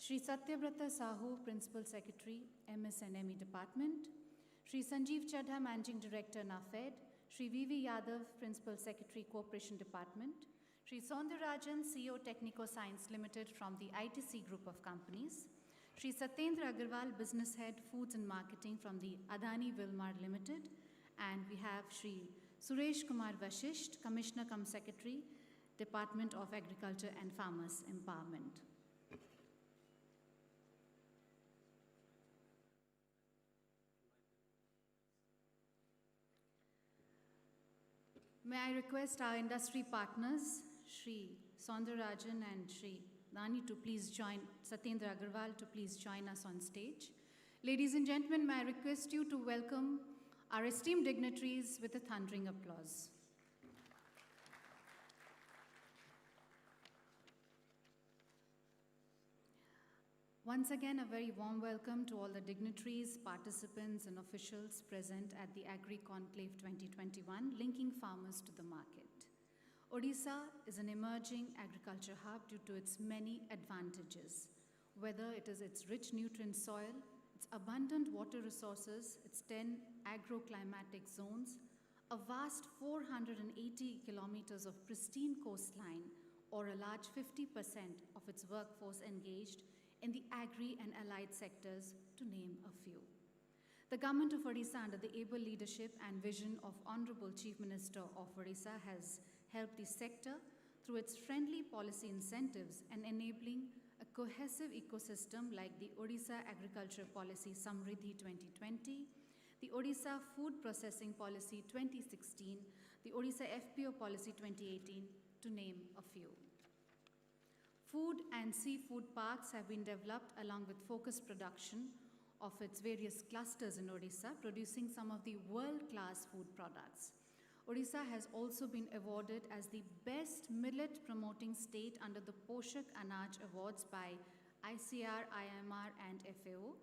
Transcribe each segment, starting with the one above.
Shri Satyabrata Sahu, Principal Secretary, MSNME Department, Shri Sanjeev Chadha, Managing Director, NAFED, Shri V.V. Yadav, Principal Secretary, Cooperation Department, Shri Soundarajan, CEO, Technico Science Limited from the ITC Group of Companies, Shri Satyendra Agarwal, Business Head, Foods and Marketing from the Adani Wilmar Limited, and we have Shri Suresh Kumar Vashisht, Commissioner cum Secretary, Department of Agriculture and Farmers Empowerment. May I request our industry partners, Shri Soundarajan and Shri Dani, to please join, Satyendra Agarwal to please join us on stage. Ladies and gentlemen, may I request you to welcome our esteemed dignitaries with a thundering applause. Once again, a very warm welcome to all the dignitaries, participants, and officials present at the Agriconclave 2021, linking farmers to the market. Odisha is an emerging agriculture hub due to its many advantages, whether it is its rich nutrient soil, its abundant water resources, its 10 agroclimatic zones, a vast 480 kilometers of pristine coastline, or a large 50% of its workforce engaged in the agri and allied sectors, to name a few. The government of Odisha, under the able leadership and vision of Honorable Chief Minister of Odisha, has helped the sector through its friendly policy incentives and enabling a cohesive ecosystem like the Odisha Agriculture Policy Samriddhi 2020, the Odisha Food Processing Policy 2016, the Odisha FPO Policy 2018, to name a few. Food and seafood parks have been developed along with focused production of its various clusters in Odisha, producing some of the world-class food products. Odisha has also been awarded as the best millet promoting state under the Poshak Anaj Awards by ICR, IMR, and FAO.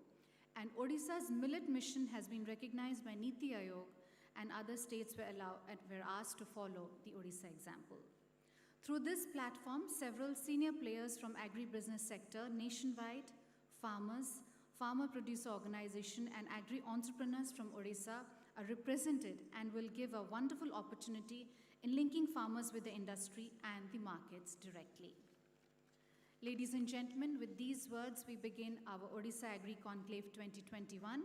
And Odisha's millet mission has been recognized by Niti Aayog, and other states were asked to follow the Odisha example. Through this platform, several senior players from agribusiness sector nationwide, farmers, farmer producer organization, and agri-entrepreneurs from Odisha are represented and will give a wonderful opportunity in linking farmers with the industry and the markets directly. Ladies and gentlemen, with these words, we begin our Odisha Agriconclave 2021.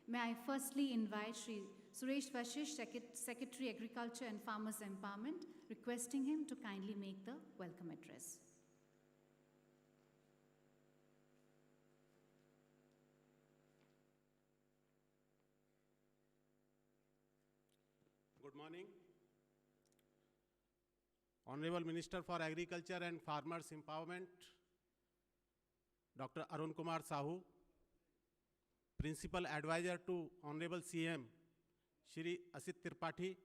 May I firstly invite Shri Suresh Vashisht, Secretary Agriculture and Farmers Empowerment, requesting him to kindly make the welcome address. Good morning. Honorable Minister for Agriculture and Farmers Empowerment, Dr. Arun Kumar Sahu, Principal Advisor to Honorable CM, Shri Asit Tripathi,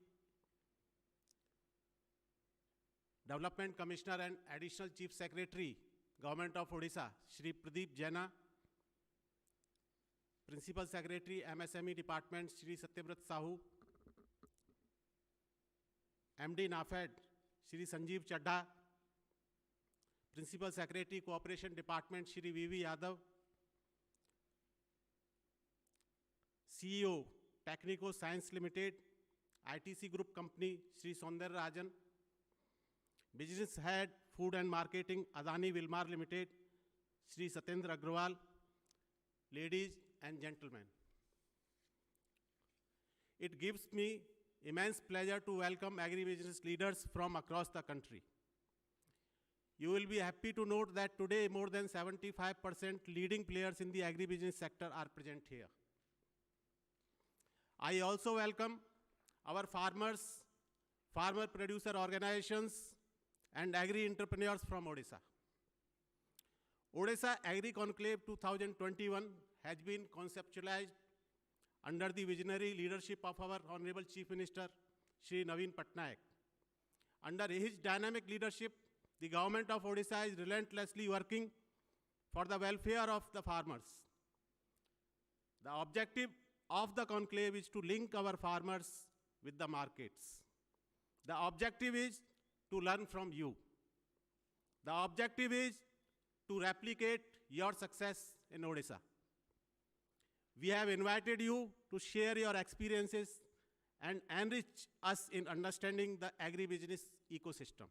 Development Commissioner and Additional Chief Secretary, Government of Odisha, Shri Pradeep Jaina, Principal Secretary, MSME Department, Shri Satyabrata Sahu, MD NAFED, Shri Sanjeev Chadha, Principal Secretary, Cooperation Department, Shri V.V. Yadav, CEO, Technico Science Limited, ITC Group Company, Shri Soundarajan, Business Head, Food and Marketing, Adani Wilmar Limited, Shri Satyendra Agarwal, ladies and gentlemen. It gives me immense pleasure to welcome agribusiness leaders from across the country. You will be happy to note that today more than 75% leading players in the agribusiness sector are present here. I also welcome our farmers, farmer producer organizations, and agri-entrepreneurs from Odisha. Odisha Agriconclave 2021 has been conceptualized under the visionary leadership of our Honorable Chief Minister, Shri Naveen Patnaik. Under his dynamic leadership, the government of Odisha is relentlessly working for the welfare of the farmers. The objective of the conclave is to link our farmers with the markets. The objective is to learn from you. The objective is to replicate your success in Odisha. We have invited you to share your experiences and enrich us in understanding the agribusiness ecosystem.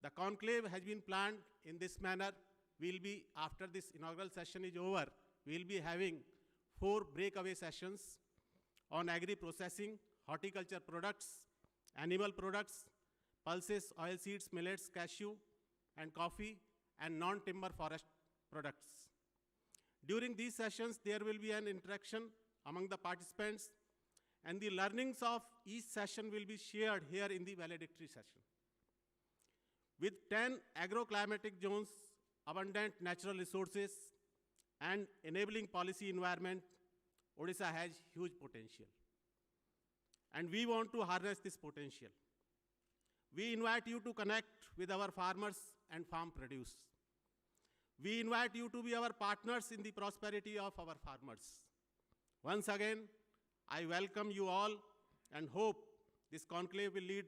The conclave has been planned in this manner. After this inaugural session is over, we'll be having 4 breakaway sessions on agri-processing, horticulture products, animal products, pulses, oilseeds, millets, cashew, and coffee, and non-timber forest products. During these sessions, there will be an interaction among the participants, and the learnings of each session will be shared here in the valedictory session. With 10 agroclimatic zones, abundant natural resources, and enabling policy environment, Odisha has huge potential. And we want to harness this potential. We invite you to connect with our farmers and farm produce. We invite you to be our partners in the prosperity of our farmers. Once again, I welcome you all and hope this conclave will lead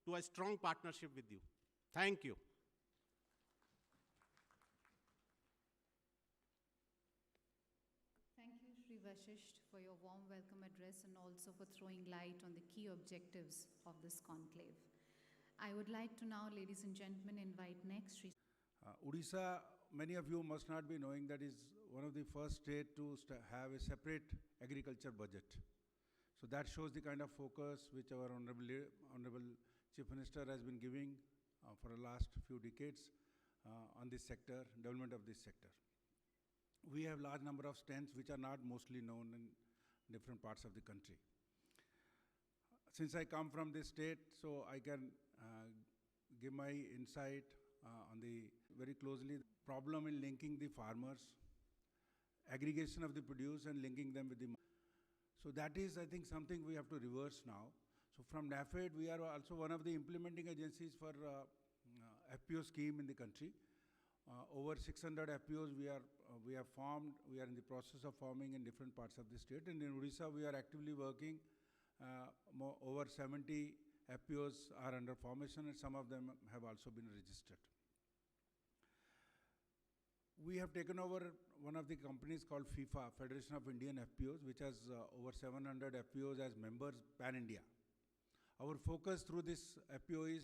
to a strong partnership with you. Thank you. Thank you, Shri Vashisht, for your warm welcome address and also for throwing light on the key objectives of this conclave. I would like to now, ladies and gentlemen, invite next Shri. Odisha, many of you must not be knowing, that is one of the first state to have a separate agriculture budget. So that shows the kind of focus which our Honorable Chief Minister has been giving for the last few decades on this sector, development of this sector. We have large number of strengths which are not mostly known in different parts of the country. Since I come from this state, so I can give my insight on the very closely problem in linking the farmers, aggregation of the produce and linking them with the market. So that is, I think, something we have to reverse now. So from NAFED, we are also one of the implementing agencies for FPO scheme in the country. Over 600 FPOs we have formed. We are in the process of forming in different parts of the state. And in Odisha, we are actively working. Over 70 FPOs are under formation, and some of them have also been registered. We have taken over one of the companies called FIFA, Federation of Indian FPOs, which has over 700 FPOs as members pan-India. Our focus through this FPO is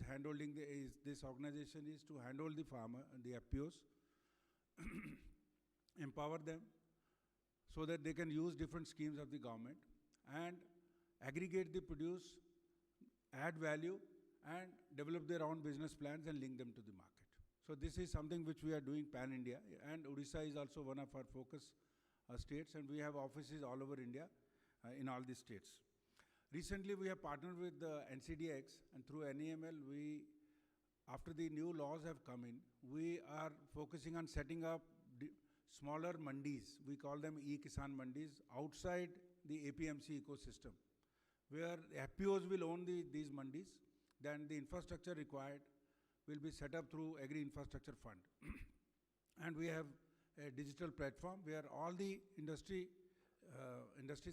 this organization is to handle the farmer and the FPOs, empower them so that they can use different schemes of the government and aggregate the produce, add value, and develop their own business plans and link them to the market. So this is something which we are doing pan-India, and Odisha is also one of our focus states, and we have offices all over India in all these states. Recently, we have partnered with NCDX, and through NEML, after the new laws have come in, we are focusing on setting up smaller mandis. We call them e-Kisan mandis outside the APMC ecosystem, where FPOs will own these mandis. Then the infrastructure required will be set up through Agri Infrastructure Fund. And we have a digital platform where all the industries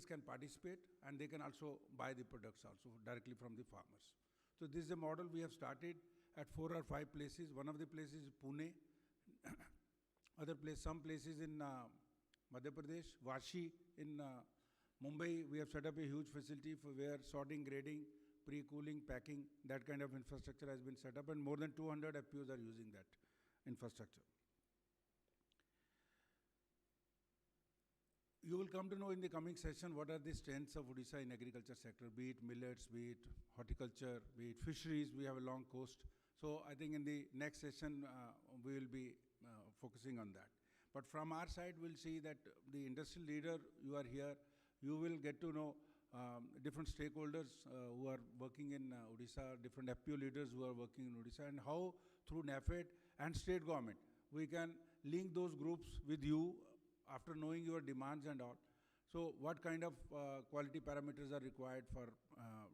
can participate, and they can also buy the products also directly from the farmers. So this is a model we have started at 4 or 5 places. One of the places is Pune, some places in Madhya Pradesh, Vashi in Mumbai. We have set up a huge facility for where sorting, grading, pre-cooling, packing, that kind of infrastructure has been set up, and more than 200 FPOs are using that infrastructure. You will come to know in the coming session what are the strengths of Odisha in agriculture sector, be it millets, be it horticulture, be it fisheries. We have a long coast. So I think in the next session, we will be focusing on that. But from our side, we'll see that the industrial leader, you are here, you will get to know different stakeholders who are working in Odisha, different FPO leaders who are working in Odisha, and how through NAFED and state government, we can link those groups with you after knowing your demands and all. So what kind of quality parameters are required for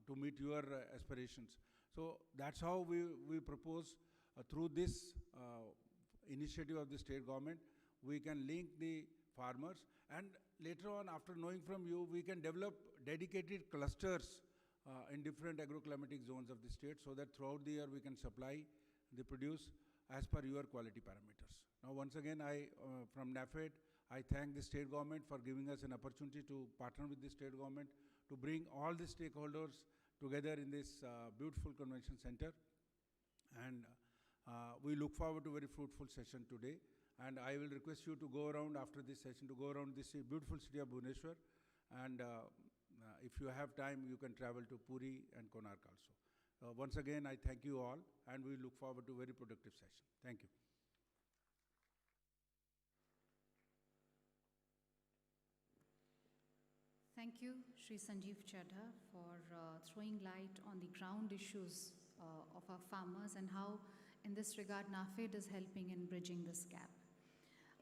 to meet your aspirations? So that's how we propose through this initiative of the state government, we can link the farmers, and later on, after knowing from you, we can develop dedicated clusters in different agroclimatic zones of the state, so that throughout the year we can supply the produce as per your quality parameters. Now, once again, from NAFED, I thank the state government for giving us an opportunity to partner with the state government to bring all the stakeholders together in this beautiful convention center. And we look forward to a very fruitful session today. And I will request you to go around after this session, to go around this beautiful city of Bhubaneswar. And if you have time, you can travel to Puri and Konark also. Once again, I thank you all, and we look forward to a very productive session. Thank you. Thank you, Sri Sanjeev Chadha, for throwing light on the ground issues of our farmers and how, in this regard, NAFED is helping in bridging this gap.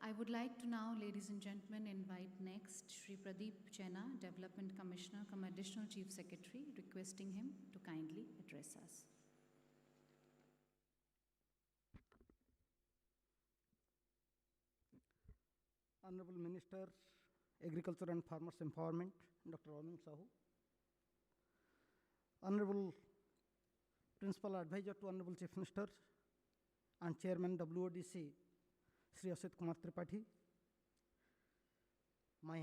I would like to now, ladies and gentlemen, invite next Sri Pradeep Jena, Development Commissioner, come Additional Chief Secretary, requesting him to kindly address us. Honorable Minister, Agriculture and Farmers Empowerment, Dr. Anand Sahu. Honorable Principal Advisor to Honorable Chief Minister and Chairman WODC, Sri Asit Kumar Tripathi. My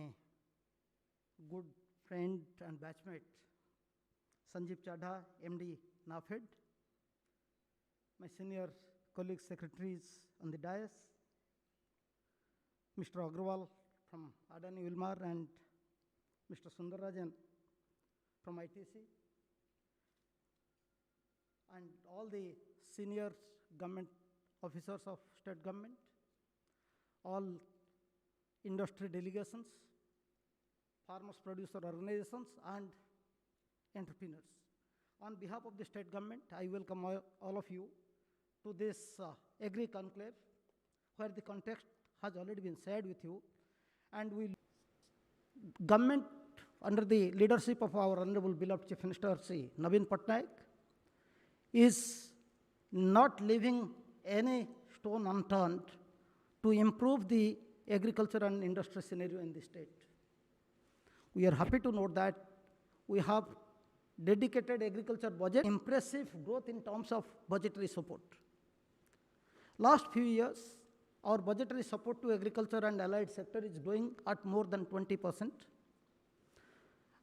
good friend and batchmate, Sanjeev Chadha, MD, NAFED. My senior colleagues, secretaries on the dais. Mr. Agrawal from Adani Wilmar and Mr. Sundarajan from ITC, and all the senior government officers of state government, all industry delegations, farmers producer organizations, and entrepreneurs. On behalf of the state government, I welcome all of you to this Agri-Conclave, where the context has already been shared with you. And government, under the leadership of our Honorable beloved Chief Minister, Sri Naveen Patnaik, is not leaving any stone unturned to improve the agriculture and industry scenario in the state. We are happy to note that we have dedicated agriculture budget, impressive growth in terms of budgetary support. Last few years, our budgetary support to agriculture and allied sector is growing at more than 20%.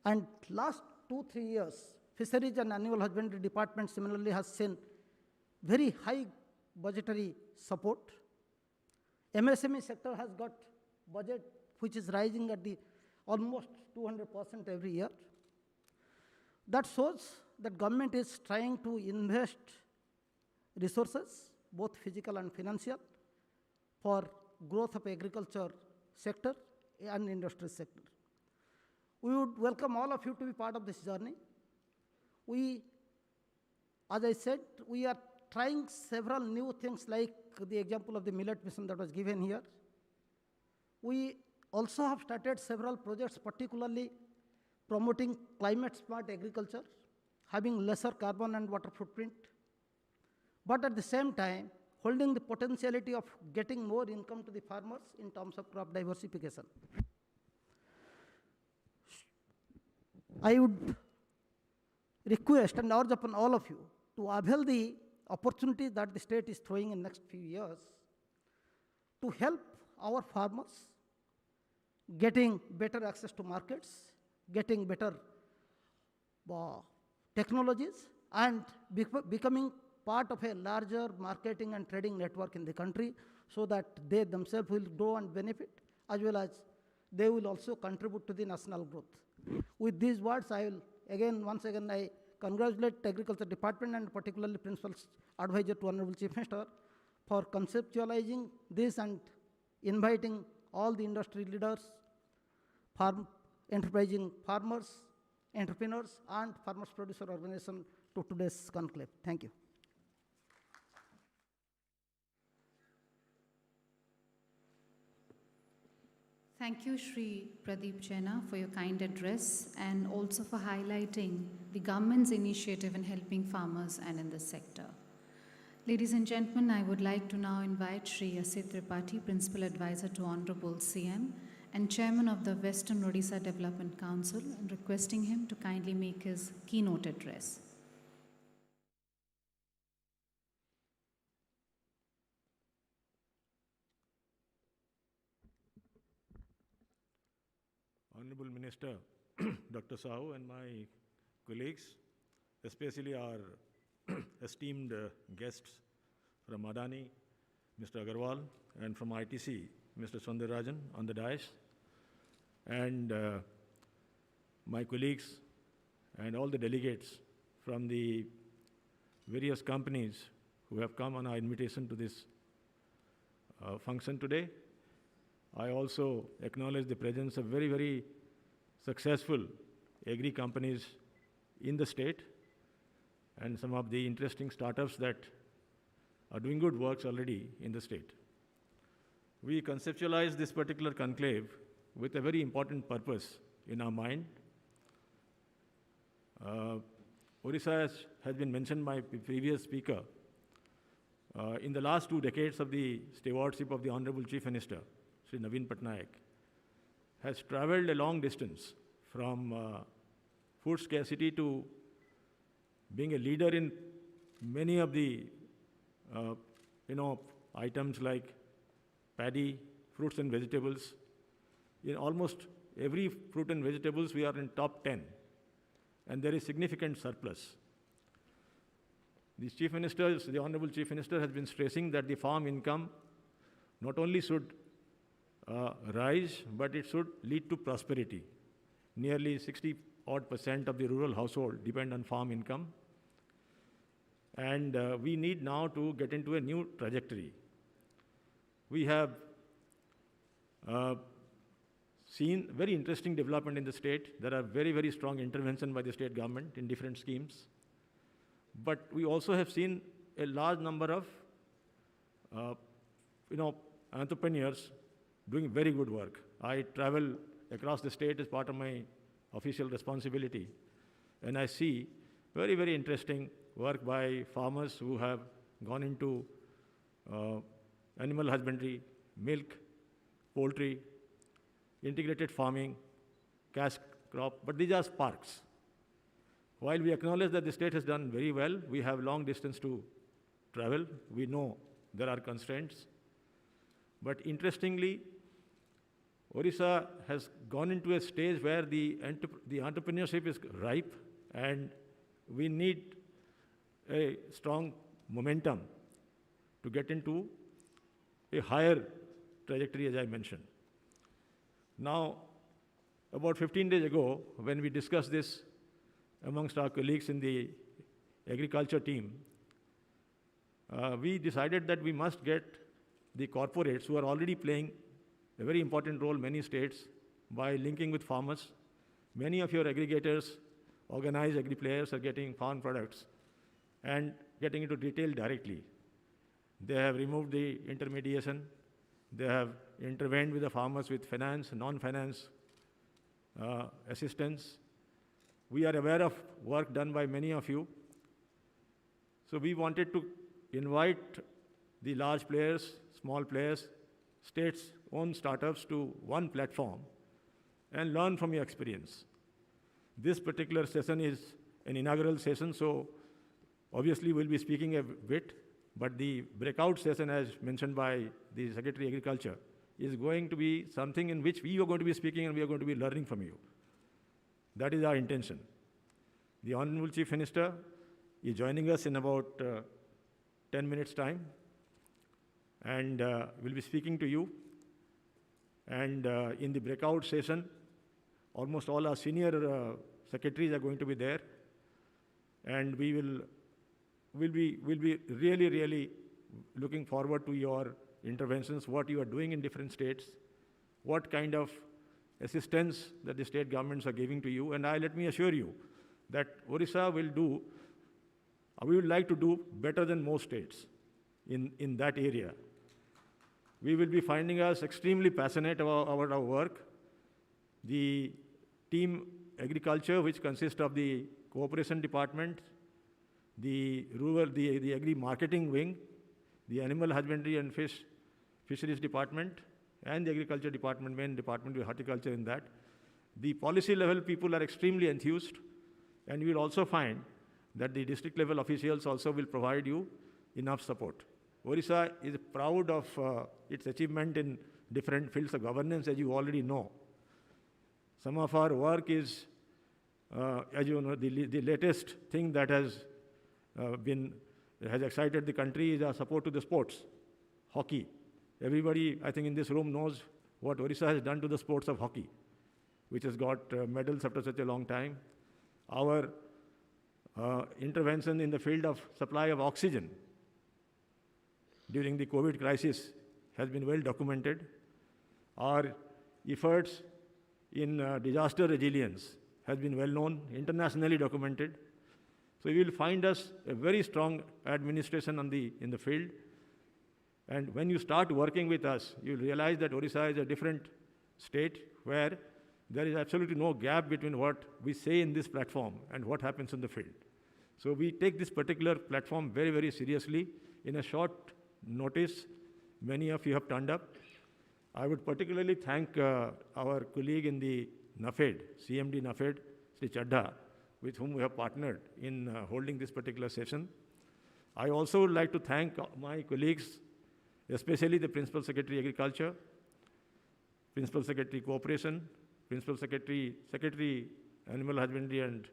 And last 2-3 years, Fisheries and Animal Husbandry Department similarly has seen very high budgetary support. MSME sector has got budget which is rising at the almost 200% every year. That shows that government is trying to invest resources, both physical and financial, for growth of agriculture sector and industry sector. We would welcome all of you to be part of this journey. As I said, we are trying several new things like the example of the millet mission that was given here. We also have started several projects, particularly promoting climate smart agriculture, having lesser carbon and water footprint, but at the same time, holding the potentiality of getting more income to the farmers in terms of crop diversification. I would request and urge upon all of you to avail the opportunity that the state is throwing in next few years to help our farmers getting better access to markets, getting better technologies, and becoming part of a larger marketing and trading network in the country, so that they themselves will grow and benefit, as well as they will also contribute to the national growth. With these words, once again, I congratulate the Agriculture Department and particularly Principal Advisor to Honorable Chief Minister for conceptualizing this and inviting all the industry leaders, enterprising farmers, entrepreneurs, and farmers producer organization to today's conclave. Thank you. Thank you, Sri Pradeep Jena, for your kind address and also for highlighting the government's initiative in helping farmers and in this sector. Ladies and gentlemen, I would like to now invite Sri Asit Tripathi, Principal Advisor to Honorable CM and Chairman of the Western Odisha Development Council, and requesting him to kindly make his keynote address. Honorable Minister, Dr. Sahu, and my colleagues, especially our esteemed guests from Adani, Mr. Agarwal, and from ITC, Mr. Sundararajan on the dais, and my colleagues and all the delegates from the various companies who have come on our invitation to this function today. I also acknowledge the presence of very, very successful agri companies in the state and some of the interesting startups that are doing good works already in the state. We conceptualized this particular conclave with a very important purpose in our mind. Odisha has been mentioned by the previous speaker. In the last 2 decades of the stewardship of the Honorable Chief Minister, Shri Navin Patnaik, has traveled a long distance from food scarcity to being a leader in many of the items like paddy, fruits and vegetables. In almost every fruit and vegetables, we are in top 10, and there is significant surplus. The Honorable Chief Minister has been stressing that the farm income not only should rise, but it should lead to prosperity. Nearly 60% of the rural household depend on farm income. And we need now to get into a new trajectory. We have seen very interesting development in the state. There are very, very strong intervention by the state government in different schemes. But we also have seen a large number of entrepreneurs doing very good work. I travel across the state as part of my official responsibility, and I see very, very interesting work by farmers who have gone into animal husbandry, milk, poultry, integrated farming, cash crop, but these are sparks. While we acknowledge that the state has done very well, we have long distance to travel. We know there are constraints. But interestingly, Odisha has gone into a stage where the entrepreneurship is ripe, and we need a strong momentum to get into a higher trajectory, as I mentioned. Now, about 15 days ago, when we discussed this amongst our colleagues in the agriculture team, we decided that we must get the corporates who are already playing a very important role in many states by linking with farmers. Many of your aggregators, organized agri players are getting farm products and getting into retail directly. They have removed the intermediation. They have intervened with the farmers with finance, non-finance assistance. We are aware of work done by many of you. So we wanted to invite the large players, small players, states-owned startups to one platform and learn from your experience. This particular session is an inaugural session, so obviously we'll be speaking a bit, but the breakout session, as mentioned by the Secretary of Agriculture, is going to be something in which we are going to be speaking and we are going to be learning from you. That is our intention. The Honorable Chief Minister is joining us in about 10 minutes' time, and will be speaking to you. And in the breakout session, almost all our senior secretaries are going to be there, and we'll be really, really looking forward to your interventions, what you are doing in different states, what kind of assistance that the state governments are giving to you. And let me assure you that Odisha will do, we would like to do better than most states in that area. We will be finding us extremely passionate about our work. The team agriculture, which consists of the cooperation department, the agri marketing wing, the animal husbandry and fisheries department, and the agriculture department, main department with horticulture in that. The policy level people are extremely enthused, and you will also find that the district level officials also will provide you enough support. Odisha is proud of its achievement in different fields of governance, as you already know. Some of our work is, as you know, the latest thing that has excited the country is our support to the sports, hockey. Everybody, I think, in this room knows what Odisha has done to the sports of hockey, which has got medals after such a long time. Our intervention in the field of supply of oxygen during the COVID crisis has been well documented. Our efforts in disaster resilience has been well known, internationally documented. So you will find us a very strong administration in the field. And when you start working with us, you'll realize that Odisha is a different state where there is absolutely no gap between what we say in this platform and what happens in the field. So we take this particular platform very, very seriously. In a short notice, many of you have turned up. I would particularly thank our colleague in the NAFED, CMD NAFED, Sri Chadha, with whom we have partnered in holding this particular session. I also would like to thank my colleagues, especially the Principal Secretary Agriculture, Principal Secretary Cooperation, Principal Secretary Animal Husbandry and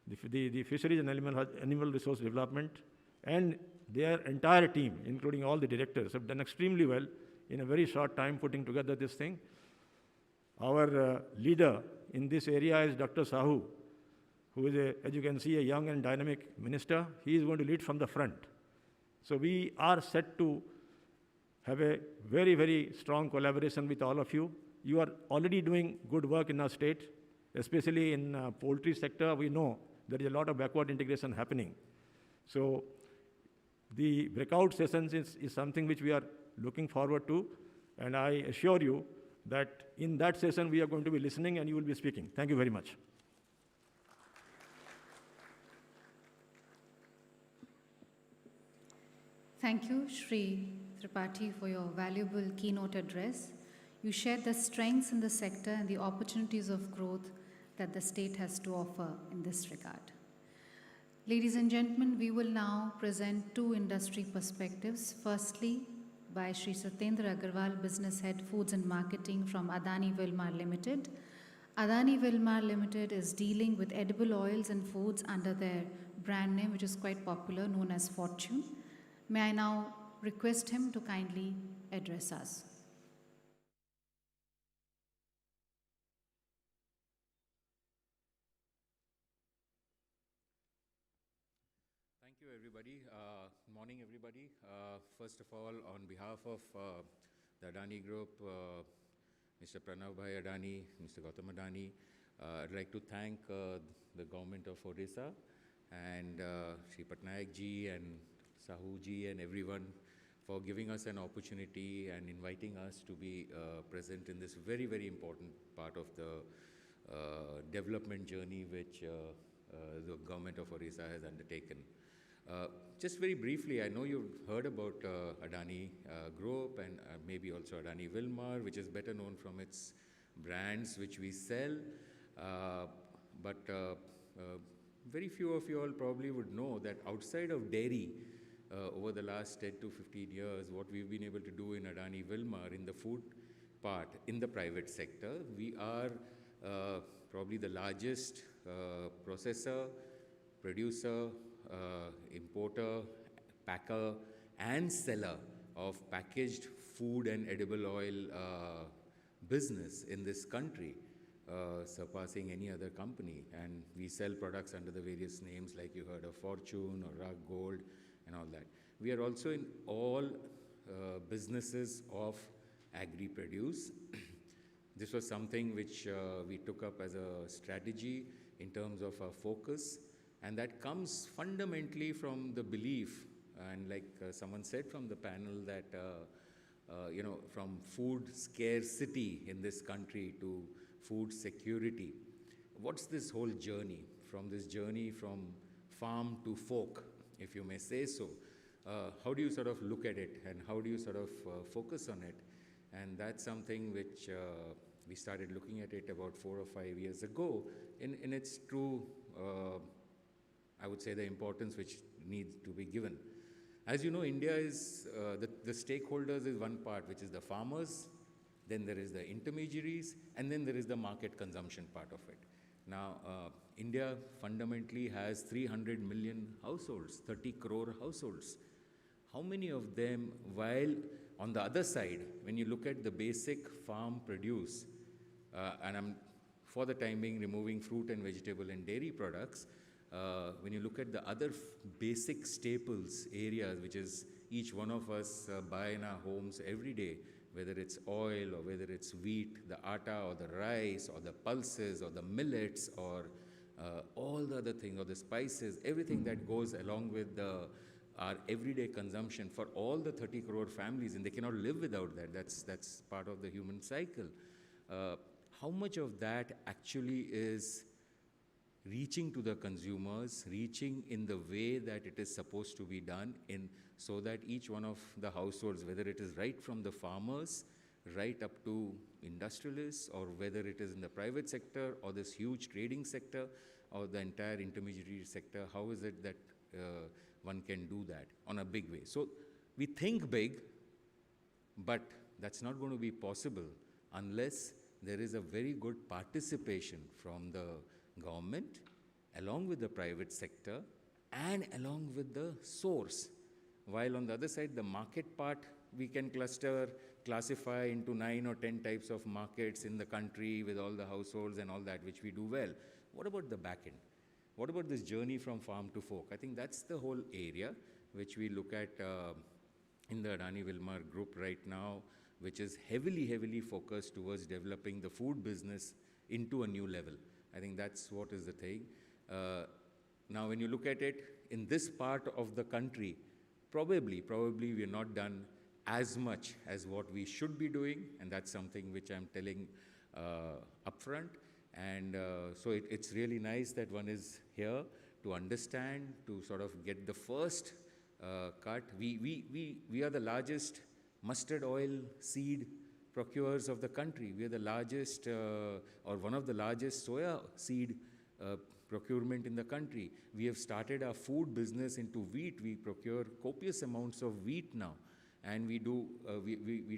the Fisheries and Animal Resource Development, and their entire team, including all the directors, have done extremely well in a very short time putting together this thing. Our leader in this area is Dr. Sahu, who is, as you can see, a young and dynamic minister. He is going to lead from the front. So we are set to have a very, very strong collaboration with all of you. You are already doing good work in our state, especially in poultry sector. We know there is a lot of backward integration happening. So the breakout sessions is something which we are looking forward to, and I assure you that in that session we are going to be listening and you will be speaking. Thank you very much. Thank you, Shri Tripathi, for your valuable keynote address. You shared the strengths in the sector and the opportunities of growth that the state has to offer in this regard. Ladies and gentlemen, we will now present two industry perspectives. Firstly, by Shri Satyendra Agarwal, Business Head, Foods and Marketing from Adani Wilmar Limited. Adani Wilmar Limited is dealing with edible oils and foods under their brand name, which is quite popular, known as Fortune. May I now request him to kindly address us. Thank you, everybody. Morning, everybody. First of all, on behalf of the Adani Group, Mr. Pranav Bhai Adani, Mr. Gautam Adani, I'd like to thank the government of Odisha and Shri Patnaik ji and Sahu ji and everyone for giving us an opportunity and inviting us to be present in this very, very important part of the development journey which the government of Odisha has undertaken. Just very briefly, I know you've heard about Adani Group and maybe also Adani Wilmar, which is better known from its brands which we sell. But very few of you all probably would know that outside of dairy, over the last 10 to 15 years, what we've been able to do in Adani Wilmar, in the food part, in the private sector, we are probably the largest processor, producer, importer, packer, and seller of packaged food and edible oil business in this country, surpassing any other company. And we sell products under the various names like you heard of Fortune or Rag Gold and all that. We are also in all businesses of agri-produce. This was something which we took up as a strategy in terms of our focus. And that comes fundamentally from the belief, and like someone said from the panel, that, from food scarcity in this country to food security. What's this whole journey? From this journey from farm to fork, if you may say so. How do you sort of look at it and how do you sort of focus on it? And that's something which we started looking at it about 4 or 5 years ago in its true I would say the importance which needs to be given. As you know, India is, the stakeholders is one part, which is the farmers, then there is the intermediaries, and then there is the market consumption part of it. Now, India fundamentally has 300 million households, 30 crore households. How many of them, while on the other side, when you look at the basic farm produce, and I'm for the time being removing fruit and vegetable and dairy products, when you look at the other basic staples areas, which is each one of us buy in our homes every day, whether it's oil or whether it's wheat, the atta or the rice or the pulses or the millets or all the other things or the spices, everything that goes along with our everyday consumption for all the 30 crore families, and they cannot live without that. That's part of the human cycle. How much of that actually is reaching to the consumers, reaching in the way that it is supposed to be done, so that each one of the households, whether it is right from the farmers, right up to industrialists, or whether it is in the private sector or this huge trading sector or the entire intermediary sector, how is it that one can do that on a big way? So we think big, but that's not going to be possible unless there is a very good participation from the government, along with the private sector, and along with the source. While on the other side, the market part, we can classify into 9 or 10 types of markets in the country with all the households and all that, which we do well. What about the back end? What about this journey from farm to fork? I think that's the whole area which we look at in the Adani Wilmar group right now, which is heavily focused towards developing the food business into a new level. I think that's what is the thing. Now, when you look at it, in this part of the country, probably we are not done as much as what we should be doing, and that's something which I'm telling upfront. And so it's really nice that one is here to understand, to sort of get the first cut. We are the largest mustard oil seed procurers of the country. We are the largest or one of the largest soya seed procurement in the country. We have started our food business into wheat. We procure copious amounts of wheat now. And we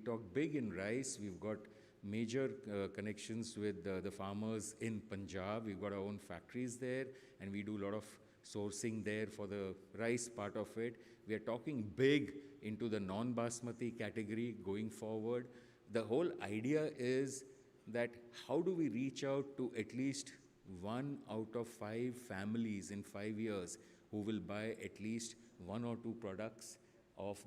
talk big in rice. We've got major connections with the farmers in Punjab. We've got our own factories there, and we do a lot of sourcing there for the rice part of it. We are talking big into the non-basmati category going forward. The whole idea is that how do we reach out to at least 1 out of 5 families in 5 years who will buy at least 1 or 2 products of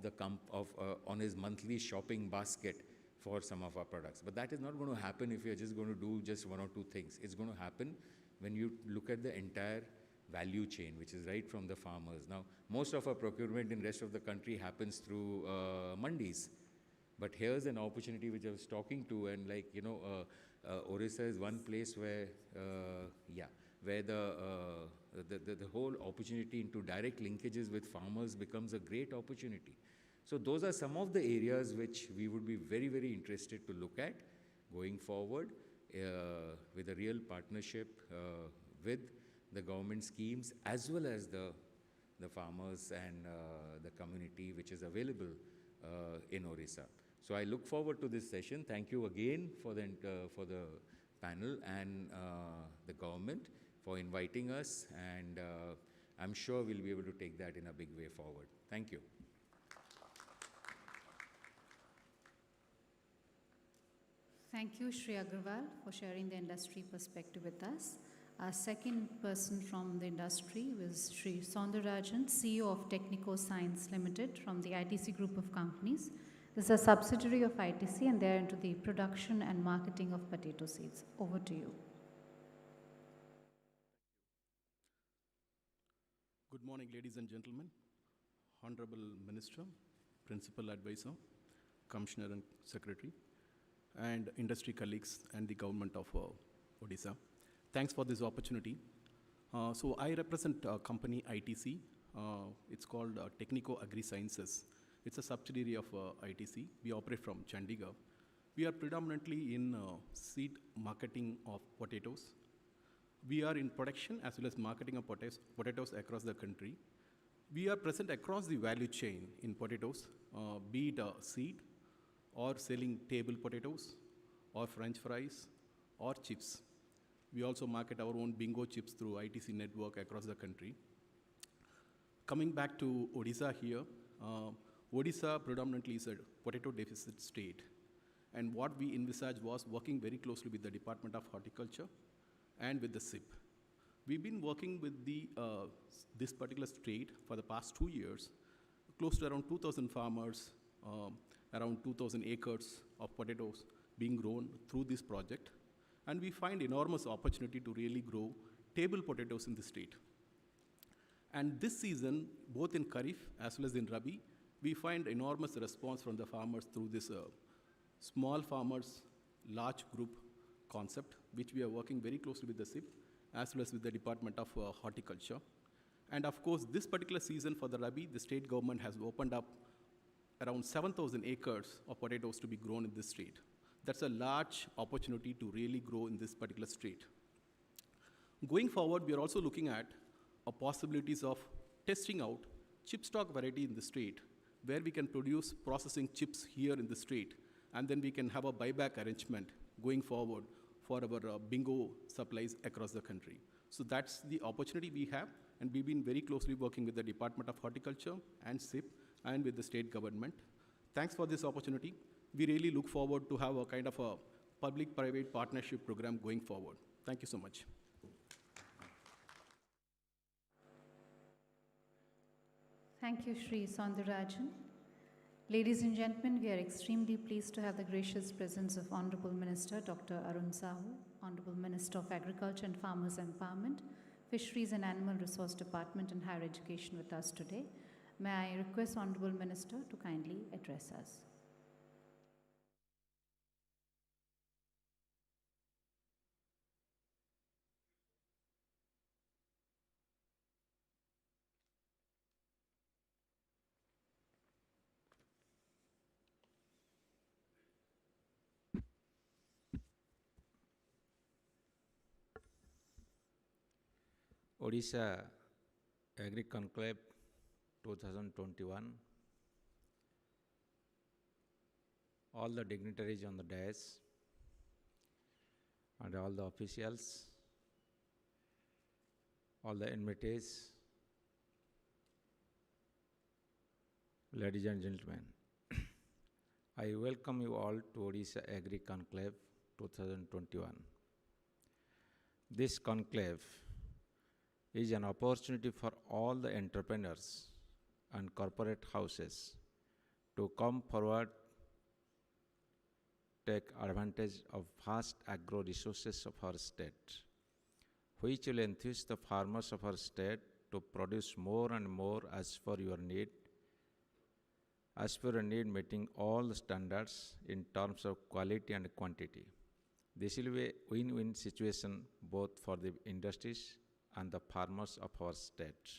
on his monthly shopping basket for some of our products. But that is not going to happen if you're just going to do just 1 or 2 things. It's going to happen when you look at the entire value chain, which is right from the farmers. Now, most of our procurement in the rest of the country happens through mandis. But here's an opportunity which I was talking to, and like, Odisha is one place where, where the whole opportunity into direct linkages with farmers becomes a great opportunity. So those are some of the areas which we would be very interested to look at going forward with a real partnership with the government schemes as well as the farmers and the community which is available in Odisha. So I look forward to this session. Thank you again for the panel and the government for inviting us, and I'm sure we'll be able to take that in a big way forward. Thank you. Thank you, Shri Agarwal, for sharing the industry perspective with us. Our second person from the industry was Shri Soundarajan, CEO of Technico Science Limited from the ITC group of companies. This is a subsidiary of ITC, and they are into the production and marketing of potato seeds. Over to you. Good morning, ladies and gentlemen, Honorable Minister, Principal Advisor, Commissioner and Secretary, and industry colleagues and the government of Odisha. Thanks for this opportunity. So I represent a company ITC. It's called Technico Agri Sciences. It's a subsidiary of ITC. We operate from Chandigarh. We are predominantly in seed marketing of potatoes. We are in production as well as marketing of potatoes across the country. We are present across the value chain in potatoes, be it seed or selling table potatoes or French fries or chips. We also market our own bingo chips through ITC network across the country. Coming back to Odisha here, Odisha predominantly is a potato deficit state. And what we envisaged was working very closely with the Department of Horticulture and with the SIP. We've been working with this particular state for the past 2 years, close to around 2,000 farmers, around 2,000 acres of potatoes being grown through this project. And we find enormous opportunity to really grow table potatoes in the state. And this season, both in Kharif as well as in Rabi, we find enormous response from the farmers through this small farmers, large group concept, which we are working very closely with the SIP, as well as with the Department of Horticulture. And of course, this particular season for the Rabi, the state government has opened up around 7,000 acres of potatoes to be grown in this state. That's a large opportunity to really grow in this particular state. Going forward, we are also looking at possibilities of testing out chip stock variety in the state, where we can produce processing chips here in the state, and then we can have a buyback arrangement going forward for our bingo supplies across the country. So that's the opportunity we have, and we've been very closely working with the Department of Horticulture and SIP and with the state government. Thanks for this opportunity. We really look forward to have a kind of a public-private partnership program going forward. Thank you so much. Thank you, Shri Soundarajan. Ladies and gentlemen, we are extremely pleased to have the gracious presence of Honorable Minister Dr. Arun Sahu, Honorable Minister of Agriculture and Farmers Empowerment, Fisheries and Animal Resource Department and Higher Education with us today. May I request Honorable Minister to kindly address us. Odisha Agriconclave 2021, all the dignitaries on the dais and all the officials, all the invitees, ladies and gentlemen, I welcome you all to Odisha Agriconclave 2021. This conclave is an opportunity for all the entrepreneurs and corporate houses to come forward, take advantage of vast agro resources of our state, which will enthuse the farmers of our state to produce more and more as per your need, meeting all the standards in terms of quality and quantity. This will be a win-win situation both for the industries and the farmers of our state.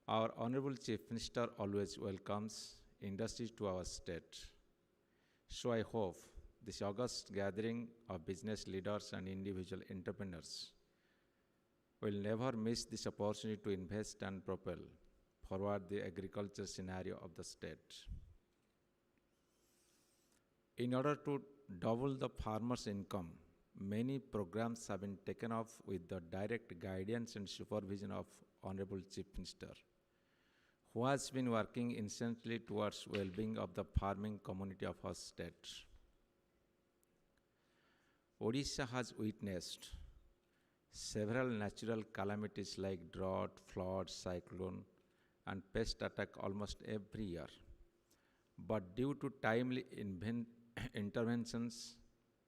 Our Honorable Chief Minister always welcomes industries to our state. So I hope this August gathering of business leaders and individual entrepreneurs will never miss this opportunity to invest and propel forward the agriculture scenario of the state. In order to double the farmers' income, many programs have been taken off with the direct guidance and supervision of Honorable Chief Minister, who has been working incessantly towards well-being of the farming community of our state. Odisha has witnessed several natural calamities like drought, flood, cyclone, and pest attack almost every year. But due to timely interventions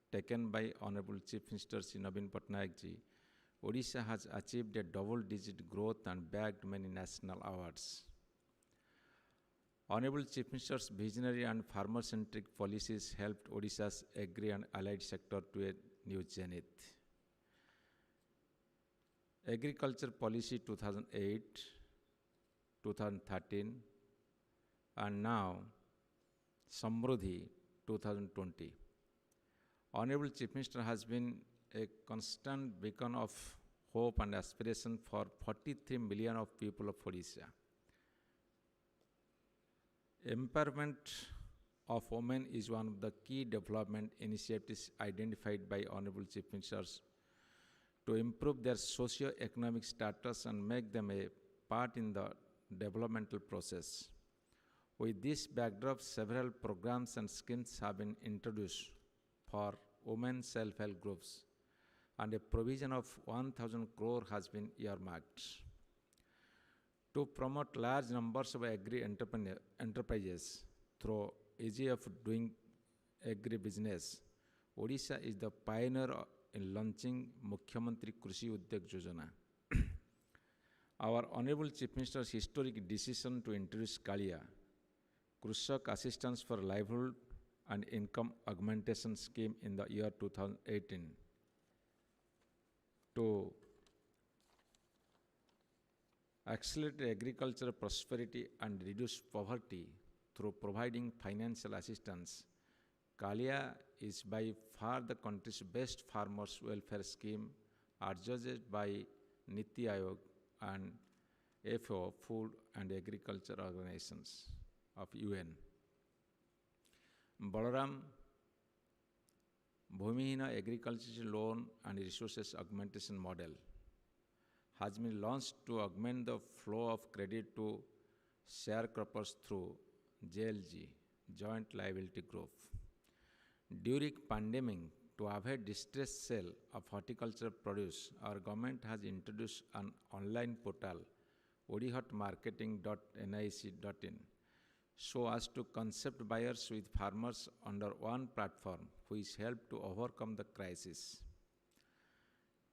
taken by Honorable Chief Minister Shri Navin Patnaik ji, Odisha has achieved a double-digit growth and bagged many national awards. Honorable Chief Minister's visionary and farmer-centric policies helped Odisha's agri and allied sector to a new zenith. Agriculture Policy 2008, 2013, and now Samruddhi 2020. Honorable Chief Minister has been a constant beacon of hope and aspiration for 43 million of people of Odisha. Empowerment of women is one of the key development initiatives identified by Honorable Chief Ministers to improve their socio-economic status and make them a part in the developmental process. With this backdrop, several programs and schemes have been introduced for women self-help groups, and a provision of 1,000 crore has been earmarked. To promote large numbers of enterprises through ease of doing agri-business, Odisha is the pioneer in launching Mukhyamantri Krishi Udyog Yojana. Our Honorable Chief Minister's historic decision to introduce Kalia, Krishak Assistance for Livelihood and Income Augmentation Scheme in the year 2018 to accelerate agricultural prosperity and reduce poverty through providing financial assistance. Kalia is by far the country's best farmers' welfare scheme, adjudged by Niti Aayog and FAO, Food and Agriculture Organizations of UN. Balaram Bhumihina Agriculture Loan and Resources Augmentation Model has been launched to augment the flow of credit to sharecroppers through JLG, Joint Liability Group. During pandemic, to avoid distressed sale of horticultural produce, our government has introduced an online portal, odihotmarketing.nic.in, so as to concept buyers with farmers under one platform, which helped to overcome the crisis.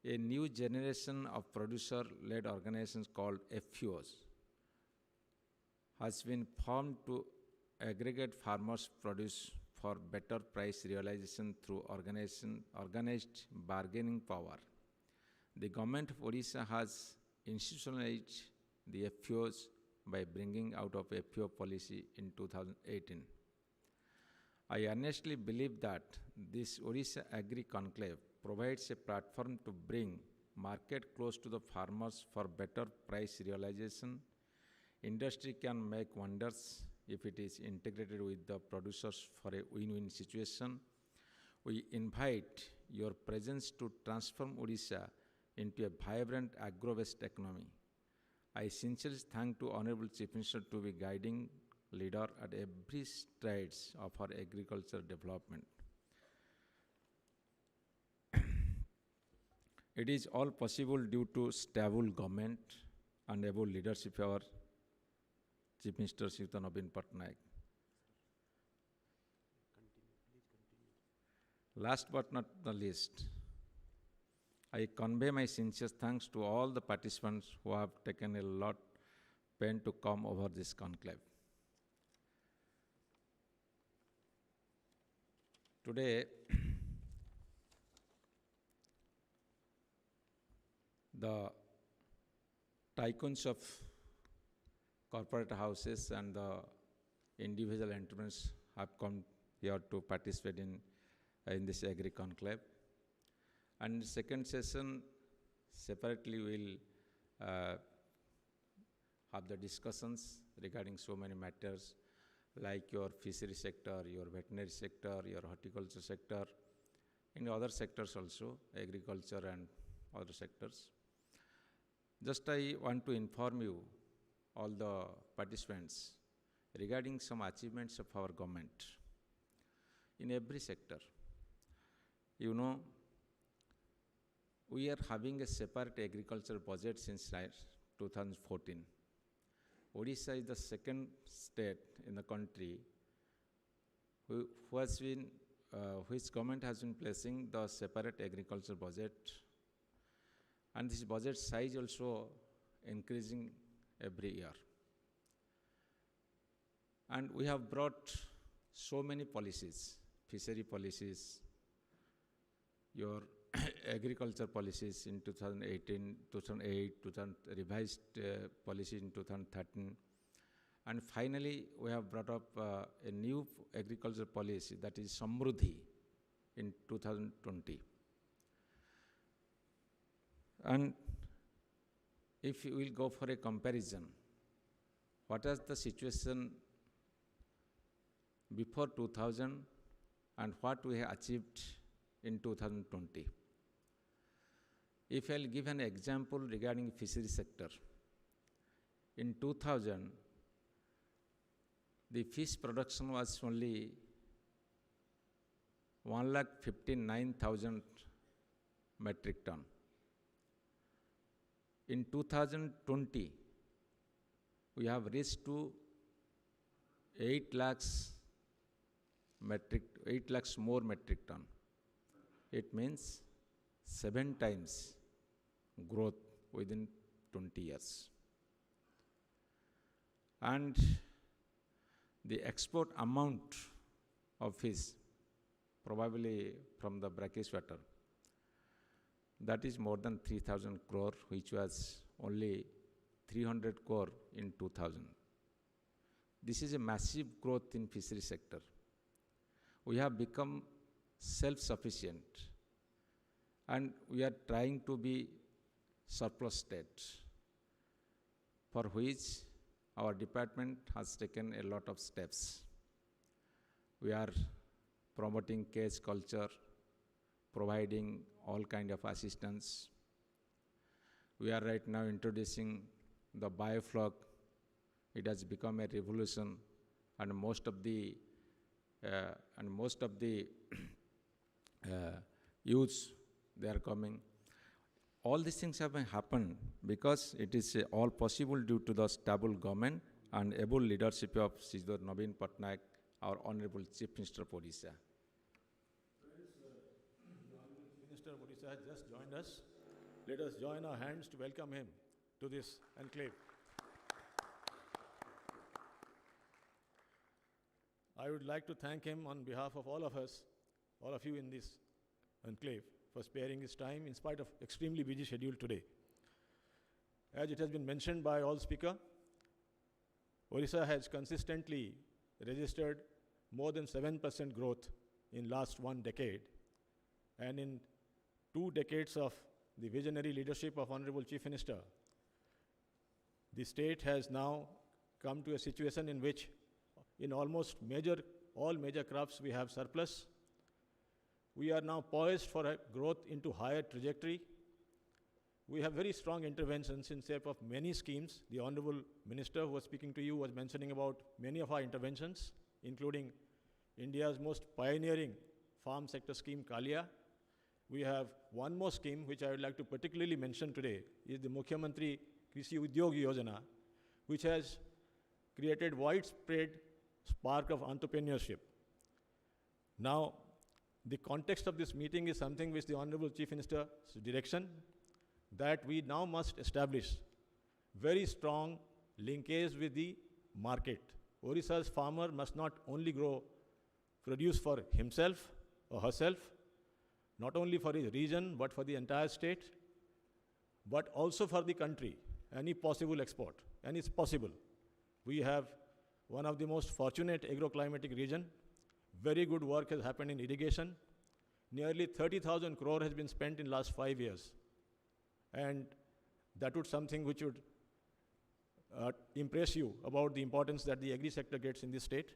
A new generation of producer-led organizations called FPOs has been formed to aggregate farmers' produce for better price realization through organized bargaining power. The government of Odisha has institutionalized the FPOs by bringing out of FPO policy in 2018. I earnestly believe that this Odisha Agriconclave provides a platform to bring market close to the farmers for better price realization. Industry can make wonders if it is integrated with the producers for a win-win situation. We invite your presence to transform Odisha into a vibrant agro-based economy. I sincerely thank to Honorable Chief Minister to be guiding leader at every strides of our agriculture development. It is all possible due to stable government and able leadership of our Chief Minister Sri Navin Patnaik. Last but not the least, I convey my sincere thanks to all the participants who have taken a lot pain to come over this conclave. Today, the tycoons of corporate houses and the individual entrepreneurs have come here to participate in this agri-conclave. And the second session, separately we'll have the discussions regarding so many matters like your fishery sector, your veterinary sector, your horticulture sector, in other sectors also, agriculture and other sectors. Just I want to inform you, all the participants, regarding some achievements of our government in every sector. You know, we are having a separate agricultural budget since 2014. Odisha is the second state in the country which government has been placing the separate agriculture budget, and this budget size also increasing every year. And we have brought so many policies, fishery policies, your agriculture policies in 2018, 2008, revised policy in 2013. And finally, we have brought up a new agriculture policy, that is Samruddhi, in 2020. And if you will go for a comparison, what is the situation before 2000 and what we have achieved in 2020. If I'll give an example regarding fishery sector, in 2000, the fish production was only 1,59,000 metric ton. In 2020, we have reached to 8 lakhs more metric ton. It means 7 times growth within 20 years. And the export amount of fish, probably from the brackish water, that is more than 3,000 crore, which was only 300 crore in 2000. This is a massive growth in fishery sector. We have become self-sufficient, and we are trying to be surplus state, for which our department has taken a lot of steps. We are promoting cage culture, providing all kind of assistance. We are right now introducing the biofloc. It has become a revolution, and most of the youths, they are coming. All these things have happened because it is all possible due to the stable government and able leadership of Sridhar Naveen Patnaik, our Honorable Chief Minister of Odisha. The Honorable Chief Minister of Odisha has just joined us. Let us join our hands to welcome him to this enclave. I would like to thank him on behalf of all of us, all of you in this enclave, for sparing his time in spite of extremely busy schedule today. As it has been mentioned by all speakers, Odisha has consistently registered more than 7% growth in last 1 decade. And in 2 decades of the visionary leadership of Honorable Chief Minister, the state has now come to a situation in which in almost all major crops we have surplus. We are now poised for a growth into higher trajectory. We have very strong interventions in shape of many schemes. The Honorable Minister who was speaking to you was mentioning about many of our interventions, including India's most pioneering farm sector scheme, Kalia. We have one more scheme which I would like to particularly mention today, is the Mukhyamantri Krishi Udyog Yojana, which has created widespread spark of entrepreneurship. Now, the context of this meeting is something which the Honorable Chief Minister's direction, that we now must establish very strong linkage with the market. Odisha's farmer must not only grow produce for himself or herself, not only for his region, but for the entire state, but also for the country, any possible export, and it's possible. We have one of the most fortunate agroclimatic region. Very good work has happened in irrigation. Nearly 30,000 crore has been spent in last 5 years. And that would something which would impress you about the importance that the agri sector gets in this state.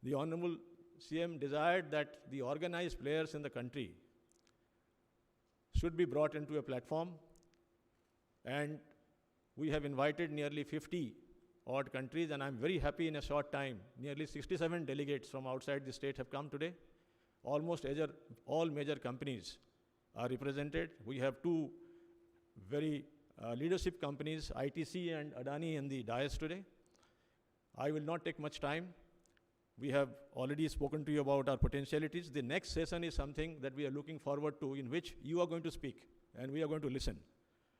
The Honorable CM desired that the organized players in the country should be brought into a platform, and we have invited nearly 50 odd countries, and I'm very happy in a short time, nearly 67 delegates from outside the state have come today. Almost all major companies are represented. We have 2 very leadership companies, ITC and Adani, in the dais today. I will not take much time. We have already spoken to you about our potentialities. The next session is something that we are looking forward to, in which you are going to speak and we are going to listen.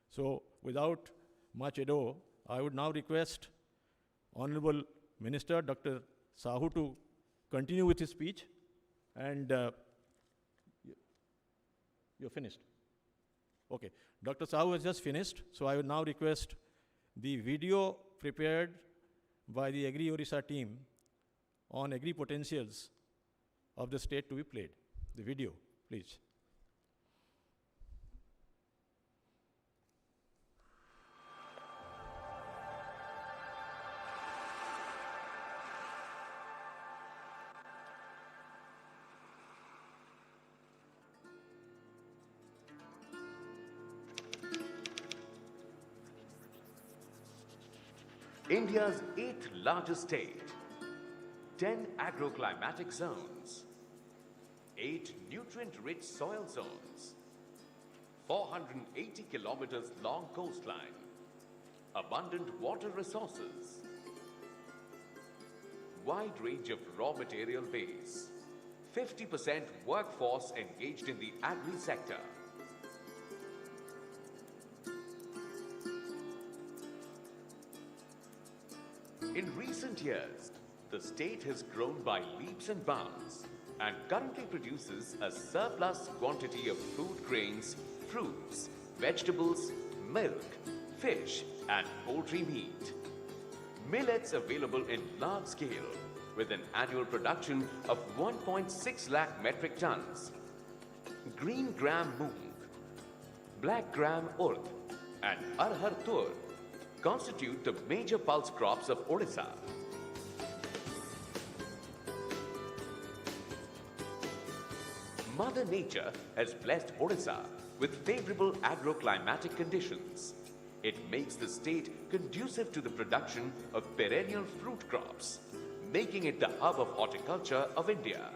So without much ado, I would now request Honorable Minister Dr. Sahu to continue with his speech. And you're finished? Okay. Dr. Sahu has just finished, so I will now request the video prepared by the Agri Odisha team on agri potentials of the state to be played. The video, please. India's 8th largest state, 10 agroclimatic zones, 8 nutrient-rich soil zones, 480 kilometers long coastline, abundant water resources, wide range of raw material base, 50% workforce engaged in the agri sector. In recent years, the state has grown by leaps and bounds and currently produces a surplus quantity of food grains, fruits, vegetables, milk, fish and poultry meat. Millets available in large scale with an annual production of 1.6 lakh metric tons. Green gram moong, black gram urd and arhar tur constitute the major pulse crops of Odisha. Mother Nature has blessed Odisha with favorable agroclimatic conditions. It makes the state conducive to the production of perennial fruit crops, making it the hub of horticulture of India.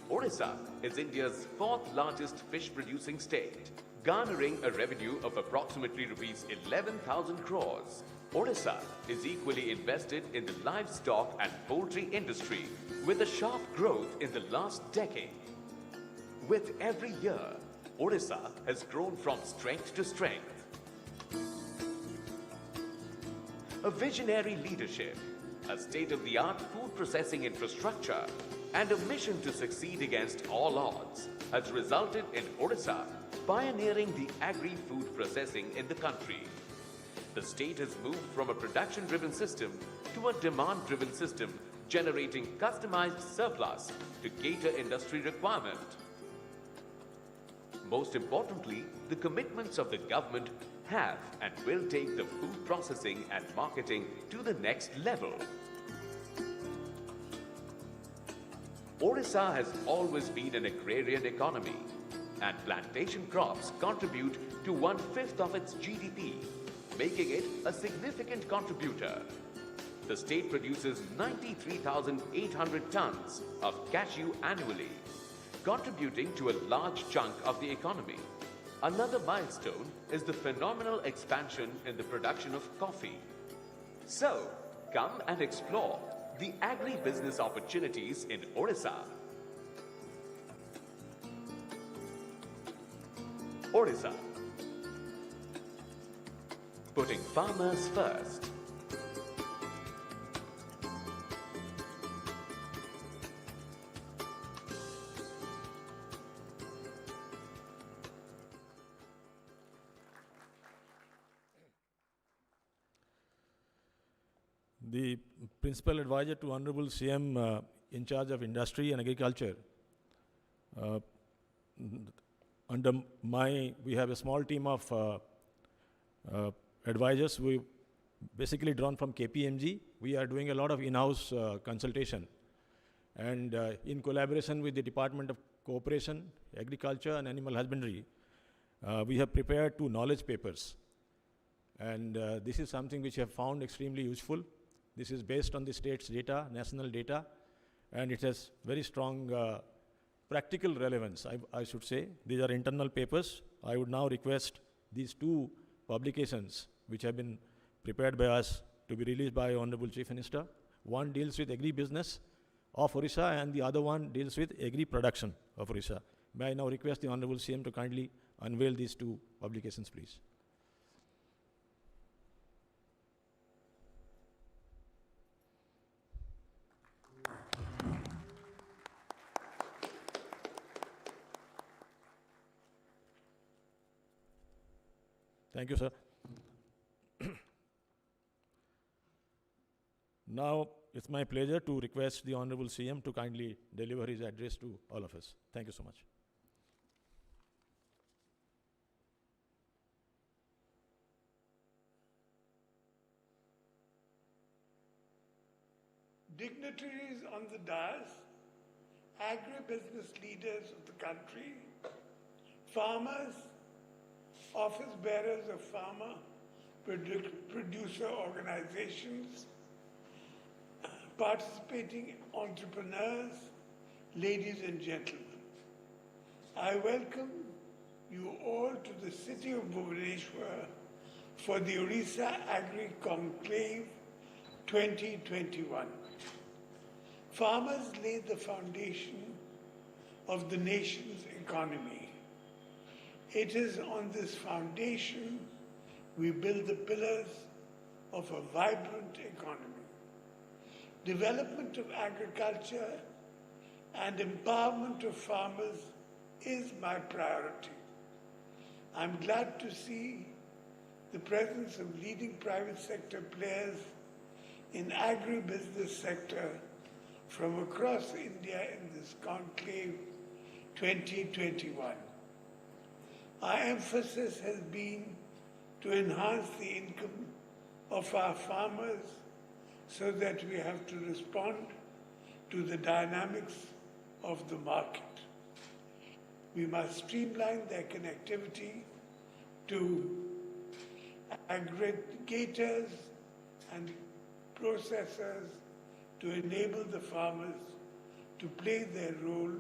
Odisha is India's 4th largest fish-producing state, garnering a revenue of approximately rupees 11,000 crores. Odisha is equally invested in the livestock and poultry industry with a sharp growth in the last decade. With every year, Odisha has grown from strength to strength. A visionary leadership, a state-of-the-art food processing infrastructure, and a mission to succeed against all odds has resulted in Odisha pioneering the agri-food processing in the country. The state has moved from a production-driven system to a demand-driven system, generating customized surplus to cater industry requirement. Most importantly, the commitments of the government have and will take the food processing and marketing to the next level. Odisha has always been an agrarian economy, and plantation crops contribute to 1/5 of its GDP, making it a significant contributor. The state produces 93,800 tons of cashew annually, contributing to a large chunk of the economy. Another milestone is the phenomenal expansion in the production of coffee. So, come and explore the agri-business opportunities in Odisha. Odisha, putting farmers first. The Principal Advisor to Honorable CM in charge of Industry and Agriculture. We have a small team of advisors. We basically drawn from KPMG. We are doing a lot of in-house consultation. And in collaboration with the Department of Cooperation, Agriculture and Animal Husbandry, we have prepared 2 knowledge papers. And this is something which I have found extremely useful. This is based on the state's data, national data, and it has very strong practical relevance, I should say. These are internal papers. I would now request these 2 publications, which have been prepared by us, to be released by Honorable Chief Minister. One deals with agri-business of Odisha, and the other one deals with agri-production of Odisha. May I now request the Honorable CM to kindly unveil these 2 publications, please. Thank you, sir. Now, it's my pleasure to request the Honorable CM to kindly deliver his address to all of us. Thank you so much. Dignitaries on the dais, agribusiness leaders of the country, farmers, office bearers of farmer producer organizations, participating entrepreneurs, ladies and gentlemen. I welcome you all to the city of Bhubaneswar for the Odisha Agriconclave 2021. Farmers lay the foundation of the nation's economy. It is on this foundation we build the pillars of a vibrant economy. Development of agriculture and empowerment of farmers is my priority. I'm glad to see the presence of leading private sector players in agribusiness sector from across India in this conclave 2021. Our emphasis has been to enhance the income of our farmers so that we have to respond to the dynamics of the market. We must streamline their connectivity to aggregators and processors to enable the farmers to play their role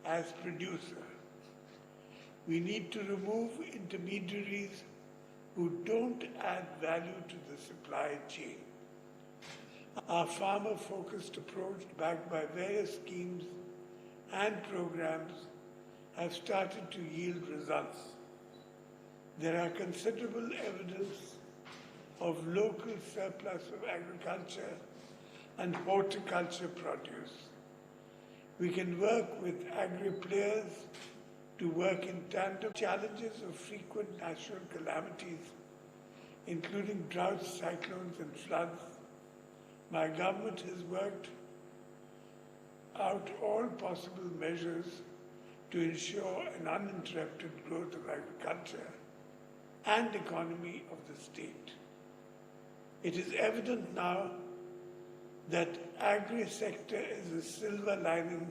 as producer. We need to remove intermediaries who don't add value to the supply chain. Our farmer-focused approach, backed by various schemes and programs, have started to yield results. There are considerable evidence of local surplus of agriculture and horticulture produce. We can work with agri-players to work in tandem. Challenges of frequent natural calamities, including droughts, cyclones and floods. My government has worked out all possible measures to ensure an uninterrupted growth of agriculture and economy of the state. It is evident now that agri-sector is a silver lining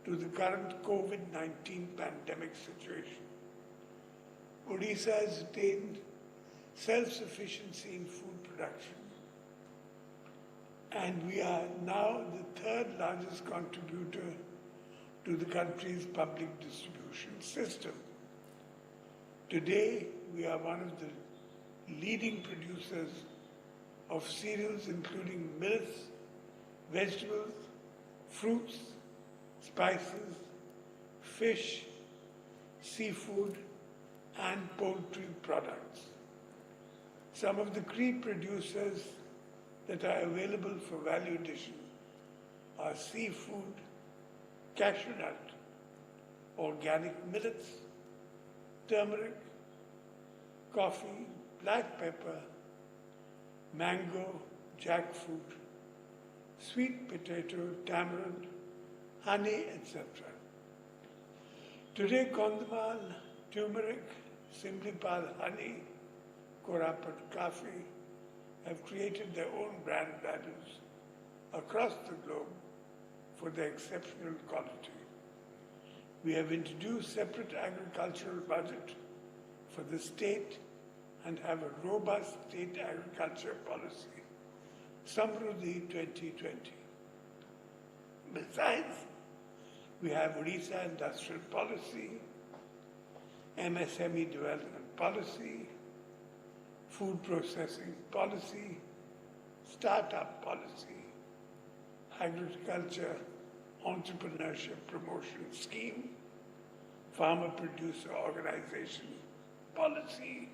to the current COVID-19 pandemic situation. Odisha has attained self-sufficiency in food production, and we are now the third largest contributor to the country's public distribution system. Today, we are one of the leading producers of cereals including mills, vegetables, fruits, spices, fish, seafood, and poultry products. Some of the key producers that are available for value addition are seafood, cashew nut, organic millets, turmeric, coffee, black pepper, mango, jackfruit, sweet potato, tamarind, honey, etc. Today, Kondamal, turmeric, Simlipal honey, Korapat coffee have created their own brand values across the globe for their exceptional quality. We have introduced separate agricultural budget for the state and have a robust state agriculture policy, Samruddhi 2020. Besides, we have Odisha Industrial Policy, MSME Development Policy, Food Processing Policy, Startup Policy, Agriculture Entrepreneurship Promotion Scheme, Farmer Producer Organization Policy,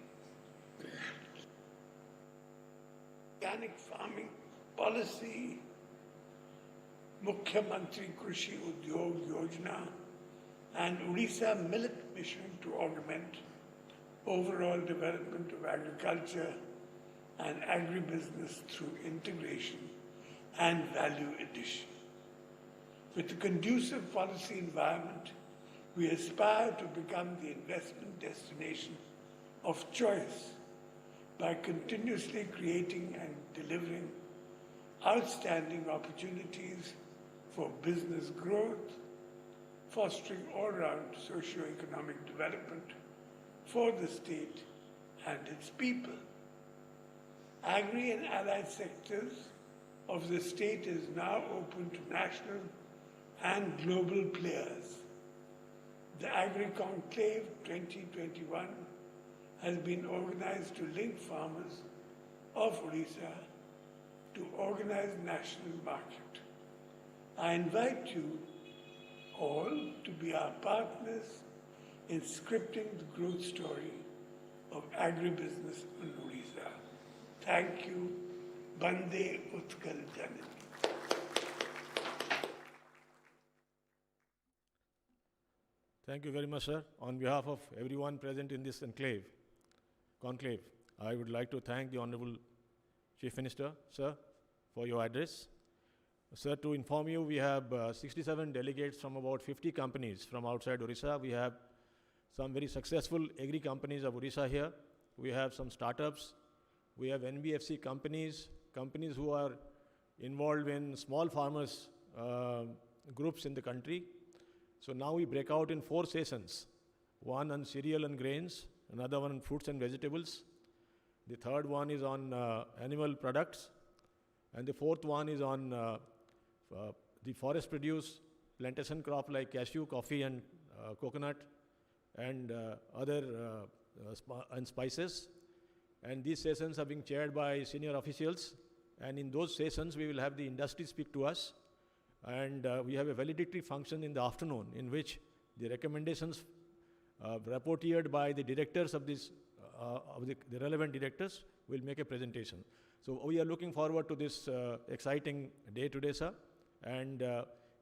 Organic Farming Policy, Mukhyamantri Krishi Udyog Yojana, and Odisha Millet Mission to augment overall development of agriculture and agribusiness through integration and value addition. With a conducive policy environment, we aspire to become the investment destination of choice by continuously creating and delivering outstanding opportunities for business growth, fostering all-round socio-economic development for the state and its people. Agri and allied sectors of the state is now open to national and global players. The Agriconclave 2021 has been organized to link farmers of Odisha to organized national market. I invite you all to be our partners in scripting the growth story of agribusiness in Odisha. Thank you. Bande Utkal Janani. Thank you very much, sir. On behalf of everyone present in this conclave, I would like to thank the Honorable Chief Minister, sir, for your address. Sir, to inform you, we have 67 delegates from about 50 companies from outside Odisha. We have some very successful agri companies of Odisha here. We have some startups. We have NBFC companies who are involved in small farmers groups in the country. So now we break out in 4 sessions. One on cereal and grains, another one on fruits and vegetables. The third one is on animal products. And the fourth one is on the forest produce, plantation crop like cashew, coffee and coconut and other and spices. And these sessions are being chaired by senior officials. And in those sessions, we will have the industry speak to us. And we have a valedictory function in the afternoon in which the recommendations rapported by the directors of this, the relevant directors will make a presentation. So we are looking forward to this exciting day today, sir. And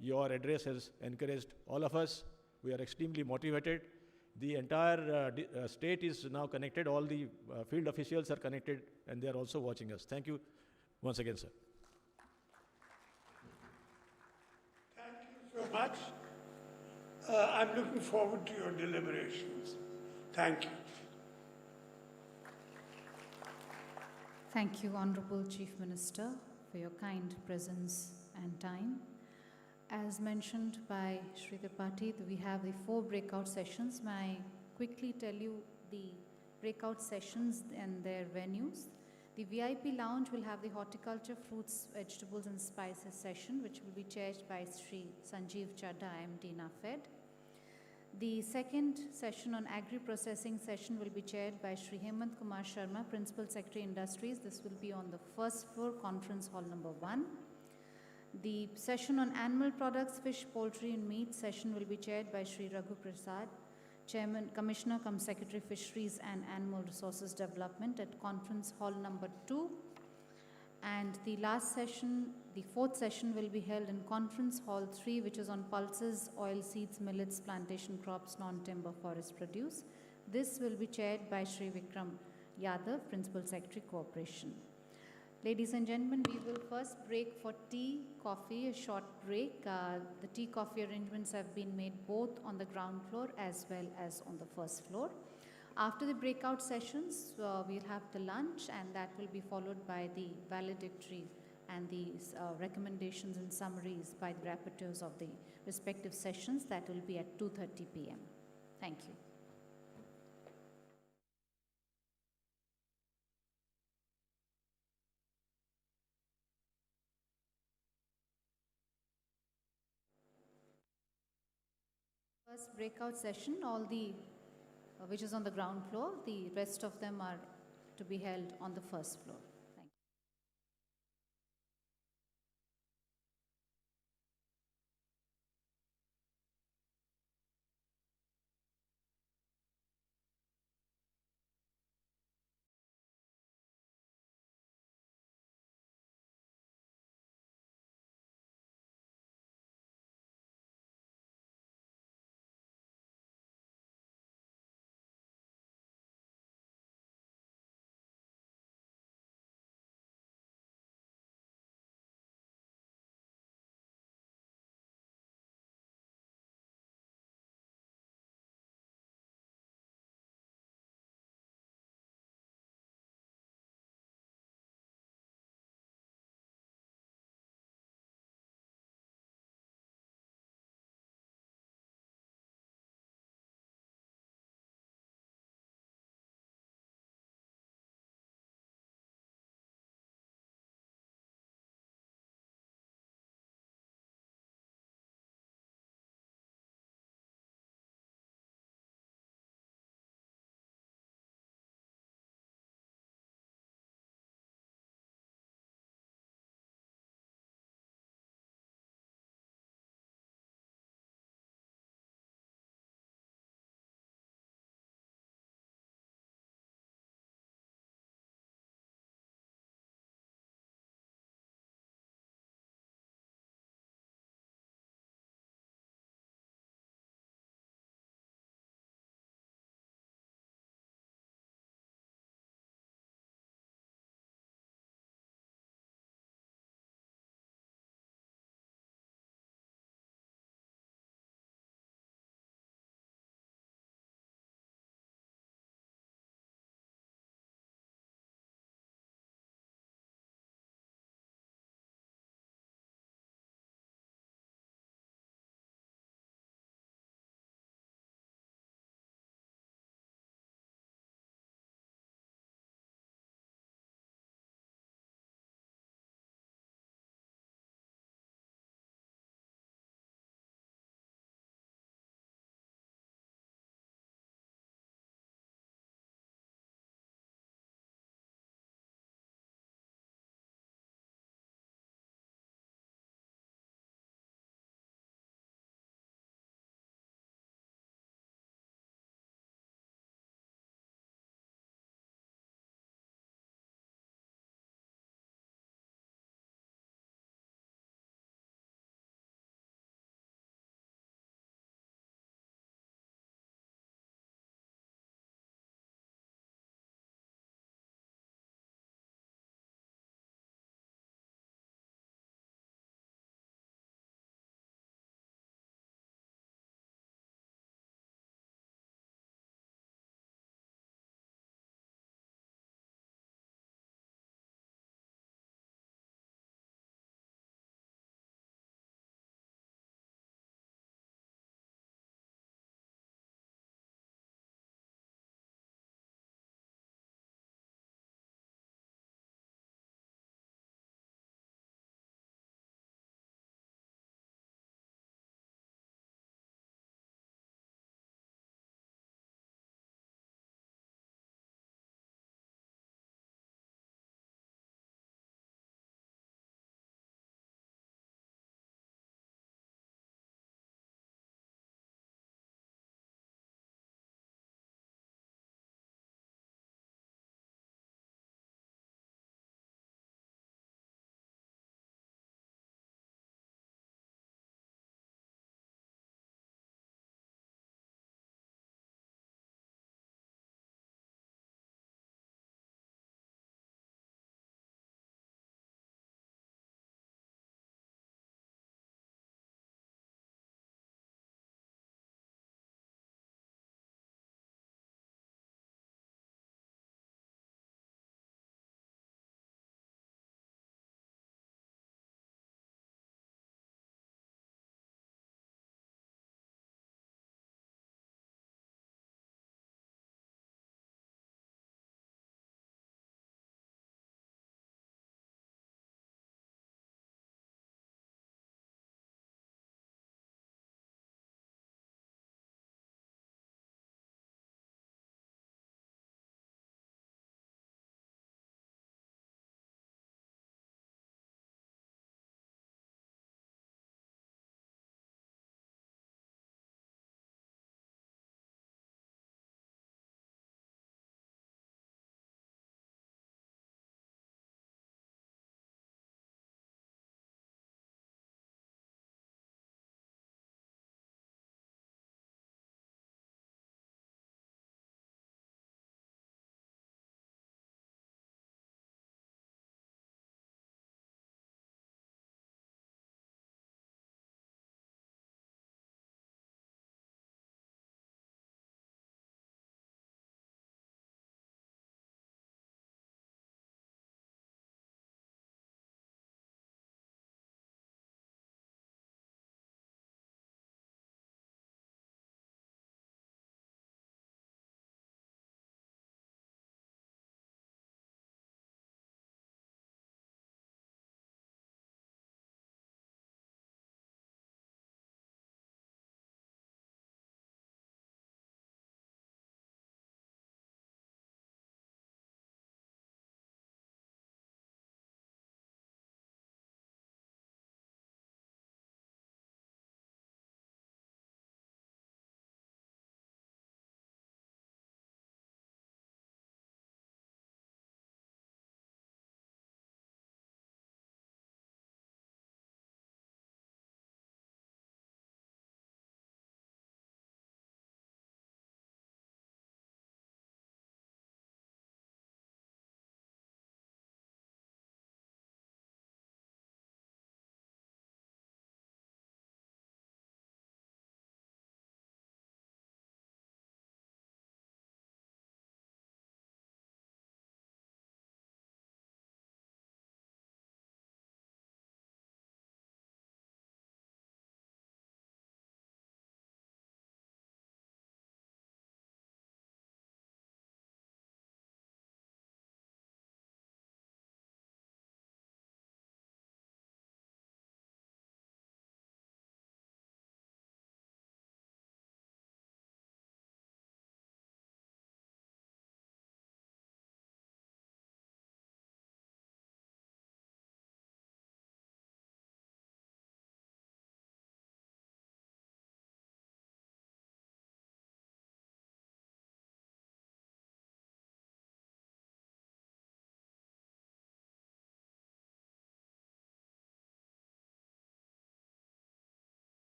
your address has encouraged all of us. We are extremely motivated. The entire state is now connected. All the field officials are connected and they are also watching us. Thank you once again, sir. So much. I'm looking forward to your deliberations. Thank you. Thank you, Honorable Chief Minister, for your kind presence and time. As mentioned by Shri Tripathi, we have the 4 breakout sessions. May I quickly tell you the breakout sessions and their venues? The VIP lounge will have the horticulture, fruits, vegetables and spices session, which will be chaired by Sri Sanjeev Chadha, MD, NAFED. The second session on agri-processing session will be chaired by Sri Hemant Kumar Sharma, Principal Secretary Industries. This will be on the first floor, conference hall number 1. The session on animal products, fish, poultry and meat session will be chaired by Sri Raghu Prasad, Chairman, Commissioner cum Secretary Fisheries and Animal Resources Development at conference hall number 2. And the last session, the 4th session will be held in conference hall 3, which is on pulses, oil seeds, millets, plantation crops, non-timber forest produce. This will be chaired by Sri Vikram Yadav, Principal Secretary Corporation. Ladies and gentlemen, we will first break for tea, coffee, a short break. The tea, coffee arrangements have been made both on the ground floor as well as on the first floor. After the breakout sessions, we'll have the lunch and that will be followed by the valedictory and the recommendations and summaries by the rapporteurs of the respective sessions. That will be at 2:30 p.m. Thank you. First breakout session, all the which is on the ground floor, the rest of them are to be held on the first floor.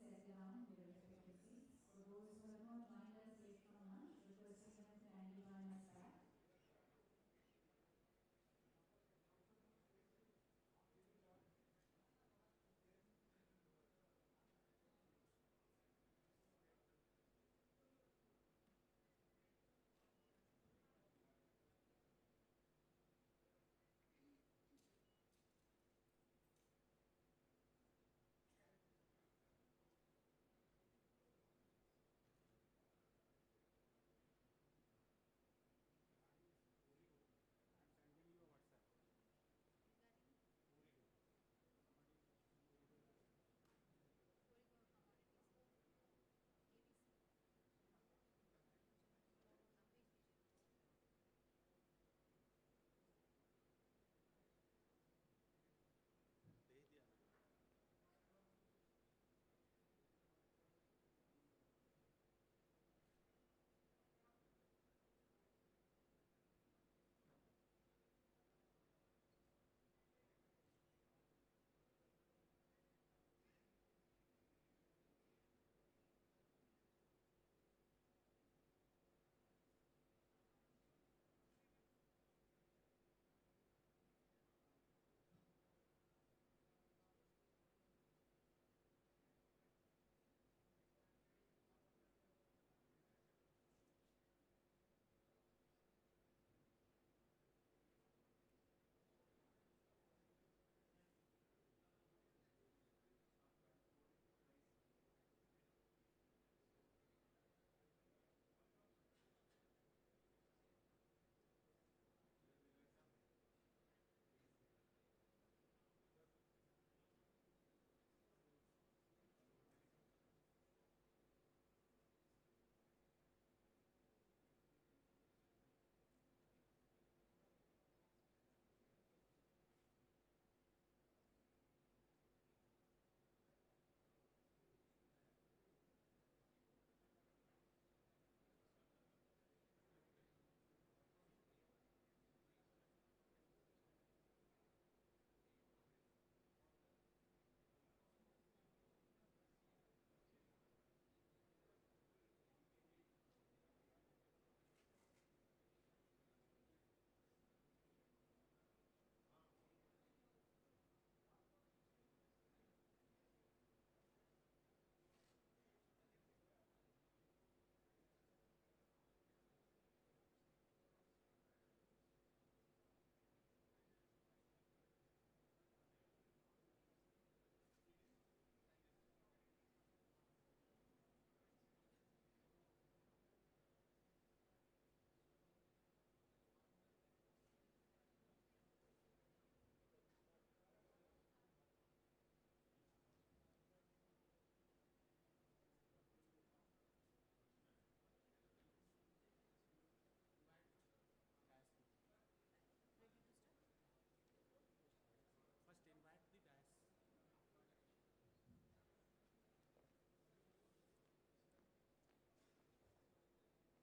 settle down in their respective seats. For those who have not joined us yet from lunch, requesting them to kindly join us back. First invite the DAS.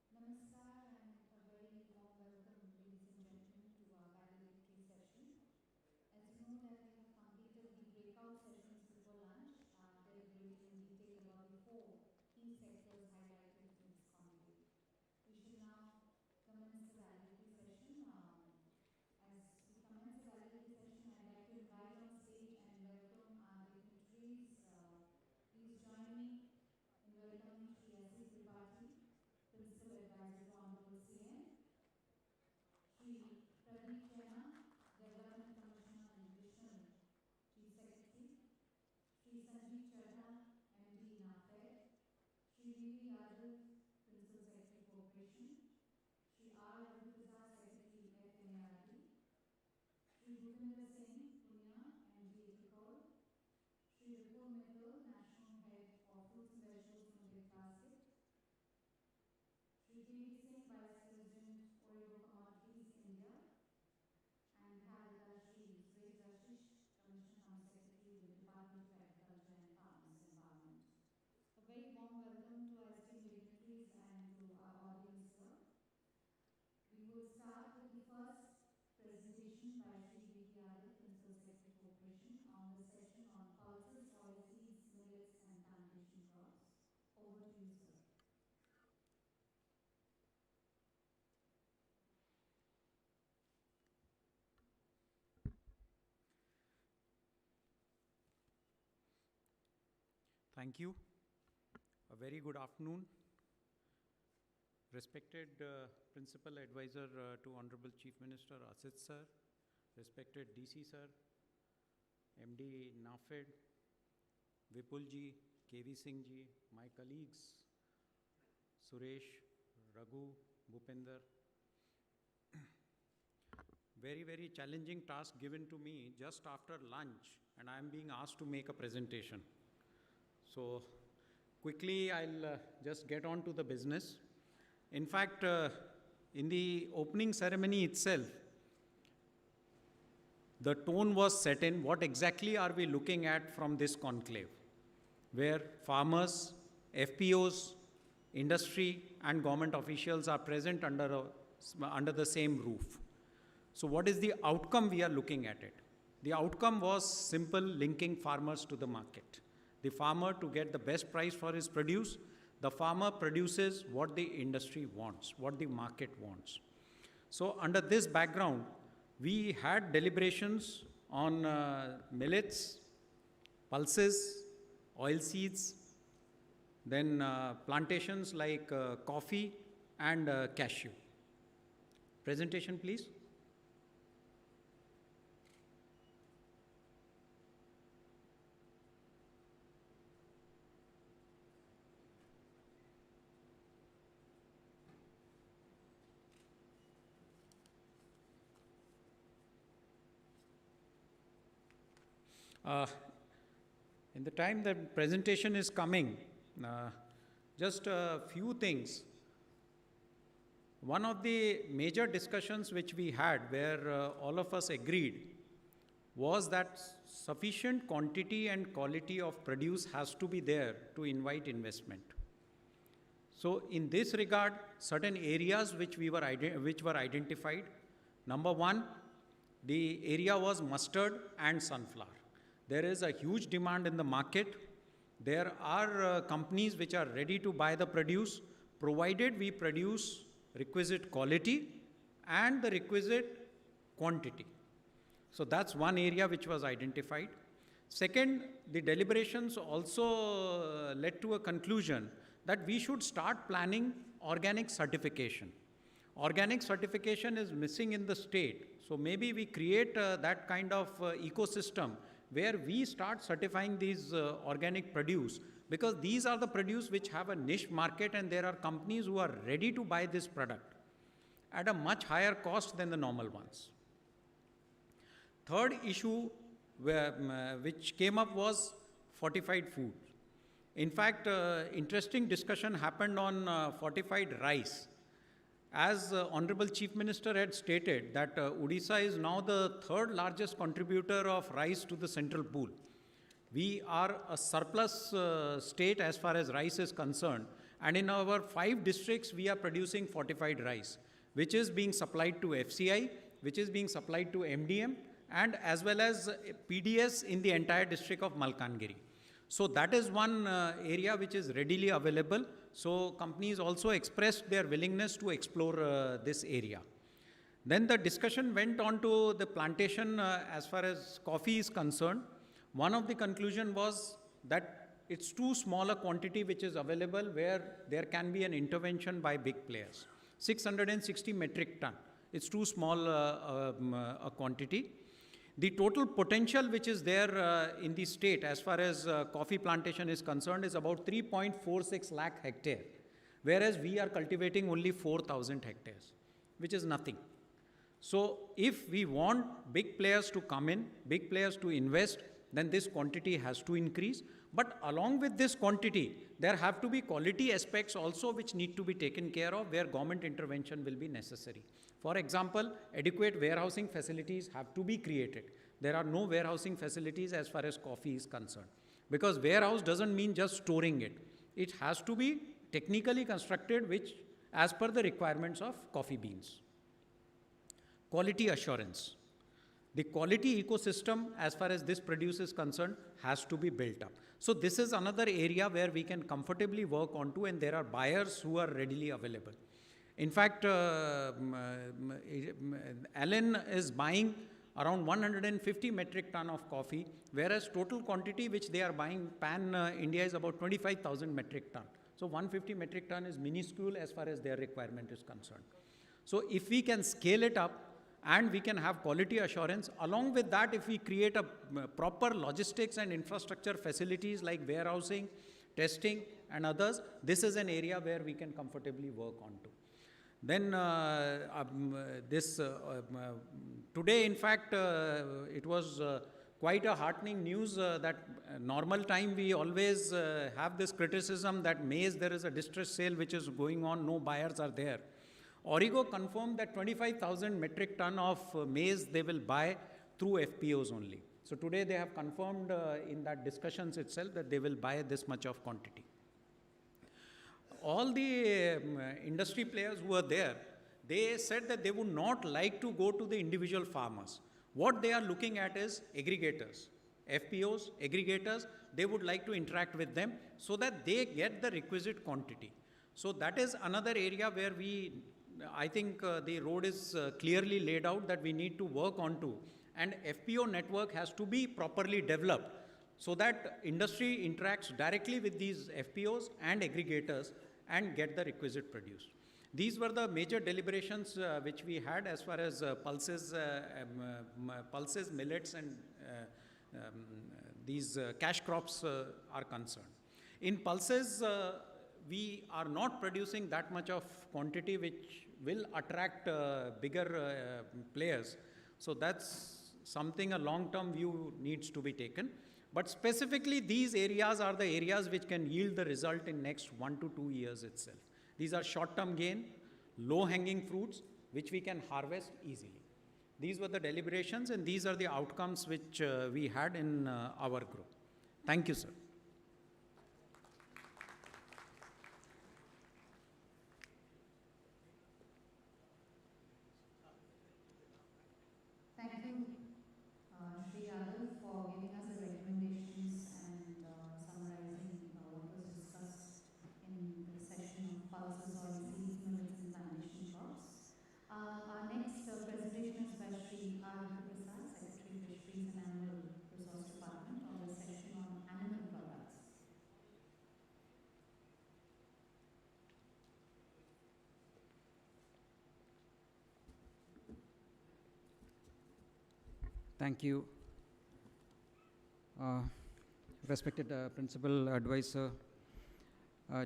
Namaskar and a very warm welcome, ladies and gentlemen, to our valedictory session. As you know that we have completed the breakout sessions before lunch, deliberating in detail about the four key sectors highlighted in this conclave. We shall now commence the valedictory session. As we commence the valedictory session, I'd like to invite on stage and welcome our dignitaries. Please join me in welcoming Shri S.C. Tripathi, Principal Advisor to Honorable CM, Shri Pradeep Jaina, Development Commissioner and Additional Chief Secretary, Shri Sanjeev Chadha, MD NAFED, Shri V.V. Yadav, Principal Secretary Corporation, Shri R. Ravi Prasad, Secretary FMARD, Shri Bhupinder Singh Punia, MD Epicor, Shri Vipul Mittal, National Head of Fruits and Vegetables from Gift Basket, Shri K.V. Singh, Vice President, Origo Commodities, India, and have with us Shri Sri Rashish, Commissioner Home Secretary with Department of Agriculture and Farmers Environment. A very warm welcome to our esteemed dignitaries and to our audience here. We will start with the first presentation by Shri V.V. Yadav, Principal Secretary Corporation, on the session on pulses, oilseeds, millets, and plantation Thank you. A very good afternoon. Respected Principal Advisor to Honorable Chief Minister Asit Sir, respected DC Sir, MD NAFED, Vipul Ji, KV Singh Ji, my colleagues, Suresh, Raghu, Bhupinder. Very, very challenging task given to me just after lunch, and I am being asked to make a presentation. So quickly, I'll just get on to the business. In fact, in the opening ceremony itself, the tone was set in. What exactly are we looking at from this conclave, where farmers, FPOs, industry, and government officials are present under the same roof. So what is the outcome we are looking at it? The outcome was simple: linking farmers to the market. The farmer to get the best price for his produce. The farmer produces what the industry wants, what the market wants. So under this background, we had deliberations on millets, pulses, oilseeds, then plantations like coffee and cashew. Presentation, please. In the time that presentation is coming, just a few things. One of the major discussions which we had, where all of us agreed, was that sufficient quantity and quality of produce has to be there to invite investment. So in this regard, certain areas which were identified. Number one, the area was mustard and sunflower. There is a huge demand in the market. There are companies which are ready to buy the produce, provided we produce requisite quality and the requisite quantity. So that's one area which was identified. Second, the deliberations also led to a conclusion that we should start planning organic certification. Organic certification is missing in the state. So maybe we create that kind of ecosystem where we start certifying these organic produce, because these are the produce which have a niche market, and there are companies who are ready to buy this product at a much higher cost than the normal ones. Third issue which came up was fortified food. In fact, interesting discussion happened on fortified rice. As Honorable Chief Minister had stated that Odisha is now the third largest contributor of rice to the central pool. We are a surplus state as far as rice is concerned, and in our 5 districts we are producing fortified rice, which is being supplied to FCI, which is being supplied to MDM, and as well as PDS in the entire district of Malkangiri. So that is one area which is readily available. So companies also expressed their willingness to explore this area. Then the discussion went on to the plantation as far as coffee is concerned. One of the conclusion was that it's too small a quantity which is available where there can be an intervention by big players. 660 metric ton. It's too small a quantity. The total potential which is there in the state as far as coffee plantation is concerned is about 3.46 lakh hectare, whereas we are cultivating only 4,000 hectares, which is nothing. So if we want big players to come in, big players to invest, then this quantity has to increase. But along with this quantity, there have to be quality aspects also which need to be taken care of, where government intervention will be necessary. For example, adequate warehousing facilities have to be created. There are no warehousing facilities as far as coffee is concerned, because warehouse doesn't mean just storing it. It has to be technically constructed, which as per the requirements of coffee beans. Quality assurance. The quality ecosystem as far as this produce is concerned has to be built up. So this is another area where we can comfortably work onto, and there are buyers who are readily available. In fact, Allen is buying around 150 metric ton of coffee, whereas total quantity which they are buying pan-India is about 25,000 metric ton. So 150 metric ton is minuscule as far as their requirement is concerned. So if we can scale it up and we can have quality assurance, along with that, if we create a proper logistics and infrastructure facilities like warehousing, testing and others, this is an area where we can comfortably work on to. Then today, in fact, it was quite a heartening news that normal time we always have this criticism that maize, there is a distress sale which is going on, no buyers are there. Origo confirmed that 25,000 metric ton of maize they will buy through FPOs only. So today they have confirmed in that discussions itself that they will buy this much of quantity. All the industry players who are there, they said that they would not like to go to the individual farmers. What they are looking at is aggregators, FPOs, aggregators. They would like to interact with them so that they get the requisite quantity. So that is another area where I think the road is clearly laid out that we need to work on to. And FPO network has to be properly developed so that industry interacts directly with these FPOs and aggregators and get the requisite produce. These were the major deliberations which we had as far as pulses, millets and these cash crops are concerned. In pulses, we are not producing that much of quantity which will attract bigger players. So that's something a long-term view needs to be taken. But specifically, these areas are the areas which can yield the result in next 1 to 2 years itself. These are short-term gain, low-hanging fruits, which we can harvest easily. These were the deliberations, and these are the outcomes which we had in our group. Thank you, sir. Thank you, Shri Yadav, for giving us the recommendations and summarizing what was discussed in the session of pulses, oilseeds, millets and foundation crops. Our next presentation is by Shri R. Prasad, Secretary Fisheries and Animal Resource Department, on the session on animal products. Thank you. Respected Principal Advisor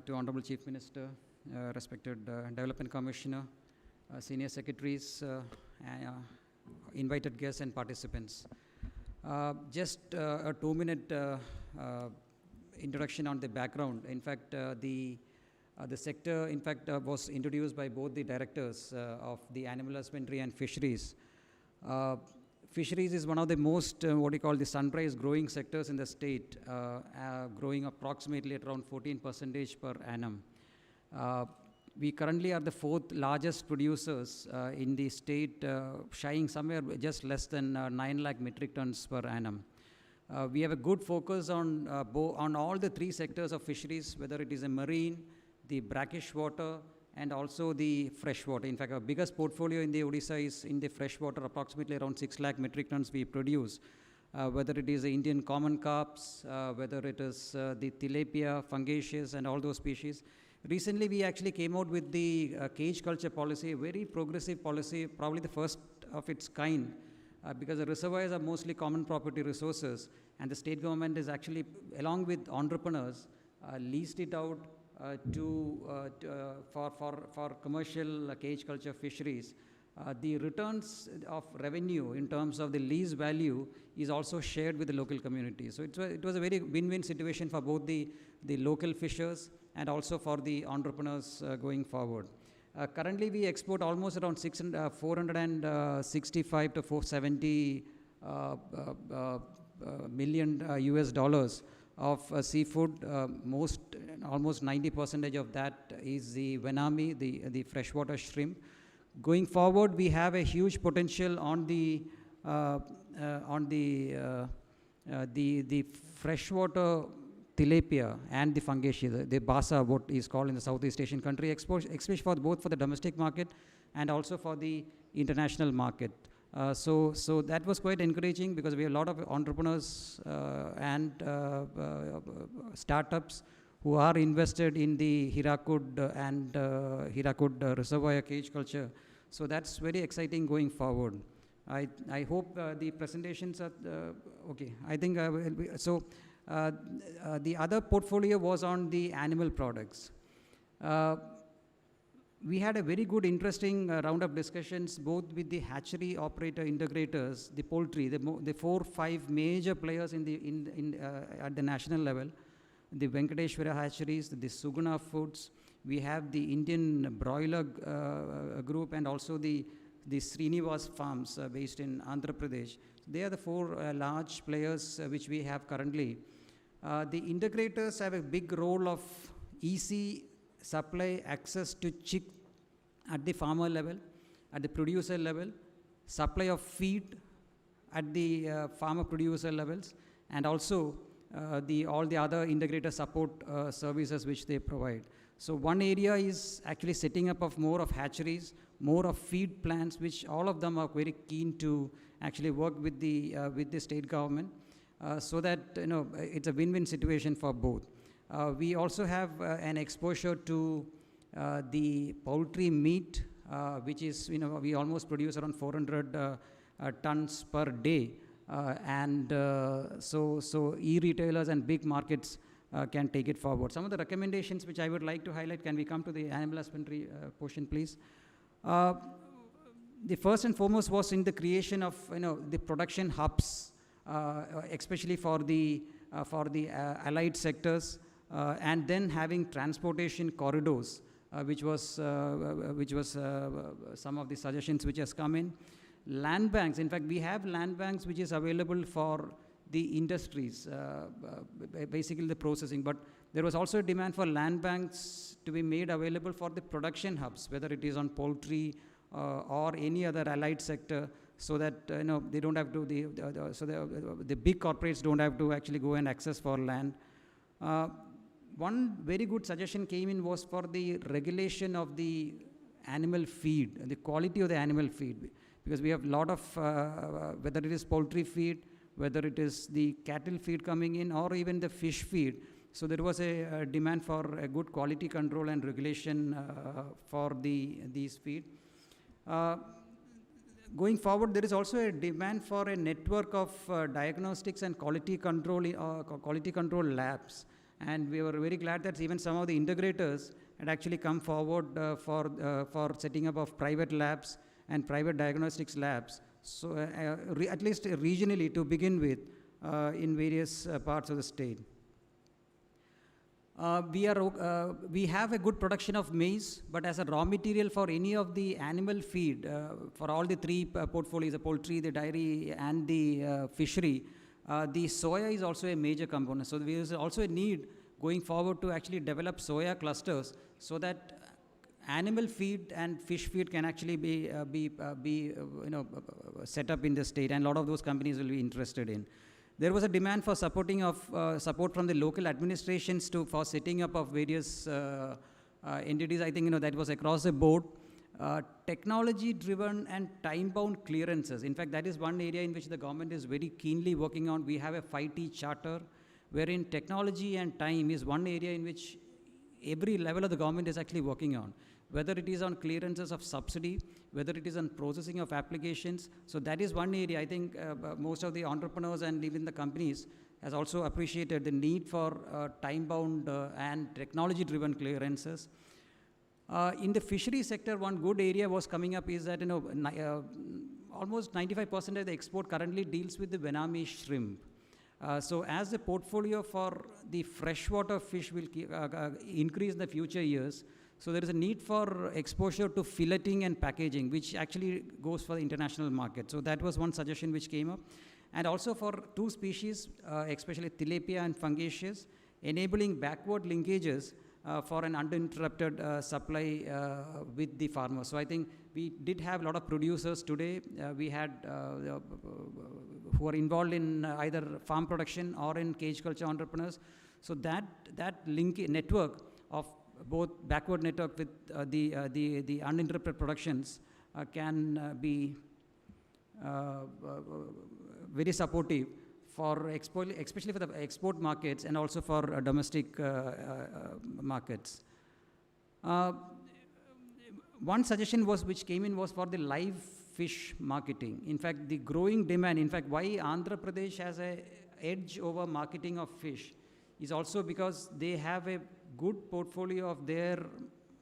to Honorable Chief Minister, respected Development Commissioner, Senior Secretaries, invited guests and participants. Just a 2-minute introduction on the background. In fact, the sector, in fact, was introduced by both the directors of the animal husbandry and fisheries. Fisheries is one of the most, the sunrise growing sectors in the state, growing approximately at around 14% per annum. We currently are the 4th largest producers in the state, shying somewhere just less than 9 lakh metric tons per annum. We have a good focus on all the 3 sectors of fisheries, whether it is a marine, the brackish water, and also the freshwater. In fact, our biggest portfolio in the Odisha is in the freshwater, approximately around 6 lakh metric tons we produce. Whether it is the Indian common carps, whether it is the tilapia, fungaceous, and all those species. Recently, we actually came out with the cage culture policy, a very progressive policy, probably the first of its kind, because the reservoirs are mostly common property resources, and the state government is actually, along with entrepreneurs, leased it out for commercial cage culture fisheries. The returns of revenue in terms of the lease value is also shared with the local community. So it was a very win-win situation for both the local fishers and also for the entrepreneurs going forward. Currently, we export almost around 465 to 470 million US dollars of seafood. Almost 90% of that is the venami, the freshwater shrimp. Going forward, we have a huge potential on the freshwater tilapia and the fungaceous, the basa, what is called in the Southeast Asian country, especially both for the domestic market and also for the international market. So that was quite encouraging because we have a lot of entrepreneurs and startups who are invested in the Hirakud and Hirakud reservoir cage culture. So that's very exciting going forward. I hope the presentations are okay. I think I will be, so the other portfolio was on the animal products. We had a very good, interesting round of discussions, both with the hatchery operator integrators, the poultry, the 4-5 major players at the national level, the Venkateshwara hatcheries, the Suguna Foods. We have the Indian broiler group and also the Srinivas farms based in Andhra Pradesh. They are the 4 large players which we have currently. The integrators have a big role of easy supply access to chick at the farmer level, at the producer level, supply of feed at the farmer producer levels, and also all the other integrator support services which they provide. So one area is actually setting up of more of hatcheries, more of feed plants, which all of them are very keen to actually work with the state government, so that it's a win-win situation for both. We also have an exposure to the poultry meat, which is, we almost produce around 400 tons per day. So e-retailers and big markets can take it forward. Some of the recommendations which I would like to highlight, can we come to the animal husbandry portion, please? The first and foremost was in the creation of, the production hubs, especially for the allied sectors, and then having transportation corridors, which was some of the suggestions which has come in. Land banks, in fact, we have land banks which is available for the industries, basically the processing, but there was also a demand for land banks to be made available for the production hubs, whether it is on poultry or any other allied sector, so that they don't have to, the big corporates don't have to actually go and access for land. One very good suggestion came in was for the regulation of the animal feed, the quality of the animal feed, because we have a lot of, whether it is poultry feed, whether it is the cattle feed coming in, or even the fish feed. So there was a demand for a good quality control and regulation for these feed. Going forward, there is also a demand for a network of diagnostics and quality control labs. And we were very glad that even some of the integrators had actually come forward for setting up of private labs and private diagnostics labs. So at least regionally to begin with in various parts of the state. We have a good production of maize, but as a raw material for any of the animal feed, for all the 3 portfolios, the poultry, the dairy, and the fishery, the soya is also a major component. So there is also a need going forward to actually develop soya clusters so that animal feed and fish feed can actually be set up in the state, and a lot of those companies will be interested in. There was a demand for support from the local administrations for setting up of various entities. I think that was across the board. Technology-driven and time-bound clearances. In fact, that is one area in which the government is very keenly working on. We have a 5T charter, wherein technology and time is one area in which every level of the government is actually working on. Whether it is on clearances of subsidy, whether it is on processing of applications. So that is one area. I think most of the entrepreneurs and even the companies has also appreciated the need for time-bound and technology-driven clearances. In the fishery sector, one good area was coming up is that almost 95% of the export currently deals with the Vietnamese shrimp. So as the portfolio for the freshwater fish will increase in the future years, so there is a need for exposure to filleting and packaging, which actually goes for the international market. So that was one suggestion which came up. And also for 2 species, especially tilapia and fungaceous, enabling backward linkages for an uninterrupted supply with the farmers. So I think we did have a lot of producers today. We had who are involved in either farm production or in cage culture entrepreneurs. So that network of both backward network with the uninterrupted productions can be very supportive for especially for the export markets and also for domestic markets. One suggestion which came in was for the live fish marketing. In fact, the growing demand, in fact, why Andhra Pradesh has an edge over marketing of fish is also because they have a good portfolio of their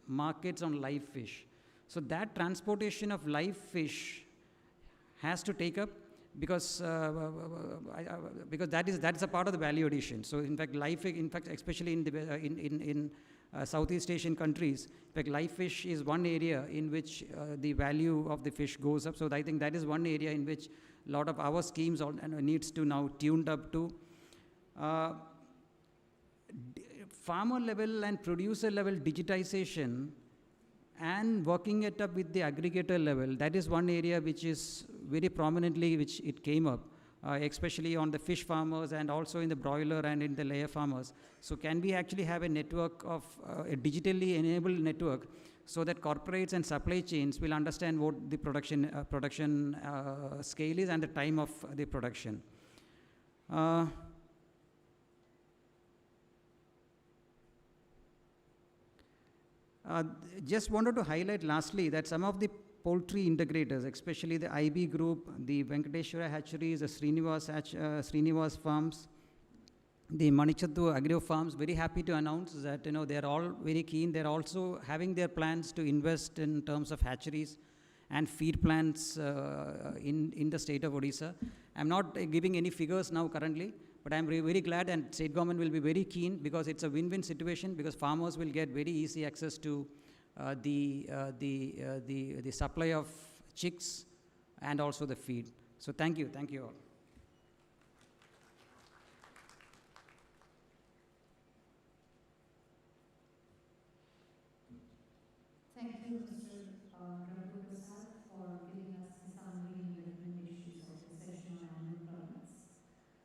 markets on live fish. So that transportation of live fish has to take up because that is a part of the value addition. So in fact, especially in the Southeast Asian countries, in fact, live fish is one area in which the value of the fish goes up. So I think that is one area in which a lot of our schemes needs to now tuned up to. Farmer level and producer level digitization and working it up with the aggregator level, that is one area which is very prominently, which it came up, especially on the fish farmers and also in the broiler and in the layer farmers. So can we actually have a network of, a digitally enabled network so that corporates and supply chains will understand what the production scale is and the time of the production. Just wanted to highlight lastly that some of the poultry integrators, especially the IB group, the Venkateshwara hatcheries, the Srinivas farms, the Manichattu agro farms, very happy to announce that they are all very keen. They're also having their plans to invest in terms of hatcheries and feed plants in the state of Odisha. I'm not giving any figures now currently, but I'm very glad, and state government will be very keen because it's a win-win situation, because farmers will get very easy access to the supply of chicks and also the feed. So thank you all. Thank you, Mr. Raghu Prasad, for giving us the summary and recommendations of the session on annual permits.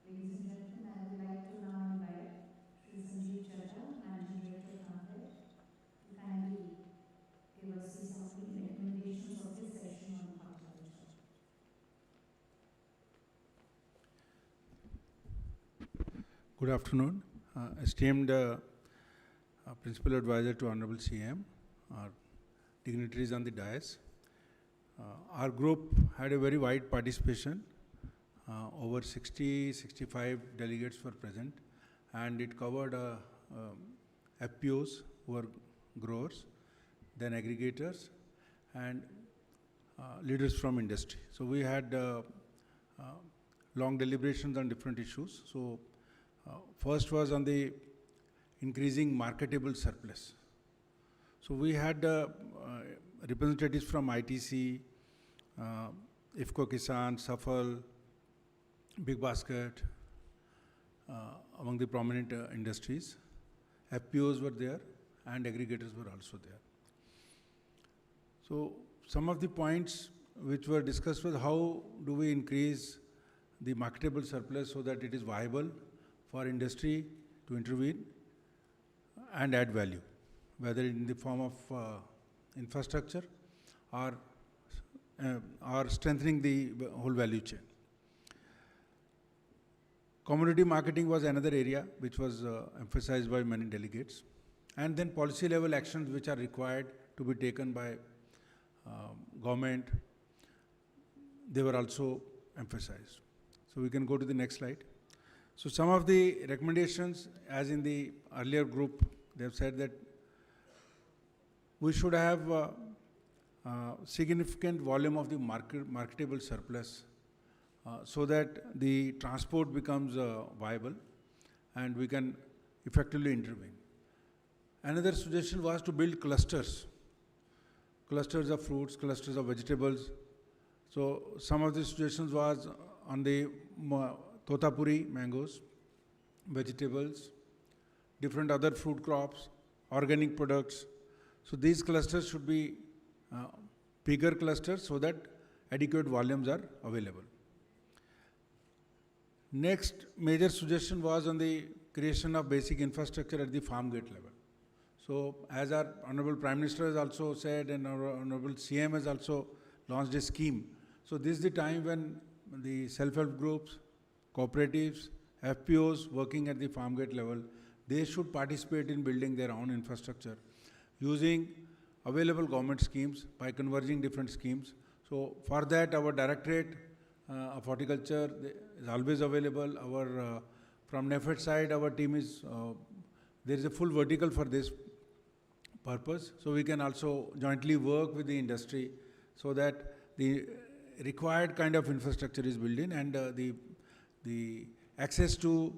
Ladies and gentlemen, I would like to now invite Shri Sanjeev Chadha, Managing Director of Naved, to kindly give us the summary and recommendations of this session on horticulture. Good afternoon. Esteemed Principal Advisor to Honorable CM, our dignitaries on the dais. Our group had a very wide participation. Over 65 delegates were present, and it covered FPOs, who are growers, then aggregators, and leaders from industry. So we had long deliberations on different issues. So first was on the increasing marketable surplus. So we had representatives from ITC, IFCO Kisan, Safal, Big Basket, among the prominent industries. FPOs were there and aggregators were also there. So some of the points which were discussed was how do we increase the marketable surplus so that it is viable for industry to intervene and add value, whether in the form of infrastructure or strengthening the whole value chain. Commodity marketing was another area which was emphasized by many delegates. And then policy level actions which are required to be taken by government, they were also emphasized. So we can go to the next slide. So some of the recommendations, as in the earlier group, they have said that we should have significant volume of the marketable surplus so that the transport becomes viable and we can effectively intervene. Another suggestion was to build clusters of fruits, clusters of vegetables. So some of the suggestions was on the Totapuri mangoes, vegetables, different other fruit crops, organic products. So these clusters should be bigger clusters so that adequate volumes are available. Next major suggestion was on the creation of basic infrastructure at the farm gate level. So as our Honorable Prime Minister has also said and our Honorable CM has also launched a scheme. So this is the time when the self-help groups, cooperatives, FPOs working at the farm gate level, they should participate in building their own infrastructure using available government schemes by converging different schemes. So for that, our Directorate of Horticulture is always available. Our from NEFED side, our team is, there is a full vertical for this purpose. So we can also jointly work with the industry so that the required kind of infrastructure is built in, and the access to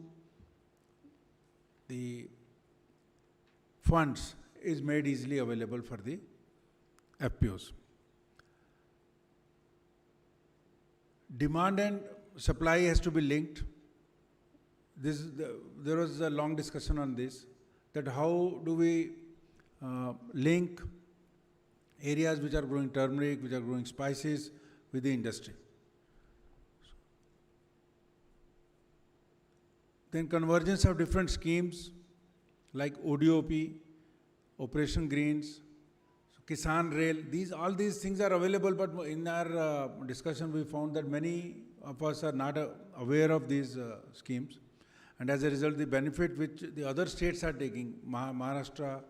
the funds is made easily available for the FPOs. Demand and supply has to be linked. There was a long discussion on this, that how do we link areas which are growing turmeric, which are growing spices with the industry. Then convergence of different schemes like ODOP, Operation Greens, Kisan Rail, all these things are available, but in our discussion we found that many of us are not aware of these schemes, and as a result the benefit which the other states are taking, Maharashtra,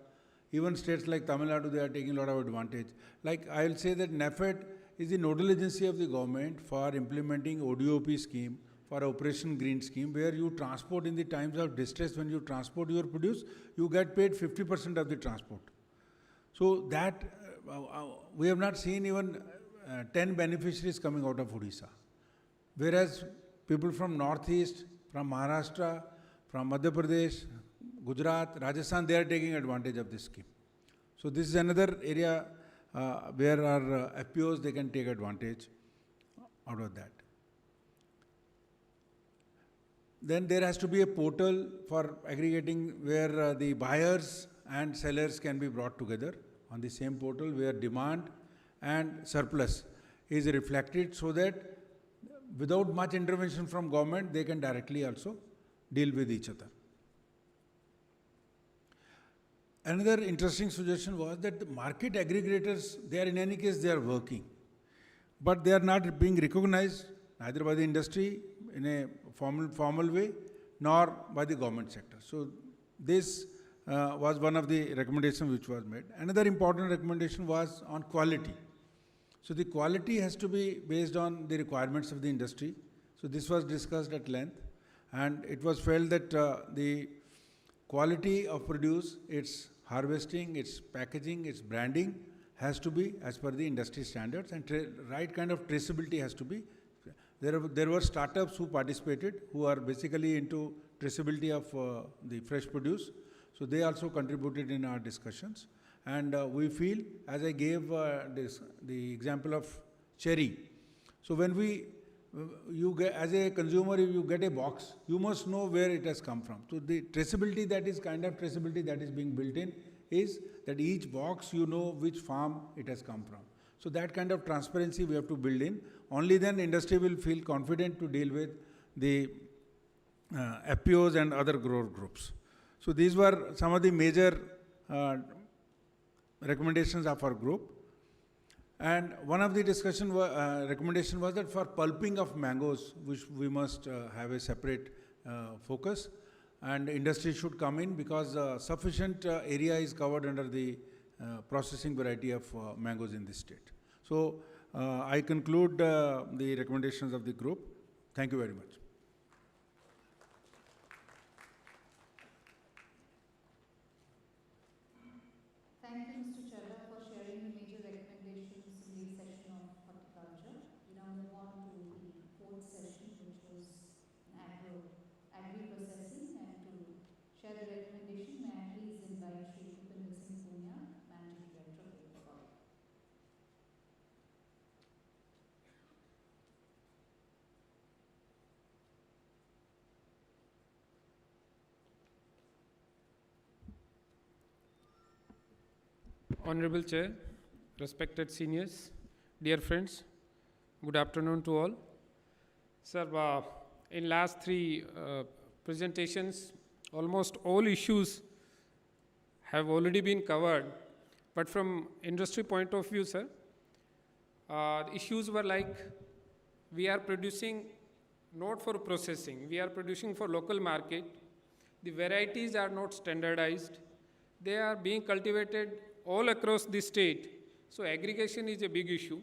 even states like Tamil Nadu, they are taking a lot of advantage. Like I will say that NEFED is the nodal agency of the government for implementing ODOP scheme, for Operation Green scheme, where you transport in the times of distress. When you transport your produce, you get paid 50% of the transport. So that we have not seen even 10 beneficiaries coming out of Odisha. Whereas people from Northeast, from Maharashtra, from Madhya Pradesh, Gujarat, Rajasthan, they are taking advantage of this scheme. So this is another area where our FPOs, they can take advantage out of that. Then there has to be a portal for aggregating where the buyers and sellers can be brought together on the same portal, where demand and surplus is reflected, so that without much intervention from government, they can directly also deal with each other. Another interesting suggestion was that the market aggregators, they are in any case, they are working, but they are not being recognized neither by the industry in a formal way, nor by the government sector. So this was one of the recommendations which was made. Another important recommendation was on quality. So the quality has to be based on the requirements of the industry. So this was discussed at length, and it was felt that the quality of produce, its harvesting, its packaging, its branding has to be as per the industry standards, and right kind of traceability has to be. There were startups who participated, who are basically into traceability of the fresh produce. So they also contributed in our discussions. And we feel, as I gave the example of cherry. So when as a consumer, if you get a box, you must know where it has come from. So the traceability, that is kind of traceability that is being built in, is that each box you know which farm it has come from. So that kind of transparency we have to build in. Only then industry will feel confident to deal with the FPOs and other grower groups. So these were some of the major recommendations of our group. And one of the recommendation was that for pulping of mangoes, which we must have a separate focus, and industry should come in, because sufficient area is covered under the processing variety of mangoes in this state. So I conclude the recommendations of the group. Thank you very much. Thank you, Mr. Chadha, for sharing the major recommendations in the session of horticulture. We now move on to the fourth session, which was agri-processing, and to share the recommendation, may I please invite Shri Kupinder Singh Punia, Managing Director of IFFCO. Honorable Chair, respected seniors, dear friends, good afternoon to all. Sir, in last three presentations, almost all issues have already been covered, but from industry point of view, sir, the issues were like we are producing not for processing, we are producing for local market. The varieties are not standardized. They are being cultivated all across the state. So aggregation is a big issue.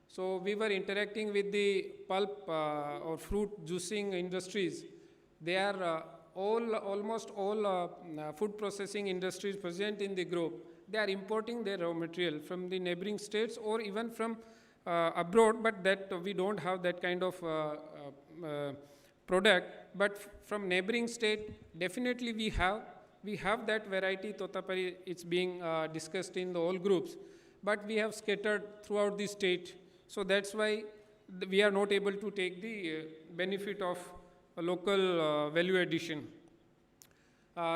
So we were interacting with the pulp or fruit juicing industries. They are almost all food processing industries present in the group. They are importing their raw material from the neighboring states or even from abroad, but that we don't have that kind of product. But from neighboring state, definitely we have that variety, Totapari, it's being discussed in the all groups, but we have scattered throughout the state. So that's why we are not able to take the benefit of a local value addition.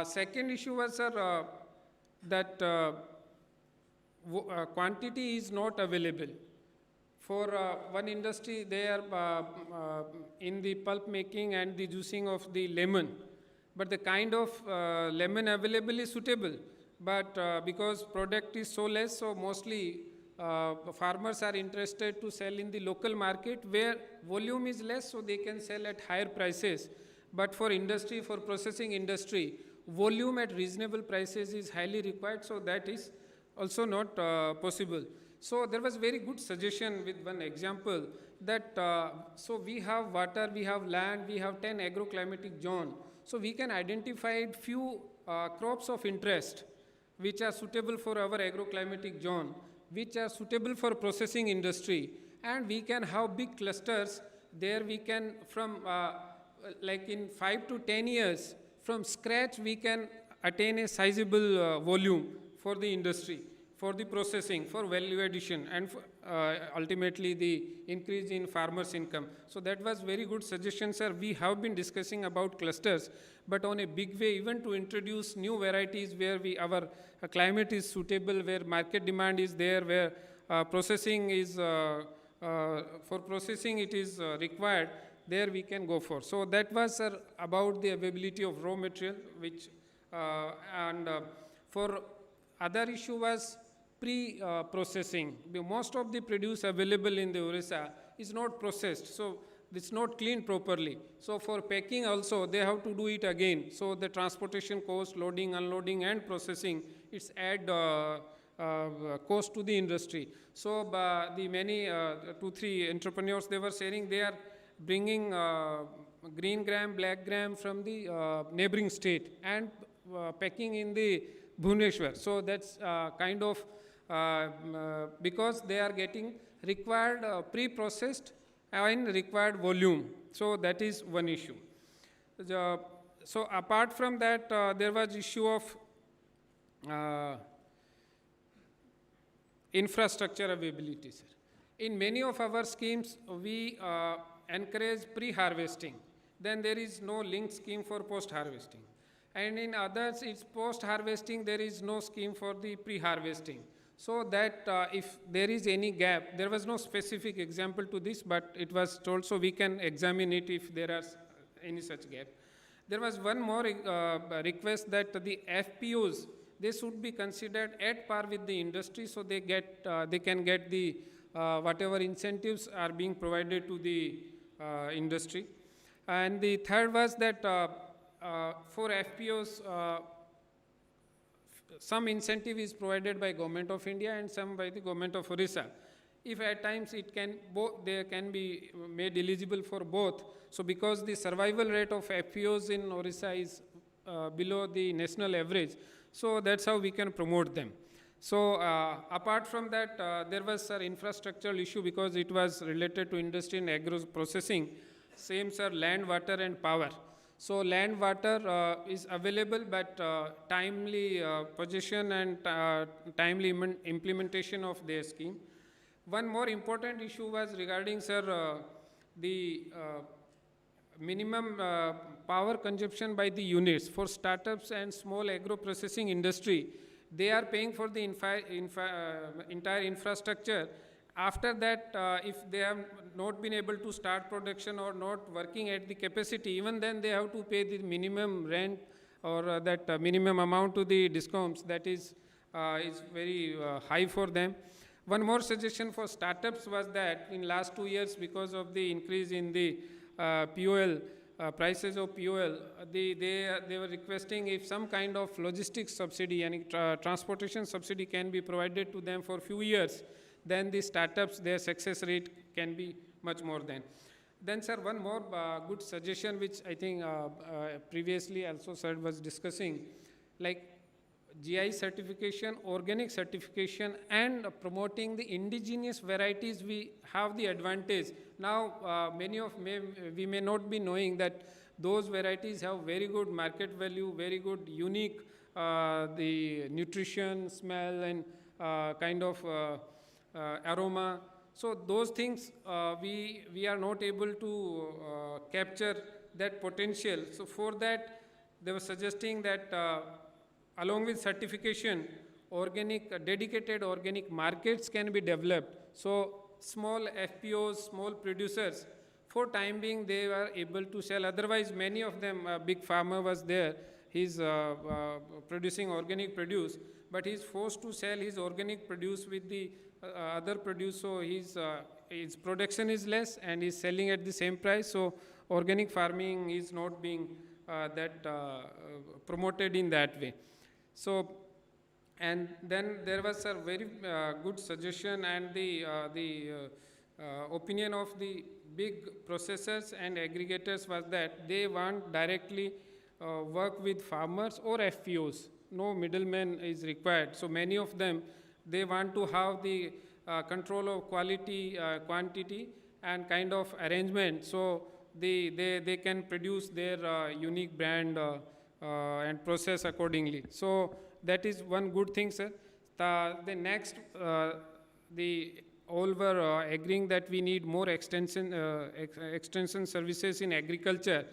Second issue was, sir, that quantity is not available. For one industry, they are in the pulp making and the juicing of the lemon, but the kind of lemon available is suitable. But because product is so less, so mostly farmers are interested to sell in the local market where volume is less, so they can sell at higher prices. But for industry, for processing industry, volume at reasonable prices is highly required, so that is also not possible. So there was very good suggestion with one example that so we have water, we have land, we have 10 agroclimatic zones. So we can identify few crops of interest which are suitable for our agroclimatic zone, which are suitable for processing industry, and we can have big clusters. There we can, from like in 5 to 10 years, from scratch we can attain a sizable volume for the industry, for the processing, for value addition, and for, ultimately the increase in farmers' income. So that was very good suggestion, sir. We have been discussing about clusters, but on a big way, even to introduce new varieties where our climate is suitable, where market demand is there, where processing is, for processing it is required, there we can go for. So that was, sir, about the availability of raw material, which, for other issue was pre-processing. Most of the produce available in the Odisha is not processed, so it's not cleaned properly. So for packing also, they have to do it again. So the transportation cost, loading, unloading, and processing, it's add cost to the industry. So the many 2-3 entrepreneurs, they were sharing, they are bringing green gram, black gram from the neighboring state and packing in the Bhubaneswar. So that's kind of because they are getting required pre-processed and required volume. So that is one issue. So apart from that, there was issue of infrastructure availability, sir. In many of our schemes, we encourage pre-harvesting. Then there is no linked scheme for post-harvesting. And in others, it's post-harvesting, there is no scheme for the pre-harvesting. So that if there is any gap, there was no specific example to this, but it was told, so we can examine it if there are any such gap. There was one more request that the FPOs, they should be considered at par with the industry, so they can get the whatever incentives are being provided to the industry. And the third was that for FPOs, some incentive is provided by Government of India and some by the Government of Odisha. If at times it can they can be made eligible for both. So because the survival rate of FPOs in Odisha is below the national average, so that's how we can promote them. So apart from that, there was an infrastructural issue because it was related to industry and agro processing. Same, sir, land, water, and power. So land, water is available, but timely possession and timely implementation of their scheme. One more important issue was regarding, sir, the minimum power consumption by the units for startups and small agro processing industry. They are paying for the entire infrastructure. After that, if they have not been able to start production or not working at the capacity, even then they have to pay the minimum rent or that minimum amount to the discoms. That is very high for them. One more suggestion for startups was that in last 2 years, because of the increase in the POL, prices of POL, they were requesting if some kind of logistics subsidy and transportation subsidy can be provided to them for few years, then the startups, their success rate can be much more than. Then, sir, one more good suggestion, which I think previously also sir was discussing, like GI certification, organic certification, and promoting the indigenous varieties. We have the advantage. Now, we may not be knowing that those varieties have very good market value, very good unique the nutrition, smell, and kind of aroma. So those things we are not able to capture that potential. So for that, they were suggesting that along with certification, dedicated organic markets can be developed. So small FPOs, small producers, for time being, they were able to sell. Otherwise, many of them, a big farmer was there, he's producing organic produce, but he's forced to sell his organic produce with the other produce, so his production is less and he's selling at the same price. So organic farming is not being promoted in that way. So, and then there was a very good suggestion and the opinion of the big processors and aggregators was that they want directly work with farmers or FPOs. No middleman is required. So many of them, they want to have the control of quality, quantity, and kind of arrangement. So they can produce their unique brand and process accordingly. So that is one good thing, sir. The next, all were agreeing that we need more extension services in agriculture,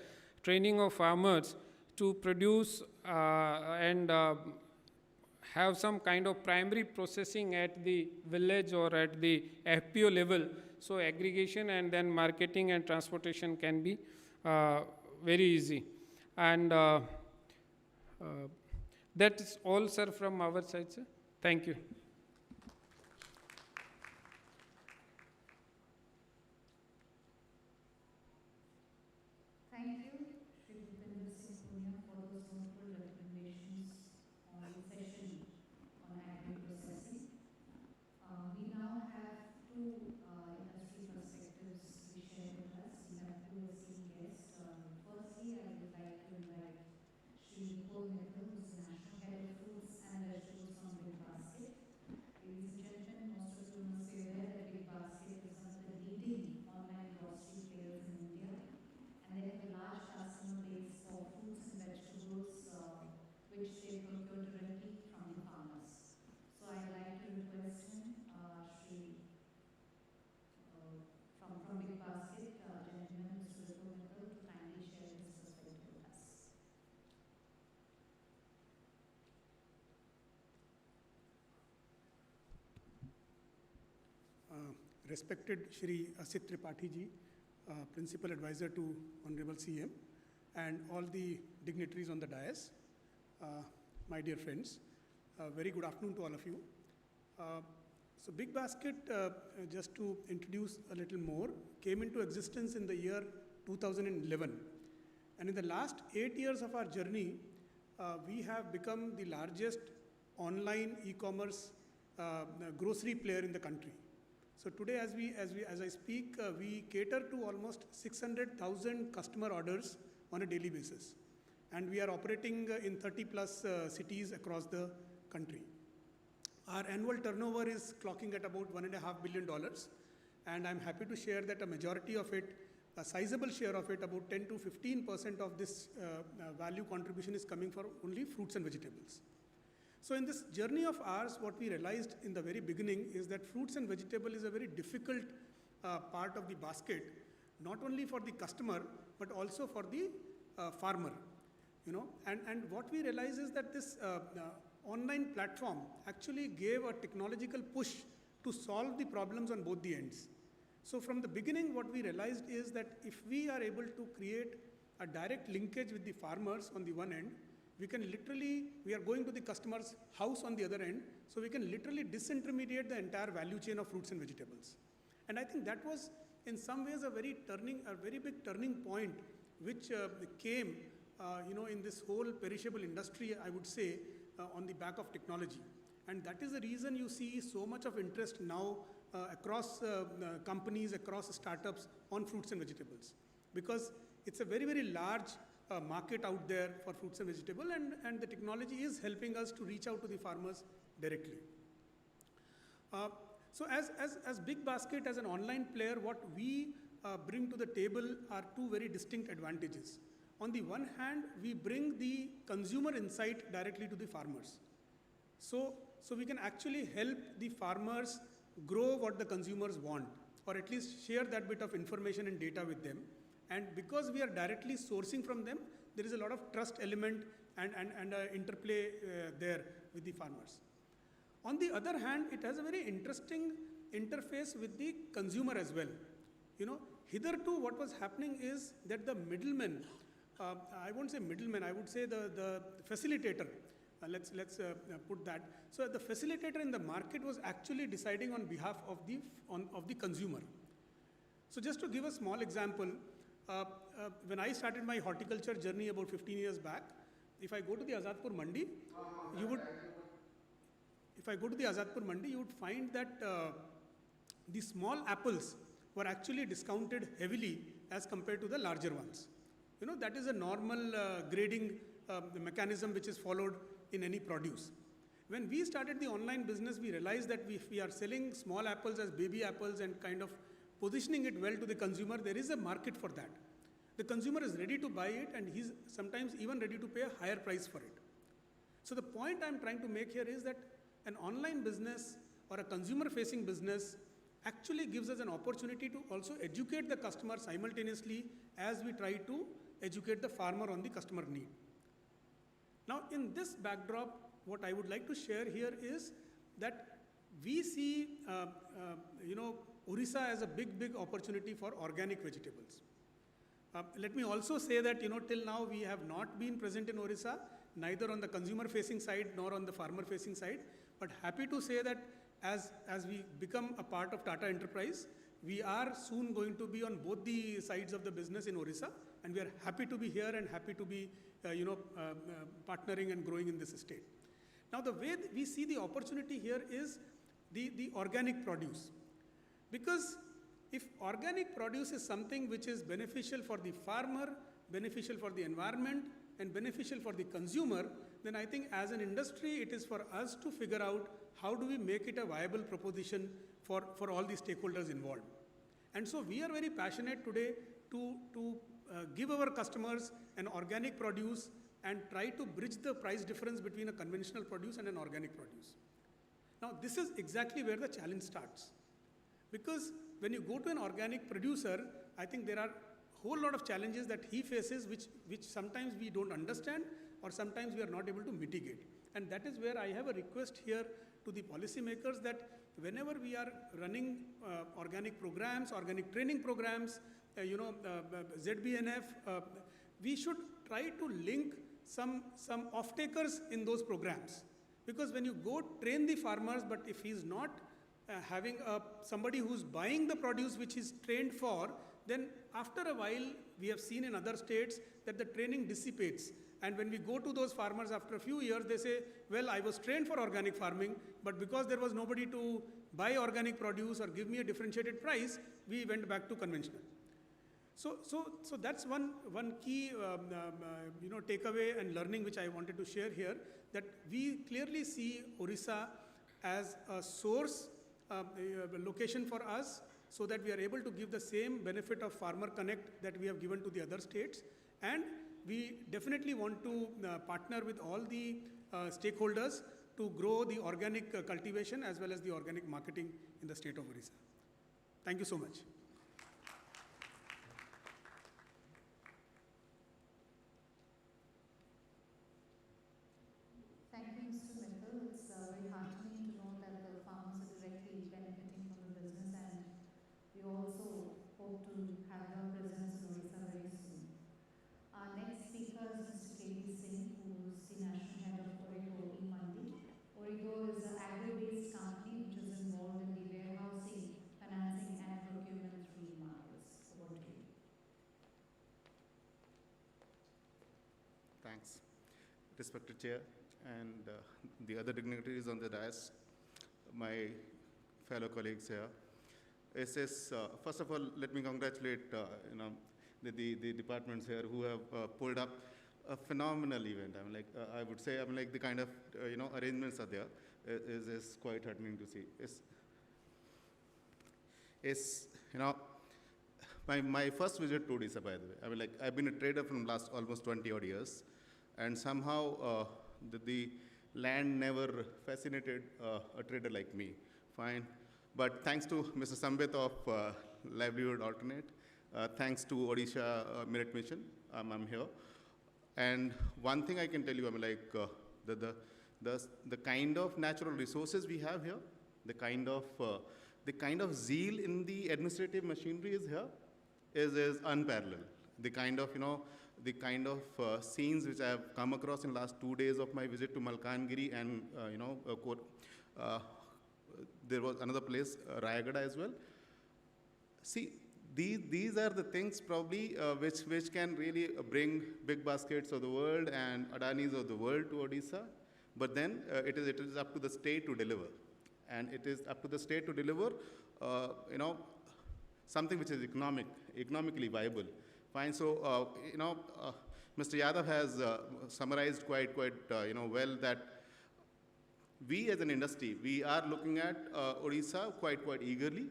training of farmers to produce and have some kind of primary processing at the village or at the FPO level. So aggregation and then marketing and transportation can be very easy. And that is all, sir, from our side, sir. Thank you. Thank you, Shri Bhupendra Singh Punia, for those wonderful recommendations on the session on agri-processing. We now have two industry perspectives to be shared with us. We have two esteemed guests. Firstly, I would like to invite Shri Nipul Mittal, who is the National Head of Fruits and Vegetables from Big Basket. Ladies and gentlemen, most of you must be aware that Big Basket is one of the leading online grocery players in India, and they have a large customer base for fruits and vegetables which they procure directly from the farmers. So I'd like to request him, from Big Basket, gentleman Mr. Nipul Mittal, to kindly share his perspective with us. Respected Shri Asit Tripathi ji, Principal Advisor to Honorable CM, and all the dignitaries on the dais, my dear friends, very good afternoon to all of you. So Big Basket, just to introduce a little more, came into existence in the year 2011. And in the last 8 years of our journey, we have become the largest online e-commerce grocery player in the country. So today, as I speak, we cater to almost 600,000 customer orders on a daily basis. And we are operating in 30 plus cities across the country. Our annual turnover is clocking at about $1.5 billion. And I'm happy to share that a majority of it, a sizable share of it, about 10 to 15% of this value contribution is coming for only fruits and vegetables. So in this journey of ours, what we realized in the very beginning is that fruits and vegetable is a very difficult part of the basket, not only for the customer, but also for the farmer. And what we realize is that this online platform actually gave a technological push to solve the problems on both the ends. So from the beginning, what we realized is that if we are able to create a direct linkage with the farmers on the one end, we are going to the customer's house on the other end, so we can literally disintermediate the entire value chain of fruits and vegetables. And I think that was in some ways a very big turning point which came in this whole perishable industry, I would say, on the back of technology. And that is the reason you see so much of interest now across companies, across startups on fruits and vegetables. Because it's a very, very large market out there for fruits and vegetables, and the technology is helping us to reach out to the farmers directly. So as Big Basket, as an online player, what we bring to the table are two very distinct advantages. On the one hand, we bring the consumer insight directly to the farmers. So we can actually help the farmers grow what the consumers want, or at least share that bit of information and data with them. And because we are directly sourcing from them, there is a lot of trust element and interplay there with the farmers. On the other hand, it has a very interesting interface with the consumer as well. Hitherto what was happening is that the middleman, I won't say middleman, I would say the facilitator, let's put that. So the facilitator in the market was actually deciding on behalf of the consumer. So just to give a small example, when I started my horticulture journey about 15 years back, if I go to the Azadpur Mandi, you would find that the small apples were actually discounted heavily as compared to the larger ones. That is a normal grading mechanism which is followed in any produce. When we started the online business, we realized that if we are selling small apples as baby apples and kind of positioning it well to the consumer, there is a market for that. The consumer is ready to buy it, and he's sometimes even ready to pay a higher price for it. So the point I'm trying to make here is that an online business or a consumer-facing business actually gives us an opportunity to also educate the customer simultaneously as we try to educate the farmer on the customer need. Now, in this backdrop, what I would like to share here is that we see, Odisha as a big opportunity for organic vegetables. Let me also say that, till now we have not been present in Odisha, neither on the consumer-facing side nor on the farmer-facing side. But happy to say that as we become a part of Tata Enterprise, we are soon going to be on both the sides of the business in Odisha, and we are happy to be here and happy to be, partnering and growing in this state. Now, the way we see the opportunity here is the organic produce. Because if organic produce is something which is beneficial for the farmer, beneficial for the environment, and beneficial for the consumer, then I think as an industry, it is for us to figure out how do we make it a viable proposition for all the stakeholders involved. And so we are very passionate today to give our customers an organic produce and try to bridge the price difference between a conventional produce and an organic produce. Now, this is exactly where the challenge starts. Because when you go to an organic producer, I think there are a whole lot of challenges that he faces which sometimes we don't understand or sometimes we are not able to mitigate. And that is where I have a request here to the policymakers that whenever we are running organic programs, organic training programs, ZBNF, we should try to link some off-takers in those programs. Because when you go train the farmers, but if he's not having somebody who's buying the produce which he's trained for, then after a while, we have seen in other states that the training dissipates. And when we go to those farmers after a few years, they say, well, I was trained for organic farming, but because there was nobody to buy organic produce or give me a differentiated price, we went back to conventional. So that's one key takeaway and learning which I wanted to share here, that we clearly see Odisha as a source location for us, so that we are able to give the same benefit of farmer connect that we have given to the other states. And we definitely want to partner with all the stakeholders to grow the organic cultivation as well as the organic marketing in the state of Odisha. Thank you so much. Thank you, Mr. Mittal. It's very heartening to know that the farmers are directly benefiting from the business, and we also hope to have your presence in Odisha very soon. Our next speaker is Mr. K.B. Singh, who is Thanks. Respected Chair and the other dignitaries on the dais, my fellow colleagues here. First of all, let me congratulate the departments here who have pulled up a phenomenal event. I would say, the kind of arrangements are there is quite heartening to see. My first visit to Odisha, by the way. I've been a trader from last almost 20 odd years, and somehow the land never fascinated a trader like me. Fine. But thanks to Mr. Sambit of Livelihood Alternate, thanks to Odisha Merit Mission, I'm here. And one thing I can tell you, the kind of natural resources we have here, the kind of zeal in the administrative machinery is here is unparalleled. The kind of scenes which I have come across in the last 2 days of my visit to Malkangiri and there was another place, Rayagada as well. See, these are the things probably which can really bring big baskets of the world and Adanis of the world to Odisha. But then it is up to the state to deliver, and it is up to the state to deliver, something which is economically viable. Fine. So Mr. Yadav has summarized quite well that we as an industry, we are looking at Odisha quite eagerly,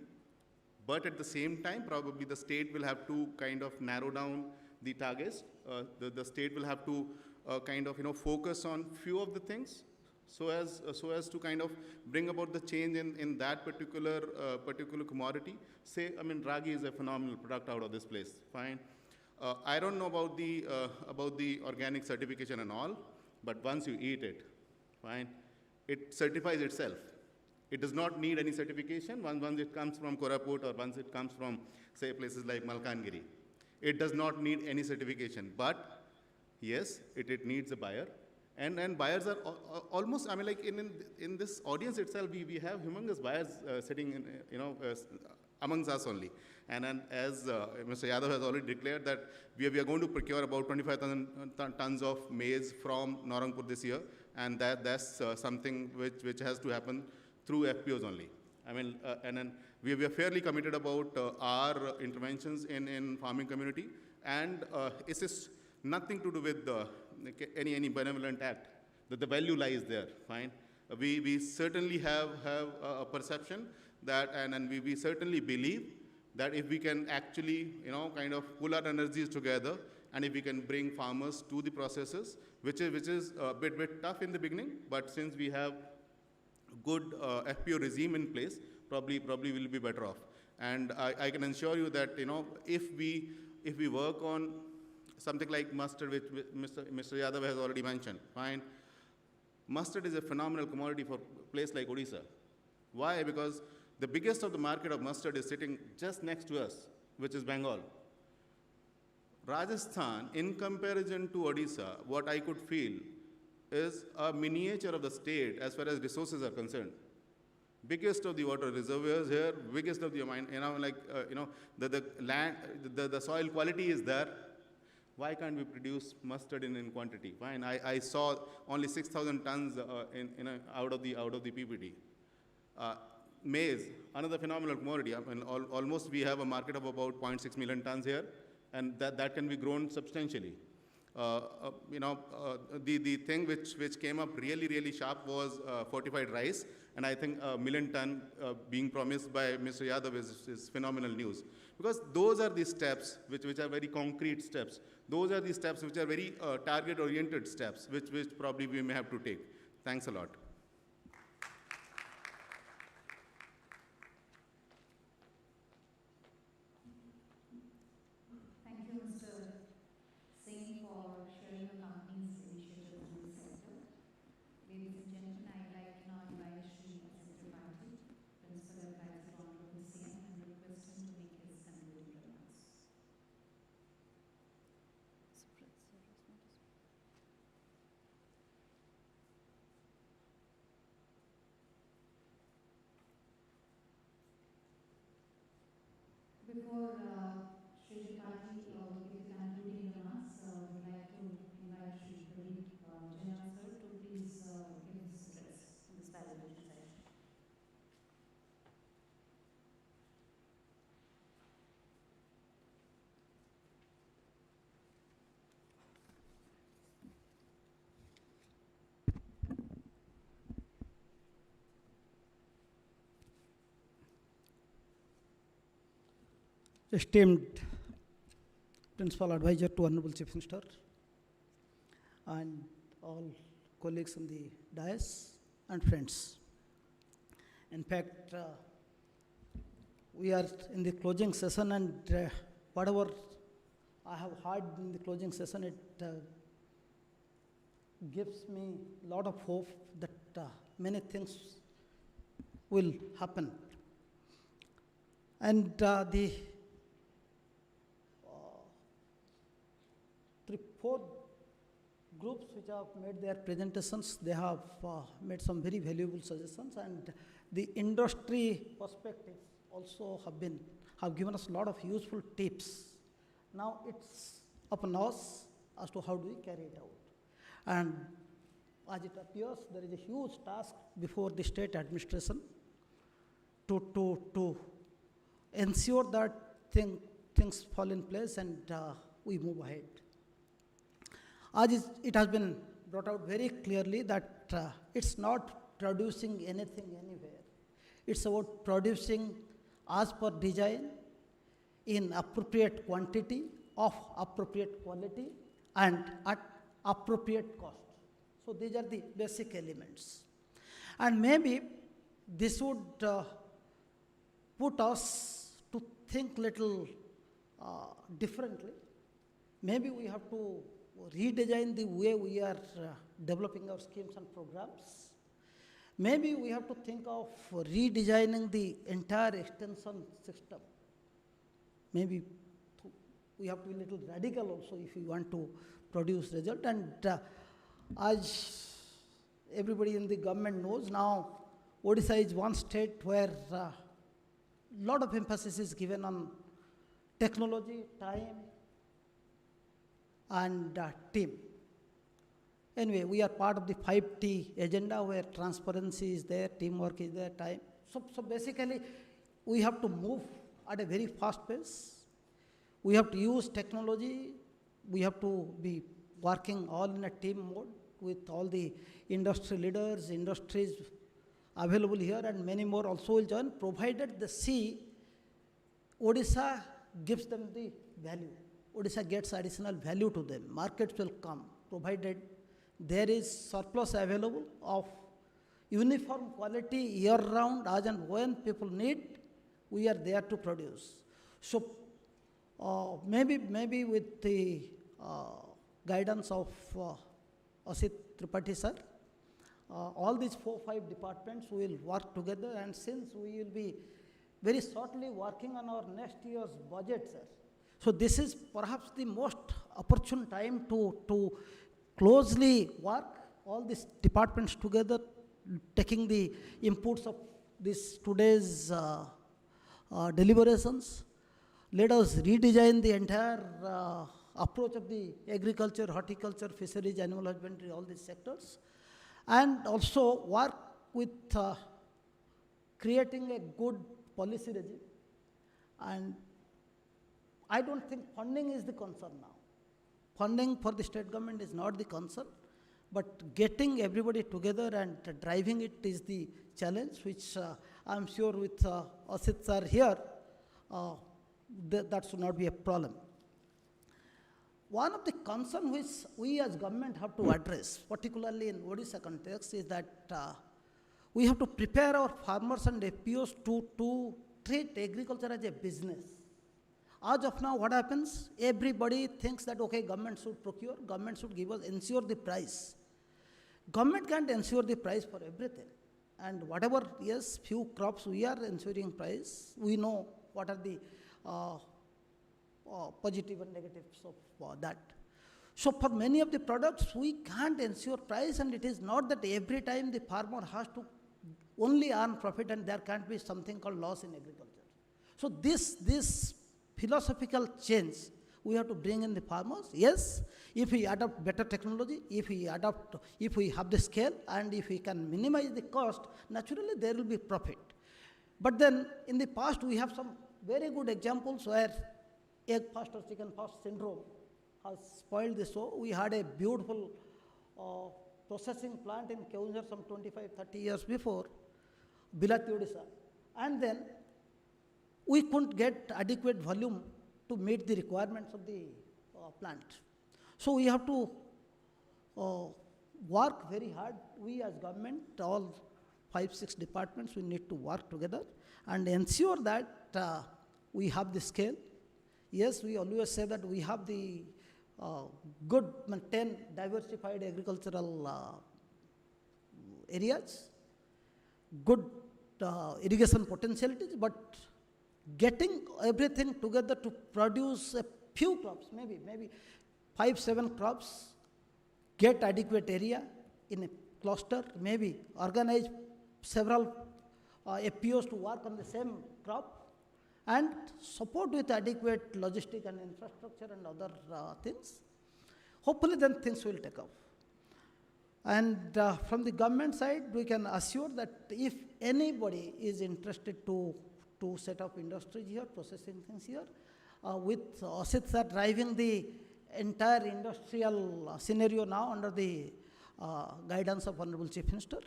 but at the same time, probably the state will have to kind of narrow down the targets. The state will have to focus on few of the things so as to kind of bring about the change in that particular commodity. Say, ragi is a phenomenal product out of this place. Fine. I don't know about the organic certification and all, but once you eat it, fine, it certifies itself. It does not need any certification once it comes from Koraput or once it comes from, say, places like Malkangiri. It does not need any certification, but yes, it needs a buyer. And buyers are almost, in this audience itself, we have humongous buyers sitting amongst us only. And as Mr. Yadav has already declared that we are going to procure about 25,000 tons of maize from Narangpur this year, and that's something which has to happen through FPOs only. And then we are fairly committed about our interventions in farming community, and it is nothing to do with any benevolent act. The value lies there. Fine. We certainly have a perception that, and we certainly believe that if we can actually, kind of pull our energies together, and if we can bring farmers to the processes, which is a bit tough in the beginning, but since we have good FPO regime in place, probably will be better off. And I can assure you that, if we work on something like mustard, which Mr. Yadav has already mentioned, fine. Mustard is a phenomenal commodity for a place like Odisha. Why? Because the biggest of the market of mustard is sitting just next to us, which is Bengal. Rajasthan, in comparison to Odisha, what I could feel is a miniature of the state as far as resources are concerned. Biggest of the water reservoirs here, biggest of the the land, the soil quality is there. Why can't we produce mustard in quantity? Fine. I saw only 6,000 tons out of the PPT. Maize, another phenomenal commodity. Almost we have a market of about 0.6 million tons here, and that can be grown substantially. The thing which came up really sharp was fortified rice, and I think a 1 million ton being promised by Mr. Yadav is phenomenal news. Because those are the steps which are very concrete steps. Those are the steps which are very target-oriented steps, which probably we may have to take. Thanks a lot. Thank you, Mr. Singh, for sharing your company's initiative in this sector. Ladies and gentlemen, I'd like to now invite Shri Asitra Party, Principal Advisor on the CM, and request him to make his concluding remarks. Before Shri Tripathi give the concluding remarks, we'd like to invite Shri esteemed Principal Advisor to Honorable Chief Minister, and all colleagues in the dais and friends. In fact, we are in the closing session, and whatever I have heard in the closing session, it gives me a lot of hope that many things will happen. And the 4 groups which have made their presentations, they have made some very valuable suggestions, and the industry perspectives also have given us a lot of useful tips. Now it's upon us as to how do we carry it out. And as it appears, there is a huge task before the state administration to ensure that things fall in place and we move ahead. As it has been brought out very clearly that it's not producing anything anywhere. It's about producing as per design, in appropriate quantity, of appropriate quality, and at appropriate cost. So these are the basic elements. And maybe this would put us to think little differently. Maybe we have to redesign the way we are developing our schemes and programs. Maybe we have to think of redesigning the entire extension system. Maybe we have to be a little radical also if we want to produce result. And as everybody in the government knows now, Odisha is one state where a lot of emphasis is given on technology, time, and team. Anyway, we are part of the 5T agenda where transparency is there, teamwork is there, time. So basically, we have to move at a very fast pace. We have to use technology. We have to be working all in a team mode with all the industry leaders, industries available here, and many more also will join, provided the Odisha gives them the value. Odisha gets additional value to them. Markets will come, provided there is surplus available of uniform quality year-round, as and when people need, we are there to produce. So maybe with the guidance of Asit Tripathi sir, all these 4-5 departments will work together, and since we will be very shortly working on our next year's budget, sir, so this is perhaps the most opportune time to closely work all these departments together, taking the inputs of this today's deliberations. Let us redesign the entire approach of the agriculture, horticulture, fisheries, animal husbandry, all these sectors, and also work with creating a good policy regime. And I don't think funding is the concern now. Funding for the state government is not the concern, but getting everybody together and driving it is the challenge, which I'm sure with Asit sir here, that should not be a problem. One of the concerns which we as government have to address, particularly in Odisha context, is that we have to prepare our farmers and FPOs to treat agriculture as a business. As of now, what happens? Everybody thinks that, okay, government should procure, government should give us, ensure the price. Government can't ensure the price for everything. And whatever, yes, few crops we are ensuring price, we know what are the positive and negatives of that. So for many of the products, we can't ensure price, and it is not that every time the farmer has to only earn profit and there can't be something called loss in agriculture. So this philosophical change we have to bring in the farmers. Yes, if we adopt better technology, if we have the scale, and if we can minimize the cost, naturally there will be profit. But then in the past we have some very good examples where egg first or chicken first syndrome has spoiled this. So we had a beautiful processing plant in Keonjhar some 25-30 years before, Bilati, Odisha. And then we couldn't get adequate volume to meet the requirements of the plant. So we have to work very hard. We as government, all 5-6 departments, we need to work together and ensure that we have the scale. Yes, we always say that we have the good 10 diversified agricultural areas, good irrigation potentialities, but getting everything together to produce a few crops, maybe 5-7 crops, get adequate area in a cluster, maybe organize several FPOs to work on the same crop, and support with adequate logistic and infrastructure and other things. Hopefully then things will take off. And from the government side, we can assure that if anybody is interested to set up industries here, processing things here, with Asit sir driving the entire industrial scenario now under the guidance of Honorable Chief Minister,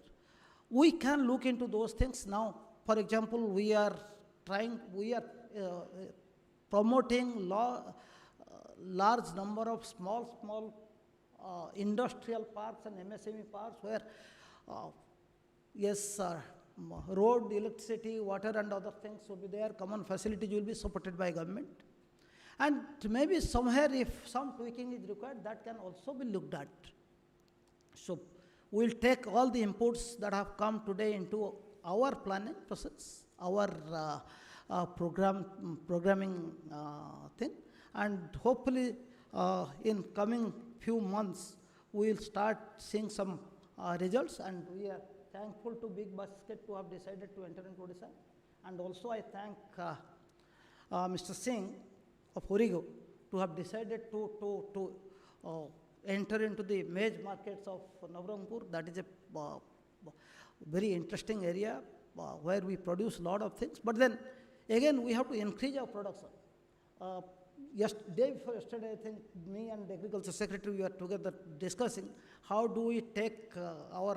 we can look into those things now. For example, we are promoting large number of small industrial parks and MSME parks where, road, electricity, water and other things will be there, common facilities will be supported by government. And maybe somewhere if some tweaking is required, that can also be looked at. So we'll take all the inputs that have come today into our planning process, our programming thing, and hopefully in coming few months we will start seeing some results, and we are thankful to Big Basket to have decided to enter into Odisha. And also I thank Mr. Singh of Origo to have decided to enter into the maize markets of Navrangpur. That is a very interesting area where we produce a lot of things. But then again, we have to increase our production. Day before yesterday, I think me and the Agriculture Secretary, we were together discussing how do we take our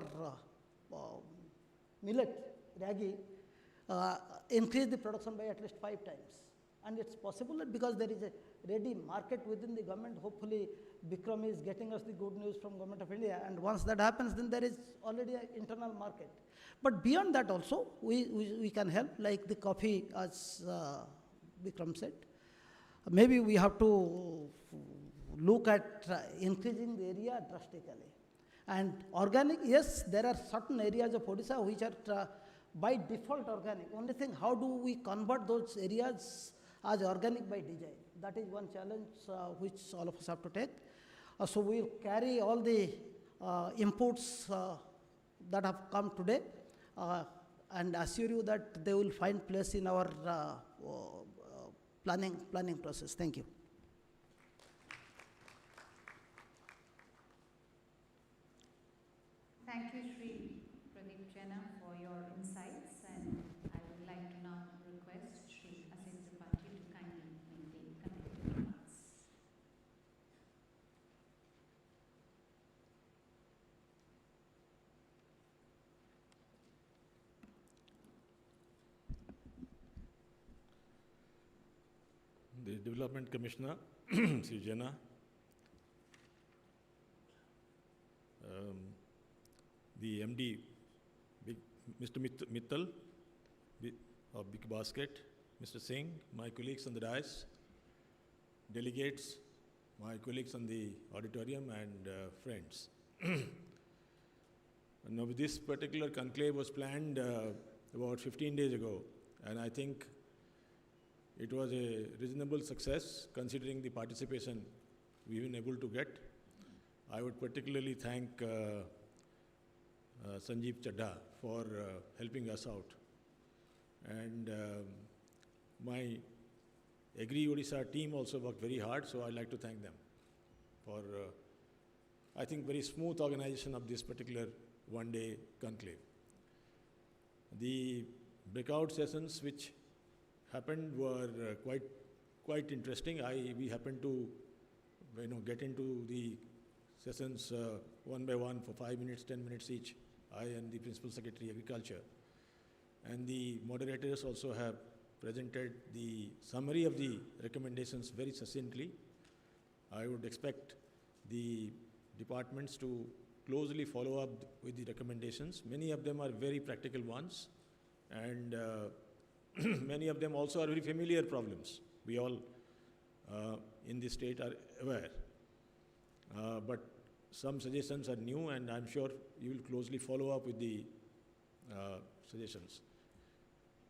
millet, ragi, increase the production by at least 5 times. And it's possible because there is a ready market within the government. Hopefully, Bikram is getting us the good news from Government of India, and once that happens, then there is already an internal market. But beyond that also, we can help, like the coffee, as Bikram said. Maybe we have to look at increasing the area drastically. And organic, yes, there are certain areas of Odisha which are by default organic. Only thing, how do we convert those areas as organic by design? That is one challenge which all of us have to take. So we will carry all the inputs that have come today and assure you that they will find place in our planning process. Thank you. Thank you, Shri Pradeep Jena, for your insights, and I would like to now request Shri Asit Tripathi to kindly make the connecting remarks. The Development Commissioner, Sri Jena, the MD, Mr. Mittal of Big Basket, Mr. Singh, my colleagues on the dais, delegates, my colleagues on the auditorium, and friends. Now, this particular conclave was planned about 15 days ago, and I think it was a reasonable success considering the participation we've been able to get. I would particularly thank Sanjeev Chadha for helping us out. And my Agri Odisha team also worked very hard, so I'd like to thank them for, I think, very smooth organization of this particular one-day conclave. The breakout sessions which happened were quite interesting. We happened to get into the sessions one by one for 5 minutes, 10 minutes each, I and the Principal Secretary Agriculture. And the moderators also have presented the summary of the recommendations very succinctly. I would expect the departments to closely follow up with the recommendations. Many of them are very practical ones, and many of them also are very familiar problems. We all in the state are aware. But some suggestions are new, and I'm sure you will closely follow up with the suggestions.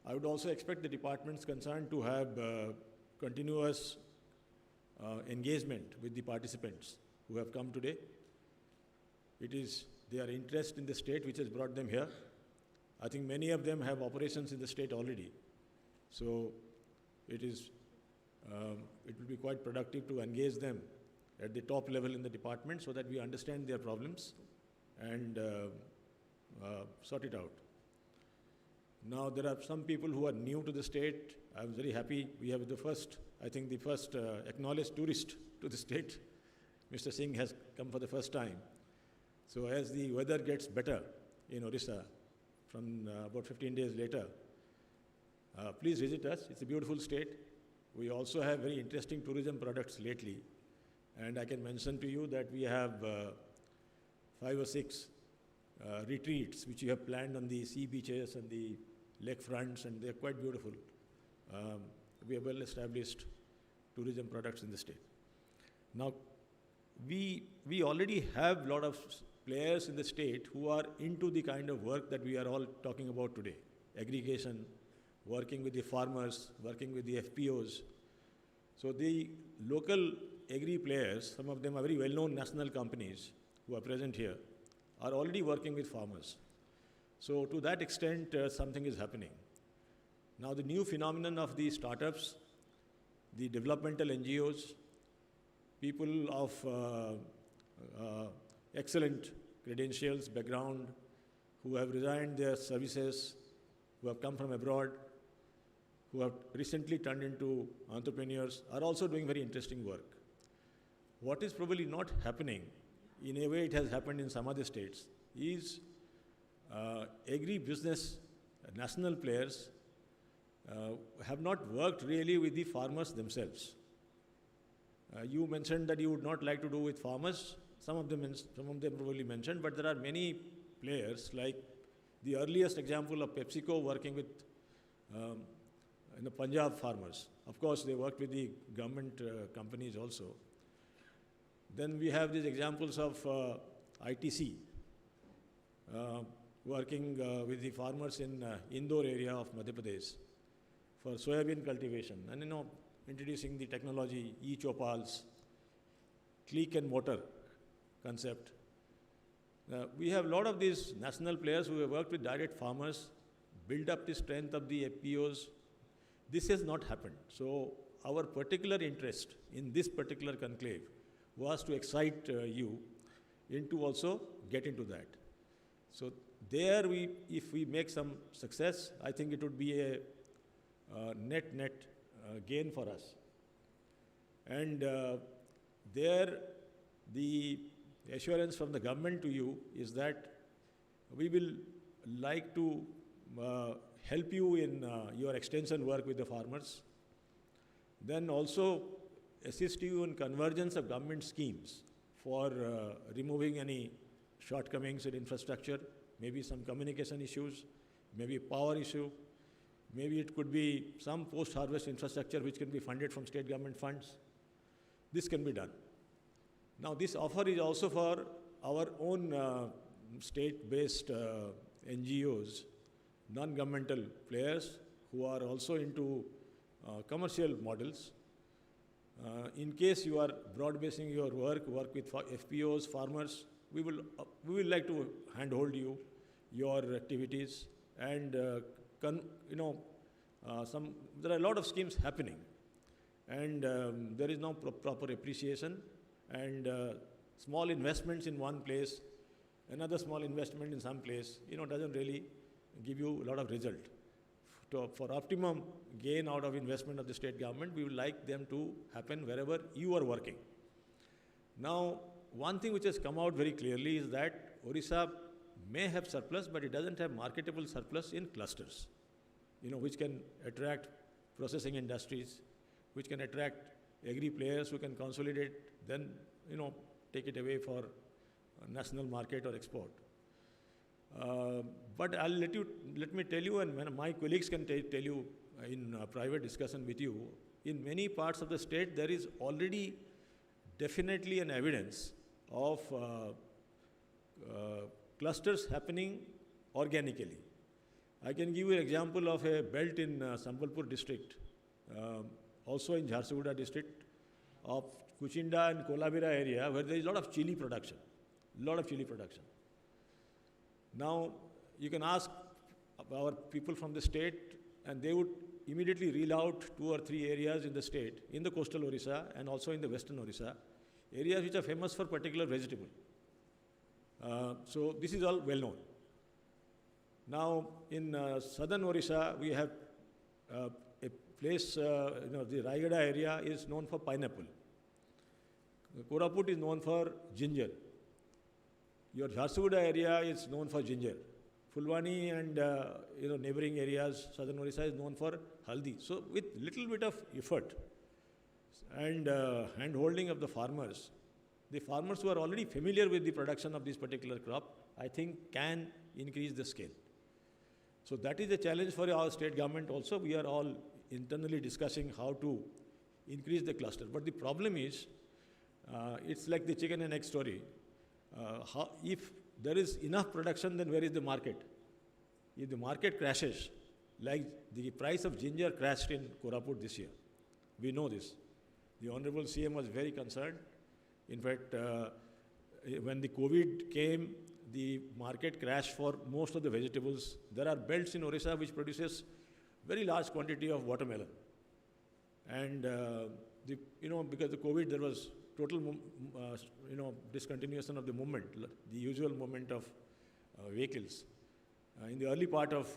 I would also expect the departments concerned to have continuous engagement with the participants who have come today. It is their interest in the state which has brought them here. I think many of them have operations in the state already. So it will be quite productive to engage them at the top level in the department so that we understand their problems and sort it out. Now, there are some people who are new to the state. I'm very happy. We have the first acknowledged tourist to the state. Mr. Singh has come for the first time. So as the weather gets better in Odisha, from about 15 days later, please visit us. It's a beautiful state. We also have very interesting tourism products lately. And I can mention to you that we have 5 or 6 retreats which we have planned on the sea beaches and the lake fronts, and they're quite beautiful. We have well-established tourism products in the state. Now, we already have a lot of players in the state who are into the kind of work that we are all talking about today. Aggregation, working with the farmers, working with the FPOs. So the local agri players, some of them are very well-known national companies who are present here, are already working with farmers. So to that extent, something is happening. Now the new phenomenon of the startups, the developmental NGOs, people of excellent credentials, background, who have resigned their services, who have come from abroad, who have recently turned into entrepreneurs, are also doing very interesting work. What is probably not happening, in a way it has happened in some other states, is agri-business national players have not worked really with the farmers themselves. You mentioned that you would not like to do with farmers. Some of them probably mentioned, but there are many players, like the earliest example of PepsiCo working with the Punjab farmers. Of course, they worked with the government companies also. Then we have these examples of ITC working with the farmers in Indore area of Madhya Pradesh for soybean cultivation, and introducing the technology, e-chopals, click and mortar concept. We have a lot of these national players who have worked with direct farmers, build up the strength of the FPOs. This has not happened. So our particular interest in this particular conclave was to excite you into also get into that. So there if we make some success, I think it would be a net gain for us. And there the assurance from the government to you is that we will like to help you in your extension work with the farmers, then also assist you in convergence of government schemes for removing any shortcomings in infrastructure, maybe some communication issues, maybe power issue, maybe it could be some post-harvest infrastructure which can be funded from state government funds. This can be done. Now this offer is also for our own state-based NGOs, non-governmental players who are also into commercial models. In case you are broad-basing your work with FPOs, farmers, we will like to handhold you, your activities, and there are a lot of schemes happening, and there is no proper appreciation, and small investments in one place, another small investment in some place, doesn't really give you a lot of result. For optimum gain out of investment of the state government, we would like them to happen wherever you are working. Now, one thing which has come out very clearly is that Odisha may have surplus, but it doesn't have marketable surplus in clusters, which can attract processing industries, which can attract agri players who can consolidate, then, take it away for a national market or export. But let me tell you, and when my colleagues can tell you in private discussion with you, in many parts of the state, there is already definitely an evidence of clusters happening organically. I can give you an example of a belt in Sambalpur district, also in Jharsuguda district, of Kuchinda and Kolabira area, where there is a lot of chili production. Now, you can ask our people from the state, and they would immediately reel out 2 or 3 areas in the state, in the coastal Odisha and also in the western Odisha, areas which are famous for particular vegetable. So this is all well known. Now, in southern Odisha, we have a place, the Raigada area is known for pineapple. Koraput is known for ginger. Your Jharsuguda area is known for ginger. Fulwani and neighboring areas, southern Odisha is known for haldi. So with little bit of effort and hand-holding of the farmers who are already familiar with the production of this particular crop, I think can increase the scale. So that is a challenge for our state government also. We are all internally discussing how to increase the cluster. But the problem is, it's like the chicken and egg story. If there is enough production, then where is the market? If the market crashes, like the price of ginger crashed in Koraput this year, we know this. The Honorable CM was very concerned. In fact, when the COVID came, the market crashed for most of the vegetables. There are belts in Odisha which produces very large quantity of watermelon. And, because of COVID, there was total, discontinuation of the movement, the usual movement of vehicles. In the early part of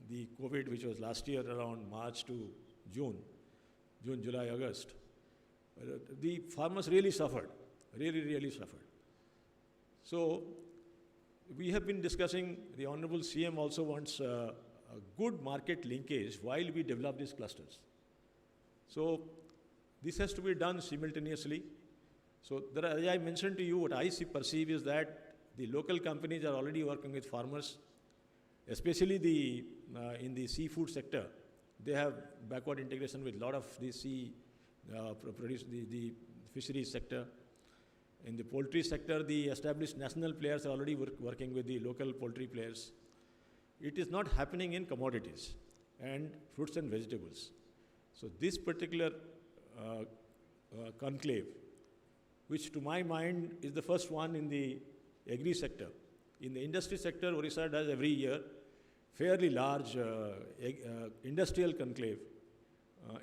the COVID, which was last year around March to June, July, August, the farmers really suffered, really suffered. So we have been discussing, the Honorable CM also wants a good market linkage while we develop these clusters. So this has to be done simultaneously. So as I mentioned to you, what I perceive is that the local companies are already working with farmers, especially in the seafood sector. They have backward integration with a lot of the the fisheries sector. In the poultry sector, the established national players are already working with the local poultry players. It is not happening in commodities and fruits and vegetables. So this particular conclave, which to my mind is the first one in the agri sector. In the industry sector, Odisha does every year fairly large industrial conclave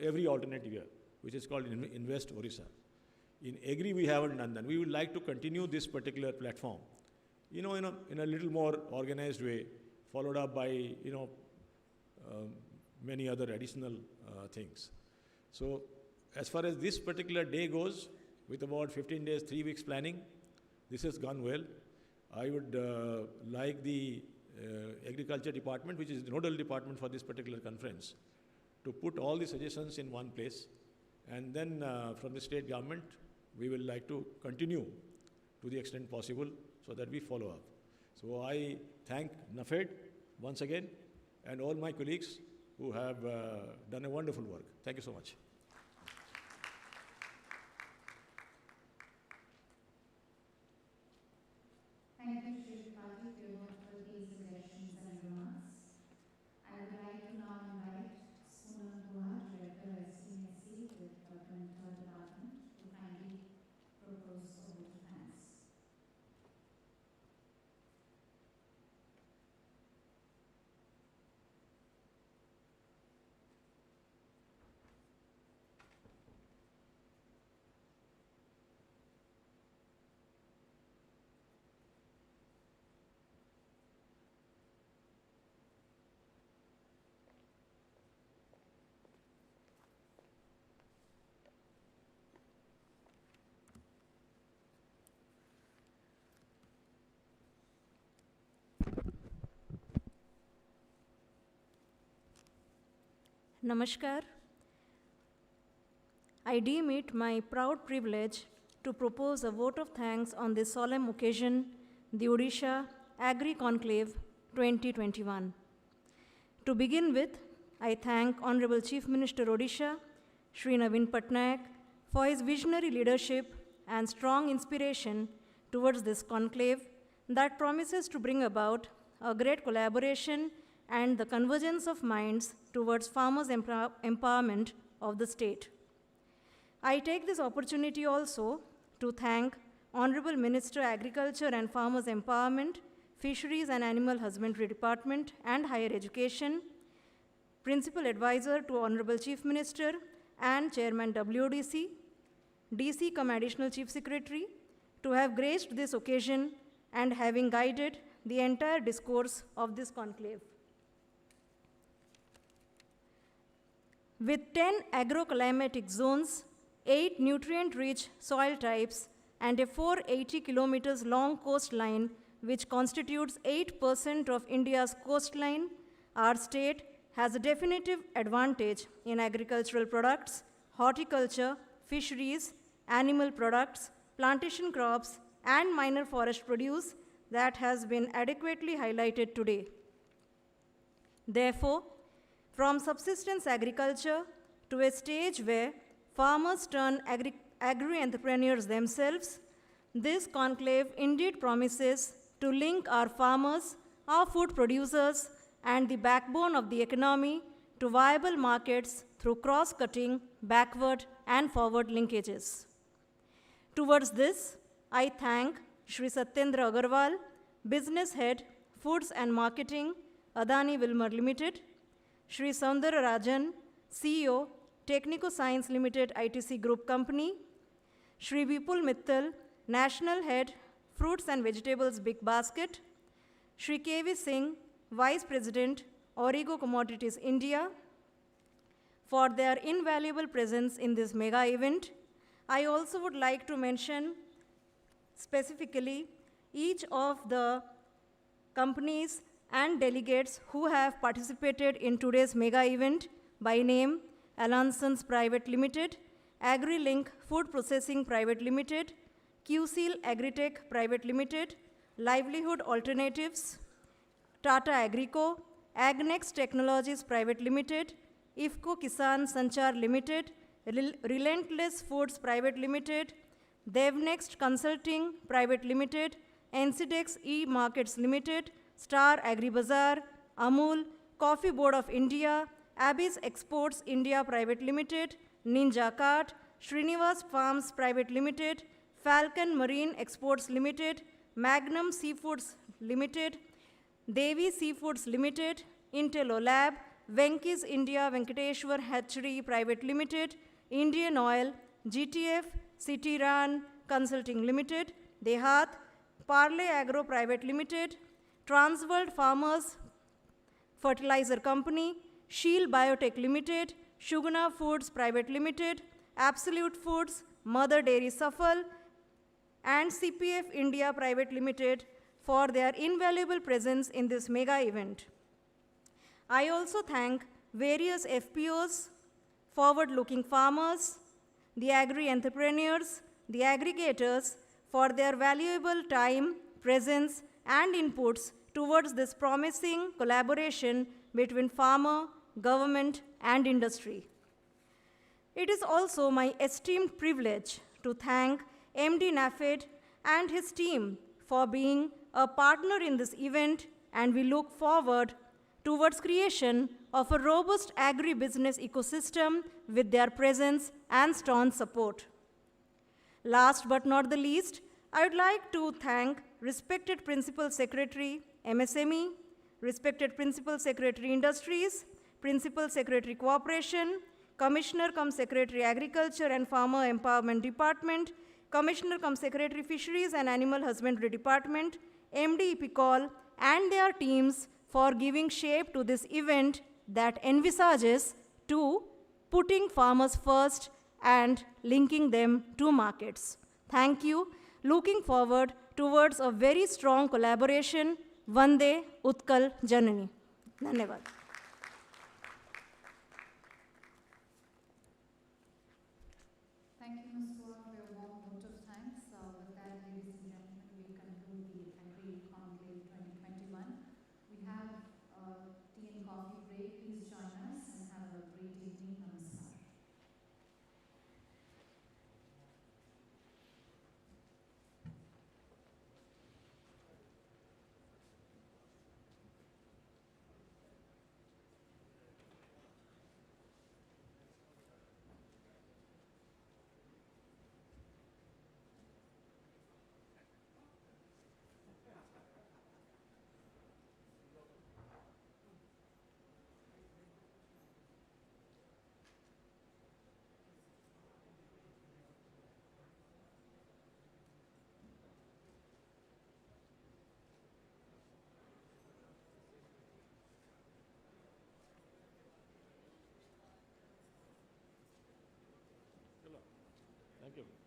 every alternate year, which is called Invest Odisha. In agri, we haven't done that. We would like to continue this particular platform, in a little more organized way, followed up by, many other additional things. So as far as this particular day goes, with about 15 days, 3 weeks planning, this has gone well. I would like the Agriculture Department, which is the nodal department for this particular conference, to put all the suggestions in one place. And then from the state government, we will like to continue to the extent possible so that we follow up. So I thank NAFED once again and all my colleagues who have done a wonderful work. Thank you so much. Thank you, Shri Tripathi, for your thoughtful suggestions and remarks. I would like to now invite Sonal Guha, Director SCMC with Government Department, to kindly propose a vote of thanks. Namaskar. I deem it my proud privilege to propose a vote of thanks on this solemn occasion, the Odisha Agriconclave 2021. To begin with, I thank Honorable Chief Minister Odisha, Shri Navin Patnaik, for his visionary leadership and strong inspiration towards this conclave that promises to bring about a great collaboration and the convergence of minds towards farmers' empowerment of the state. I take this opportunity also to thank Honorable Minister Agriculture and Farmers Empowerment, Fisheries and Animal Husbandry Department and Higher Education, Principal Advisor to Honorable Chief Minister and Chairman WODC, DC cum Additional Chief Secretary, to have graced this occasion and having guided the entire discourse of this conclave. With 10 agroclimatic zones, 8 nutrient-rich soil types, and a 480 kilometers long coastline, which constitutes 8% of India's coastline, our state has a definitive advantage in agricultural products, horticulture, fisheries, animal products, plantation crops, and minor forest produce that has been adequately highlighted today. Therefore, from subsistence agriculture to a stage where farmers turn agri-entrepreneurs themselves, this conclave indeed promises to link our farmers, our food producers, and the backbone of the economy to viable markets through cross-cutting, backward, and forward linkages. Towards this, I thank Shri Satyendra Agarwal, Business Head, Foods and Marketing, Adani Wilmar Limited, Shri Saundara Rajan, CEO, Technico Science Limited ITC Group Company, Shri Vipul Mittal, National Head, Fruits and Vegetables Big Basket, Shri KV Singh, Vice President, Origo Commodities India, for their invaluable presence in this mega event. I also would like to mention specifically each of the companies and delegates who have participated in today's mega event by name: Alansons Private Limited, AgriLink Food Processing Private Limited, QSEAL Agritech Private Limited, Livelihood Alternatives, Tata Agrico, Agnex Technologies Private Limited, IFCO Kisan Sanchar Limited, Relentless Foods Private Limited, DevNext Consulting Private Limited, NCDEX E-Markets Limited, Star AgriBazaar, Amul, Coffee Board of India, Abyss Exports India Private Limited, Ninja Cart, Srinivas Farms Private Limited, Falcon Marine Exports Limited, Magnum Seafoods Limited, Devi Seafoods Limited, Intello Lab, Venky's India Venkateshwar Hatchery Private Limited, Indian Oil, GTF, City Ran Consulting Limited, Dehat, Parle Agro Private Limited, Transworld Farmers Fertilizer Company, Shield Biotech Limited, Shugana Foods Private Limited, Absolute Foods, Mother Dairy Safal, and CPF India Private Limited for their invaluable presence in this mega event. I also thank various FPOs, forward-looking farmers, the agri-entrepreneurs, the aggregators for their valuable time, presence, and inputs towards this promising collaboration between farmer, government, and industry. It is also my esteemed privilege to thank MD NAFED and his team for being a partner in this event, and we look forward towards creation of a robust agri-business ecosystem with their presence and staunch support. Last but not the least, I would like to thank respected Principal Secretary, MSME, respected Principal Secretary Industries, Principal Secretary Cooperation, Commissioner cum Secretary Agriculture and Farmer Empowerment Department, Commissioner cum Secretary Fisheries and Animal Husbandry Department, MD EPICOL, and their teams for giving shape to this event that envisages to putting farmers first and linking them to markets. Thank you. Looking forward towards a very strong collaboration. Vande Utkal Janani. Dhanyavad. you.